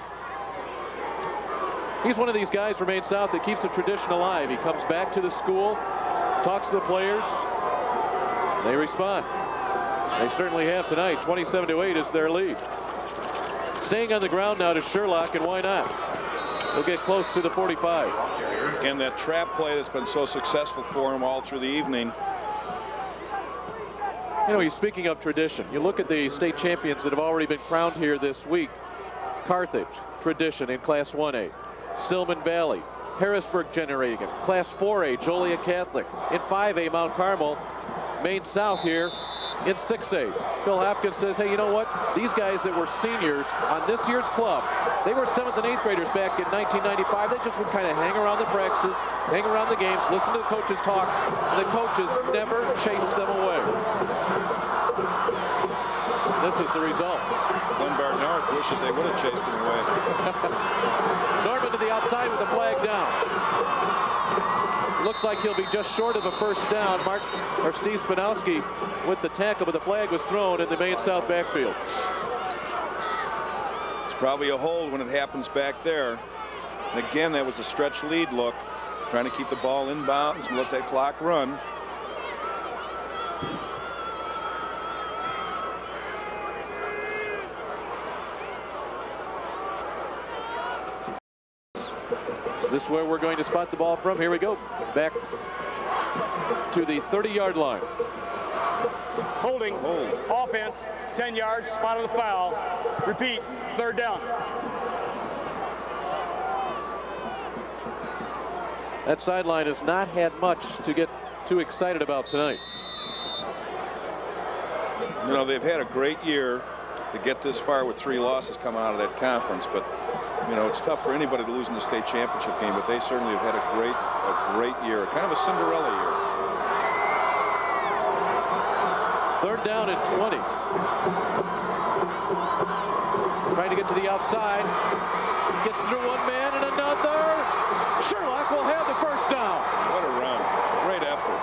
He's one of these guys from Maine South that keeps the tradition alive. He comes back to the school, talks to the players, they respond. They certainly have tonight. 27-8 is their lead. Staying on the ground now to Sherlock, and why not? He'll get close to the 45. And that trap play that's been so successful for him all through the evening. You know, he's speaking of tradition. You look at the state champions that have already been crowned here this week. Carthage, tradition in Class 1A. Stillman Valley, Harrisburg generating it. Class 4A, Joliet Catholic. In 5A, Mount Carmel. Maine South here in 6A. Phil Hopkins says, hey, you know what? These guys that were seniors on this year's club, they were 7th and 8th graders back in 1995. They just would kind of hang around the practices, hang around the games, listen to the coaches' talks, and the coaches never chased them away. This is the result. Glenbard North wishes they would have chased them away. Norman to the outside with the flag down. Looks like he'll be just short of a first down. Steve Spanowski with the tackle, but the flag was thrown in the Maine South backfield. It's probably a hold when it happens back there. And again, that was a stretch lead look, trying to keep the ball in bounds and let that clock run. This is where we're going to spot the ball from. Here we go. Back to the 30-yard line. Holding. Hold. Offense. 10 yards. Spot of the foul. Repeat. 3rd down. That sideline has not had much to get too excited about tonight. You know, they've had a great year to get this far with 3 losses coming out of that conference, but you know, it's tough for anybody to lose in the state championship game, but they certainly have had a great year, kind of a Cinderella year. 3rd down and 20. Trying to get to the outside. Gets through one man and another. Sherlock will have the first down. What a run. Great effort.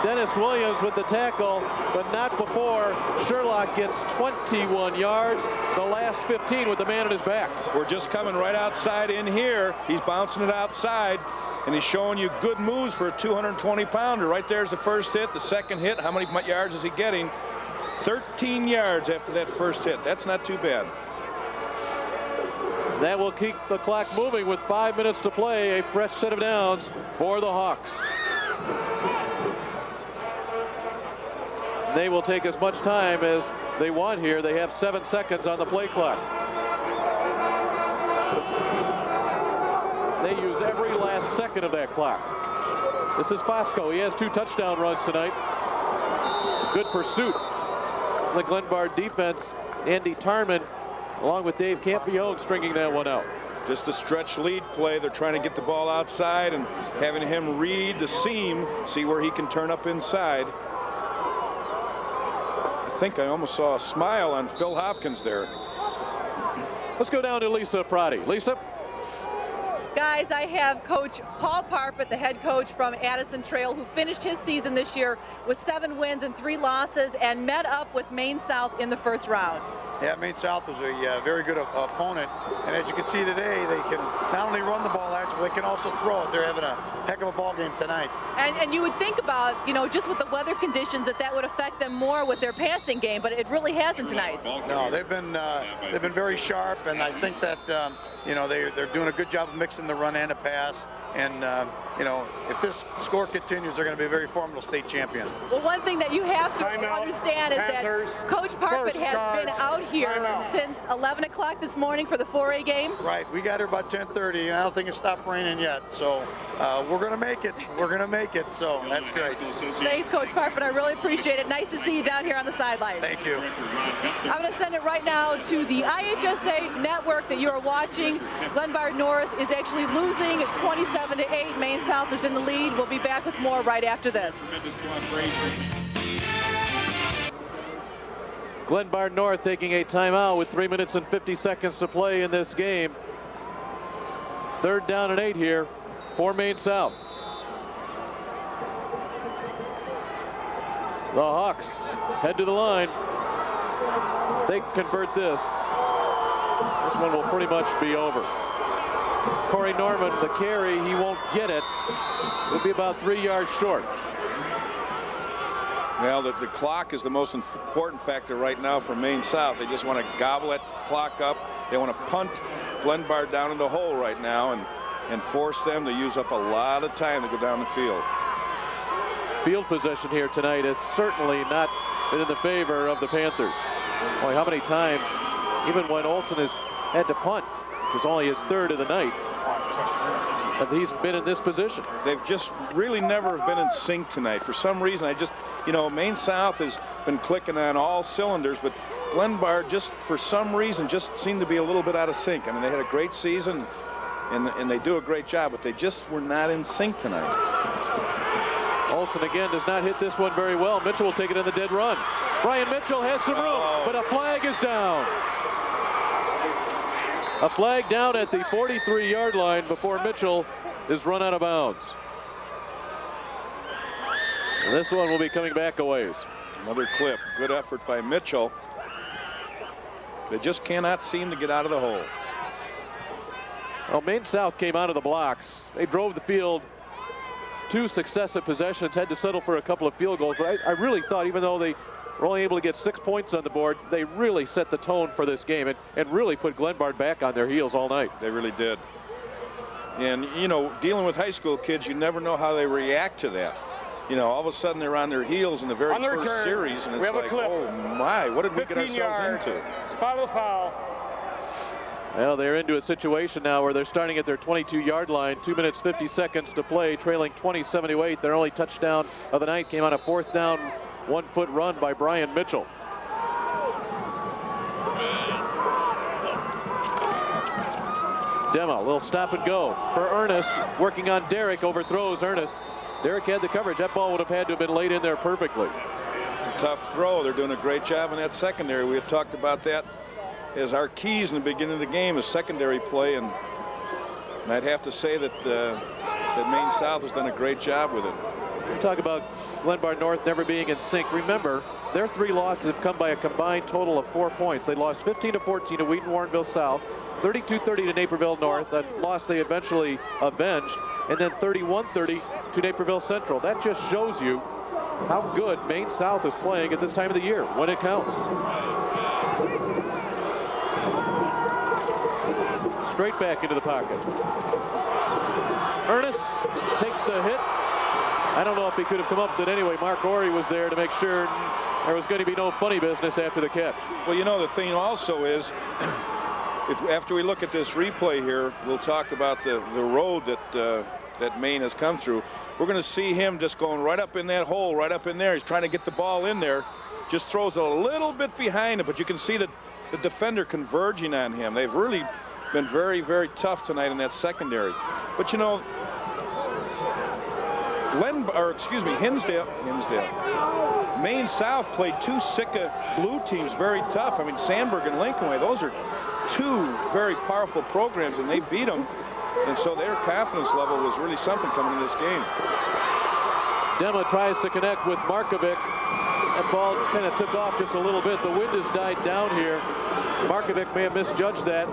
Dennis Williams with the tackle, but not before Sherlock gets 21 yards. The last 15 with the man on his back. We're just coming right outside in here. He's bouncing it outside, and he's showing you good moves for a 220-pounder. Right there's the first hit, the second hit. How many yards is he getting? 13 yards after that first hit. That's not too bad. That will keep the clock moving with 5 minutes to play. A fresh set of downs for the Hawks. They will take as much time as they want here. They have 7 seconds on the play clock. They use every last second of that clock. This is Fosco. He has 2 touchdown runs tonight. Good pursuit. The Glenbard defense, Andy Tarman, along with Dave Campione, stringing that one out. Just a stretch lead play. They're trying to get the ball outside and having him read the seam, see where he can turn up inside. I think I almost saw a smile on Phil Hopkins there. Let's go down to Lisa Prati. Lisa? Guys, I have Coach Paul Parfit, the head coach from Addison Trail, who finished his season this year with 7 wins and 3 losses and met up with Maine South in the first round. Yeah, Maine South was a very good opponent, and as you can see today, they can not only run the ball actually, but they can also throw it. They're having a heck of a ball game tonight. And you would think about, you know, just with the weather conditions that would affect them more with their passing game, but it really hasn't tonight. No, they've been very sharp, and I think that you know, they're doing a good job of mixing the run and the pass, and you know, if this score continues, they're going to be a very formidable state champion. Well, one thing that you have to understand is Panthers, that Coach Parfit has been out here since 11 o'clock this morning for the 4A game. Right. We got here about 10:30, and I don't think it stopped raining yet. So we're going to make it. We're going to make it. So that's great. Thanks, Coach Parfit. I really appreciate it. Nice to see you down here on the sidelines. Thank you. I'm going to send it right now to the IHSA network that you are watching. Glenbard North is actually losing 27-8. Maine South is in the lead. We'll be back with more right after this. Glenbard North taking a timeout with 3 minutes and 50 seconds to play in this game. 3rd down and 8 here for Maine South. The Hawks head to the line. They convert this. This one will pretty much be over. Corey Norman, the carry, he won't get it. It'll be about 3 yards short. Well, the clock is the most important factor right now for Maine South. They just want to gobble that clock up. They want to punt Glenbard down in the hole right now and force them to use up a lot of time to go down the field. Field possession here tonight has certainly not been in the favor of the Panthers. Boy, how many times, even when Olson has had to punt, which is only his 3rd of the night, and he's been in this position. They've just really never been in sync tonight. For some reason, you know, Maine South has been clicking on all cylinders, but Glenbard just, for some reason, just seemed to be a little bit out of sync. I mean, they had a great season, and they do a great job, but they just were not in sync tonight. Olson again does not hit this one very well. Mitchell will take it in the dead run. Brian Mitchell has some room, but a flag is down. A flag down at the 43-yard line before Mitchell is run out of bounds. And this one will be coming back a ways. Another clip. Good effort by Mitchell. They just cannot seem to get out of the hole. Well, Maine South came out of the blocks. They drove the field 2 successive possessions, had to settle for a couple of field goals. But I really thought, even though they were only able to get 6 points on the board, they really set the tone for this game and really put Glenbard back on their heels all night. They really did. And, you know, dealing with high school kids, you never know how they react to that. You know, all of a sudden they're on their heels in the very first series, and it's like, oh my, what did we get ourselves into? Spot of the foul. Well, they're into a situation now where they're starting at their 22-yard line. 2 minutes, 50 seconds to play, trailing 27-8. Their only touchdown of the night came on a 4th down, 1-foot run by Brian Mitchell. Dema, a little stop and go for Ernest, working on Derrick, overthrows Ernest. Derrick had the coverage. That ball would have had to have been laid in there perfectly. Tough throw. They're doing a great job in that secondary. We had talked about that as our keys in the beginning of the game, is secondary play, and I'd have to say that that Maine South has done a great job with it. We talk about Glenbard North never being in sync. Remember, their 3 losses have come by a combined total of 4 points. They lost 15-14 to Wheaton-Warrenville South, 32-30 to Naperville North, that loss they eventually avenged, and then 31-30 to Naperville Central. That just shows you how good Maine South is playing at this time of the year, when it counts. Straight back into the pocket. Ernest takes the hit. I don't know if he could have come up with it anyway. Mark Ory was there to make sure there was going to be no funny business after the catch. Well, you know, the thing also is, after we look at this replay here, we'll talk about the road that Maine has come through. We're going to see him just going right up in that hole, right up in there. He's trying to get the ball in there. Just throws it a little bit behind it, but you can see that the defender converging on him. They've really been very, very tough tonight in that secondary. But you know, Hinsdale. Maine South played 2 Sika blue teams very tough. I mean, Sandburg and Lincoln Way, those are 2 very powerful programs, and they beat them. And so their confidence level was really something coming in this game. Dema tries to connect with Markovic. That ball kind of took off just a little bit. The wind has died down here. Markovic may have misjudged that.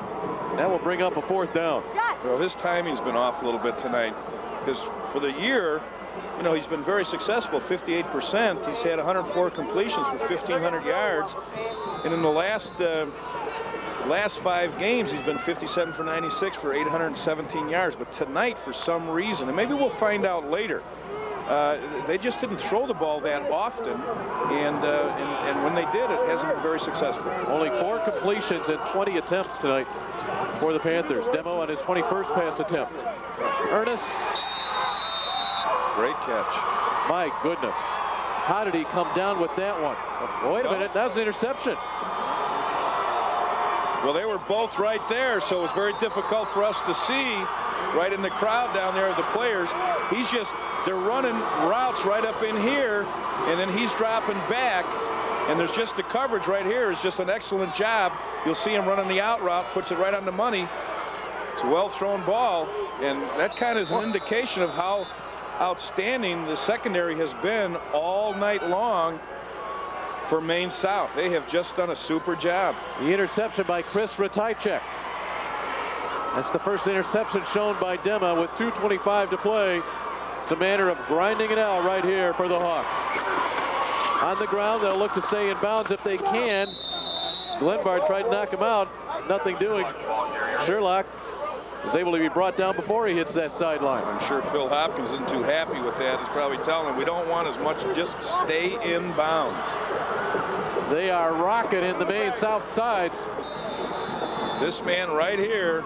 That will bring up a 4th down. Well, his timing's been off a little bit tonight, because for the year, you know, he's been very successful, 58%. He's had 104 completions for 1,500 yards. And in the last last 5 games, he's been 57 for 96 for 817 yards. But tonight, for some reason, and maybe we'll find out later, they just didn't throw the ball that often, and when they did, it hasn't been very successful. Only 4 completions and 20 attempts tonight for the Panthers. Demo on his 21st pass attempt. Ernest. Great catch. My goodness. How did he come down with that one? Oh, wait a minute, that was an interception. Well, they were both right there, so it was very difficult for us to see right in the crowd down there of the players. They're running routes right up in here, and then he's dropping back, and there's just the coverage right here is just an excellent job. You'll see him running the out route, puts it right on the money. It's a well-thrown ball, and that kind of is an indication of how outstanding the secondary has been all night long for Maine South. They have just done a super job. The interception by Chris Ratajczyk. That's the first interception shown by Dema with 2:25 to play. It's a matter of grinding it out right here for the Hawks. On the ground, they'll look to stay in bounds if they can. Glenbard tried to knock him out. Nothing doing. Sherlock is able to be brought down before he hits that sideline. I'm sure Phil Hopkins isn't too happy with that. He's probably telling him we don't want as much, just stay in bounds. They are rocking in the Maine South sides. This man right here,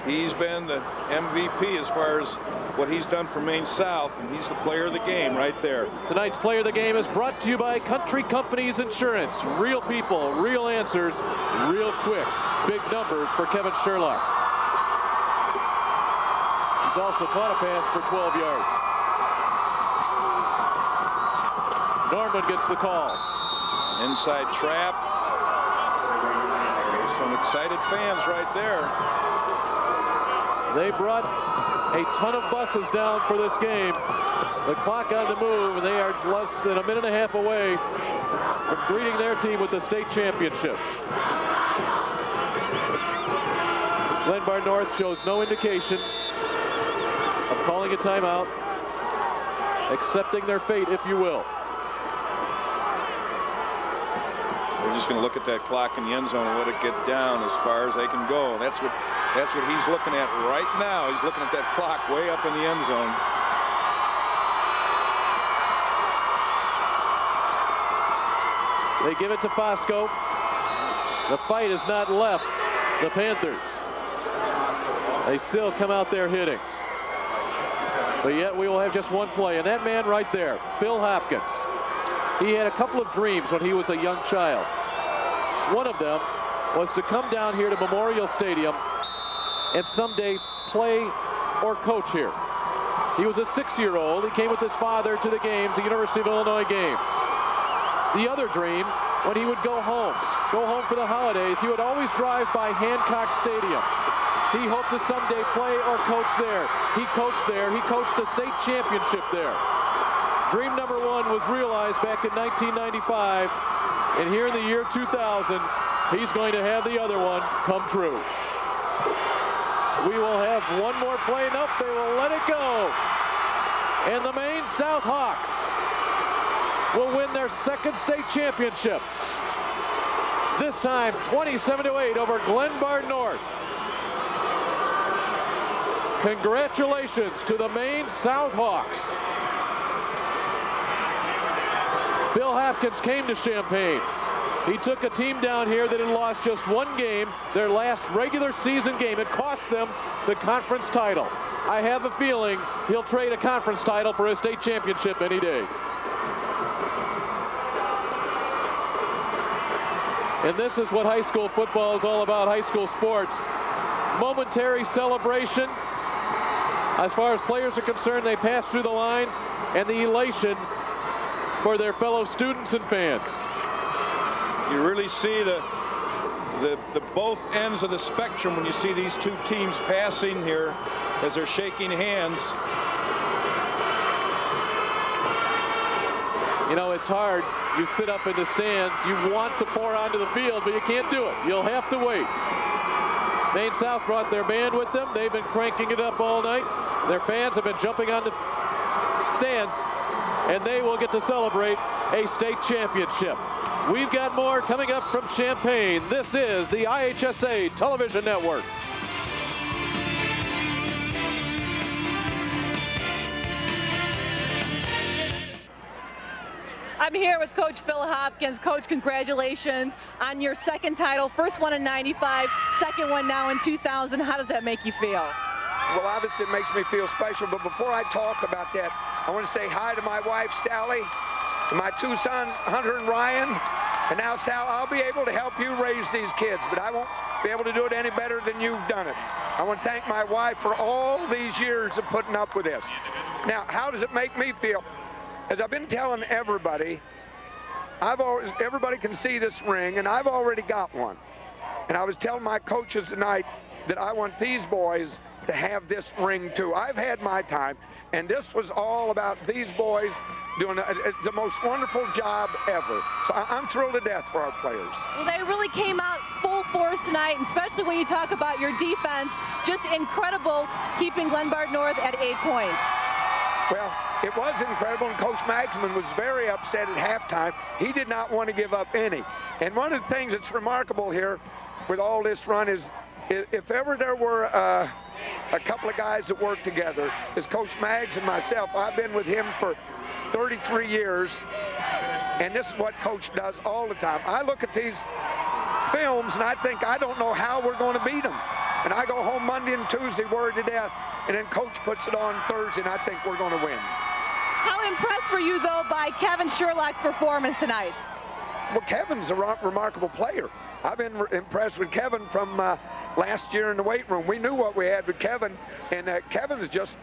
he's been the MVP as far as what he's done for Maine South, and he's the player of the game right there. Tonight's player of the game is brought to you by Country Companies Insurance. Real people, real answers, real quick. Big numbers for Kevin Sherlock. He's also caught a pass for 12 yards. Norman gets the call. Inside trap. There's some excited fans right there. They brought a ton of buses down for this game. The clock on the move, and they are less than a minute and a half away from greeting their team with the state championship. Glenbard North shows no indication of calling a timeout, accepting their fate, if you will. They're just going to look at that clock in the end zone and let it get down as far as they can go. And that's what he's looking at right now. He's looking at that clock way up in the end zone. They give it to Fosco. The fight has not left the Panthers. They still come out there hitting. But yet we will have just one play, and that man right there, Phil Hopkins. He had a couple of dreams when he was a young child. One of them was to come down here to Memorial Stadium and someday play or coach here. He was a 6-year-old. He came with his father to the games, the University of Illinois games. The other dream, when he would go home for the holidays, he would always drive by Hancock Stadium. He hoped to someday play or coach there. He coached there. He coached a state championship there. Dream number 1 was realized back in 1995, and here in the year 2000, he's going to have the other one come true. We will have one more play. Nope, they will let it go. And the Maine South Hawks will win their second state championship. This time 27-8 over Glenbard North. Congratulations to the Maine South Hawks. Bill Hopkins came to Champaign. He took a team down here that had lost just one game, their last regular season game. It cost them the conference title. I have a feeling he'll trade a conference title for a state championship any day. And this is what high school football is all about, high school sports. Momentary celebration. As far as players are concerned, they pass through the lines, and the elation for their fellow students and fans. You really see the both ends of the spectrum when you see these two teams passing here as they're shaking hands. You know, it's hard. You sit up in the stands. You want to pour onto the field, but you can't do it. You'll have to wait. Maine South brought their band with them. They've been cranking it up all night. Their fans have been jumping on the stands, and they will get to celebrate a state championship. We've got more coming up from Champaign. This is the IHSA Television Network. I'm here with Coach Phil Hopkins. Coach, congratulations on your second title. First one in '95, second one now in 2000. How does that make you feel? Well, obviously it makes me feel special, but before I talk about that, I want to say hi to my wife, Sally, to my two sons, Hunter and Ryan. And now, Sal, I'll be able to help you raise these kids, but I won't be able to do it any better than you've done it. I want to thank my wife for all these years of putting up with this. Now, how does it make me feel? As I've been telling everybody, everybody can see this ring, and I've already got one. And I was telling my coaches tonight that I want these boys to have this ring too. I've had my time, and this was all about these boys doing the most wonderful job ever. So I'm thrilled to death for our players. Well, they really came out full force tonight, and especially when you talk about your defense, just incredible keeping Glenbard North at 8 points. Well, it was incredible, and Coach Magsman was very upset at halftime. He did not want to give up any. And one of the things that's remarkable here with all this run is if ever there were a couple of guys that work together, is Coach Mags and myself. I've been with him for 33 years, and this is what Coach does all the time. I look at these films, and I think, I don't know how we're going to beat them. And I go home Monday and Tuesday worried to death, and then Coach puts it on Thursday, and I think we're going to win. How impressed were you, though, by Kevin Sherlock's performance tonight? Well, Kevin's a remarkable player. I've been impressed with Kevin from last year in the weight room. We knew what we had with Kevin, and Kevin is just,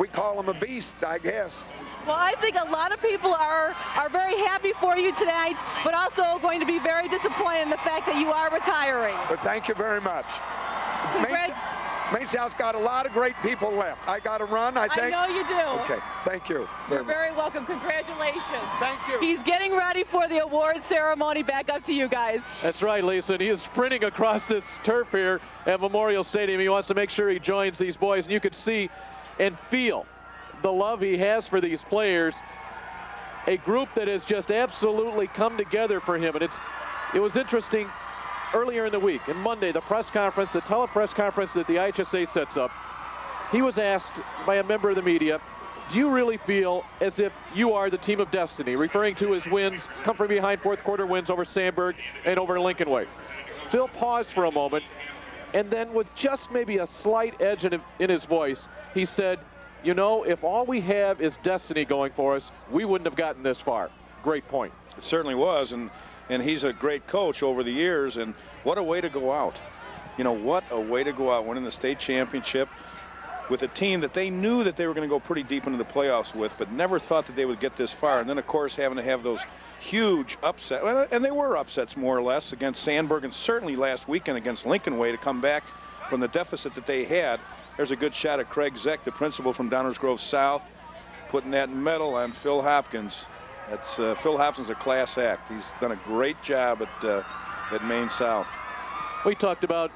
we call him a beast, I guess. Well, I think a lot of people are very happy for you tonight, but also going to be very disappointed in the fact that you are retiring. But thank you very much. Maine South's got a lot of great people left. I got to run, I think. I know you do. Okay, thank you. You're very welcome. Congratulations. Thank you. He's getting ready for the awards ceremony. Back up to you guys. That's right, Lisa. And he is sprinting across this turf here at Memorial Stadium. He wants to make sure he joins these boys, and you could see and feel the love he has for these players. A group that has just absolutely come together for him. And it was interesting earlier in the week, and Monday, the press conference, the telepress conference that the IHSA sets up, he was asked by a member of the media, do you really feel as if you are the team of destiny, referring to his wins, come from behind fourth quarter wins over Sandburg and over Lincoln Way? Phil paused for a moment, and then with just maybe a slight edge in his voice, he said, you know, if all we have is destiny going for us, we wouldn't have gotten this far. Great point. It certainly was, and he's a great coach over the years, and what a way to go out. You know, what a way to go out, winning the state championship with a team that they knew that they were going to go pretty deep into the playoffs with, but never thought that they would get this far. And then, of course, having to have those huge upsets, and they were upsets more or less against Sandburg, and certainly last weekend against Lincoln Way to come back from the deficit that they had. There's a good shot of Craig Zeck, the principal from Downers Grove South, putting that medal on Phil Hopkins. That's Phil Hopkins, a class act. He's done a great job at Maine South. We talked about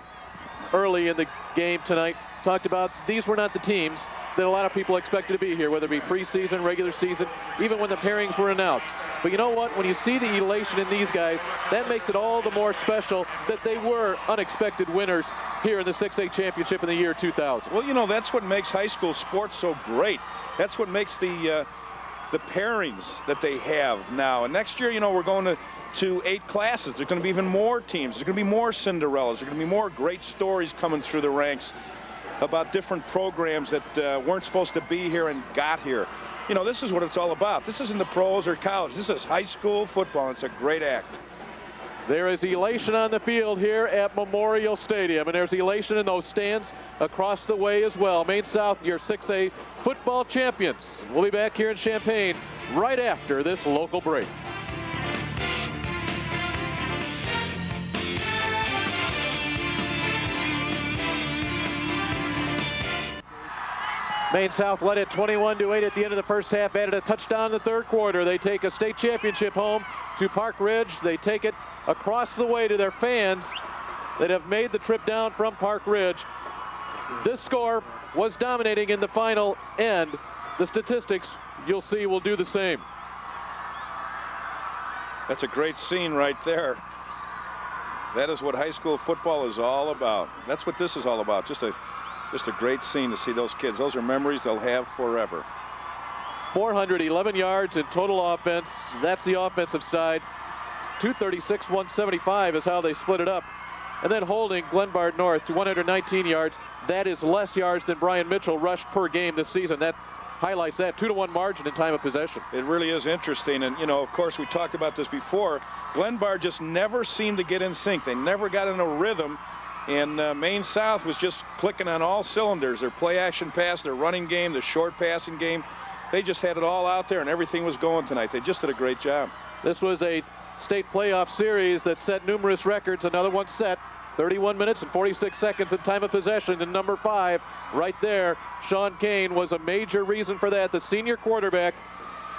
early in the game tonight, talked about these were not the teams that a lot of people expected to be here, whether it be preseason, regular season, even when the pairings were announced. But you know what? When you see the elation in these guys, that makes it all the more special that they were unexpected winners here in the 6A championship in the year 2000. Well, you know, that's what makes high school sports so great. That's what makes the pairings that they have now. And next year, you know, we're going to 8 classes. There's going to be even more teams. There's going to be more Cinderellas. There's going to be more great stories coming through the ranks about different programs that weren't supposed to be here and got here. You know, this is what it's all about. This isn't the pros or college. This is high school football, and it's a great act. There is elation on the field here at Memorial Stadium, and there's elation in those stands across the way as well. Maine South, your 6A football champions. We'll be back here in Champaign right after this local break. Maine South led it 21-8 at the end of the first half, added a touchdown in the third quarter. They take a state championship home to Park Ridge. They take it across the way to their fans that have made the trip down from Park Ridge. This score was dominating in the final end. The statistics, you'll see, will do the same. That's a great scene right there. That is what high school football is all about. That's what this is all about. Just a great scene to see those kids. Those are memories they'll have forever. 411 yards in total offense. That's the offensive side. 236, 175 is how they split it up. And then holding Glenbard North to 119 yards. That is less yards than Brian Mitchell rushed per game this season. That highlights that 2-1 margin in time of possession. It really is interesting. And, you know, of course, we talked about this before. Glenbard just never seemed to get in sync. They never got in a rhythm. And Maine South was just clicking on all cylinders. Their play action pass, their running game, the short passing game. They just had it all out there, and everything was going tonight. They just did a great job. This was a state playoff series that set numerous records. Another one set. 31 minutes and 46 seconds in time of possession, and number 5 right there. Sean Kane was a major reason for that. The senior quarterback,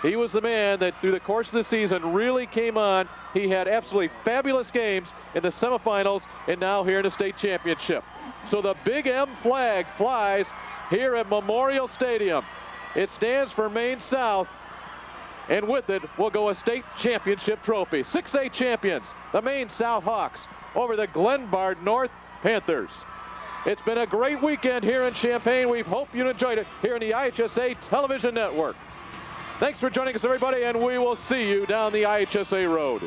he was the man that through the course of the season really came on. He had absolutely fabulous games in the semifinals and now here in the state championship. So the Big M flag flies here at Memorial Stadium. It stands for Maine South, and with it will go a state championship trophy. 6A champions, the Maine South Hawks, over the Glenbard North Panthers. It's been a great weekend here in Champaign. We hope you enjoyed it here in the IHSA Television Network. Thanks for joining us, everybody, and we will see you down the IHSA road.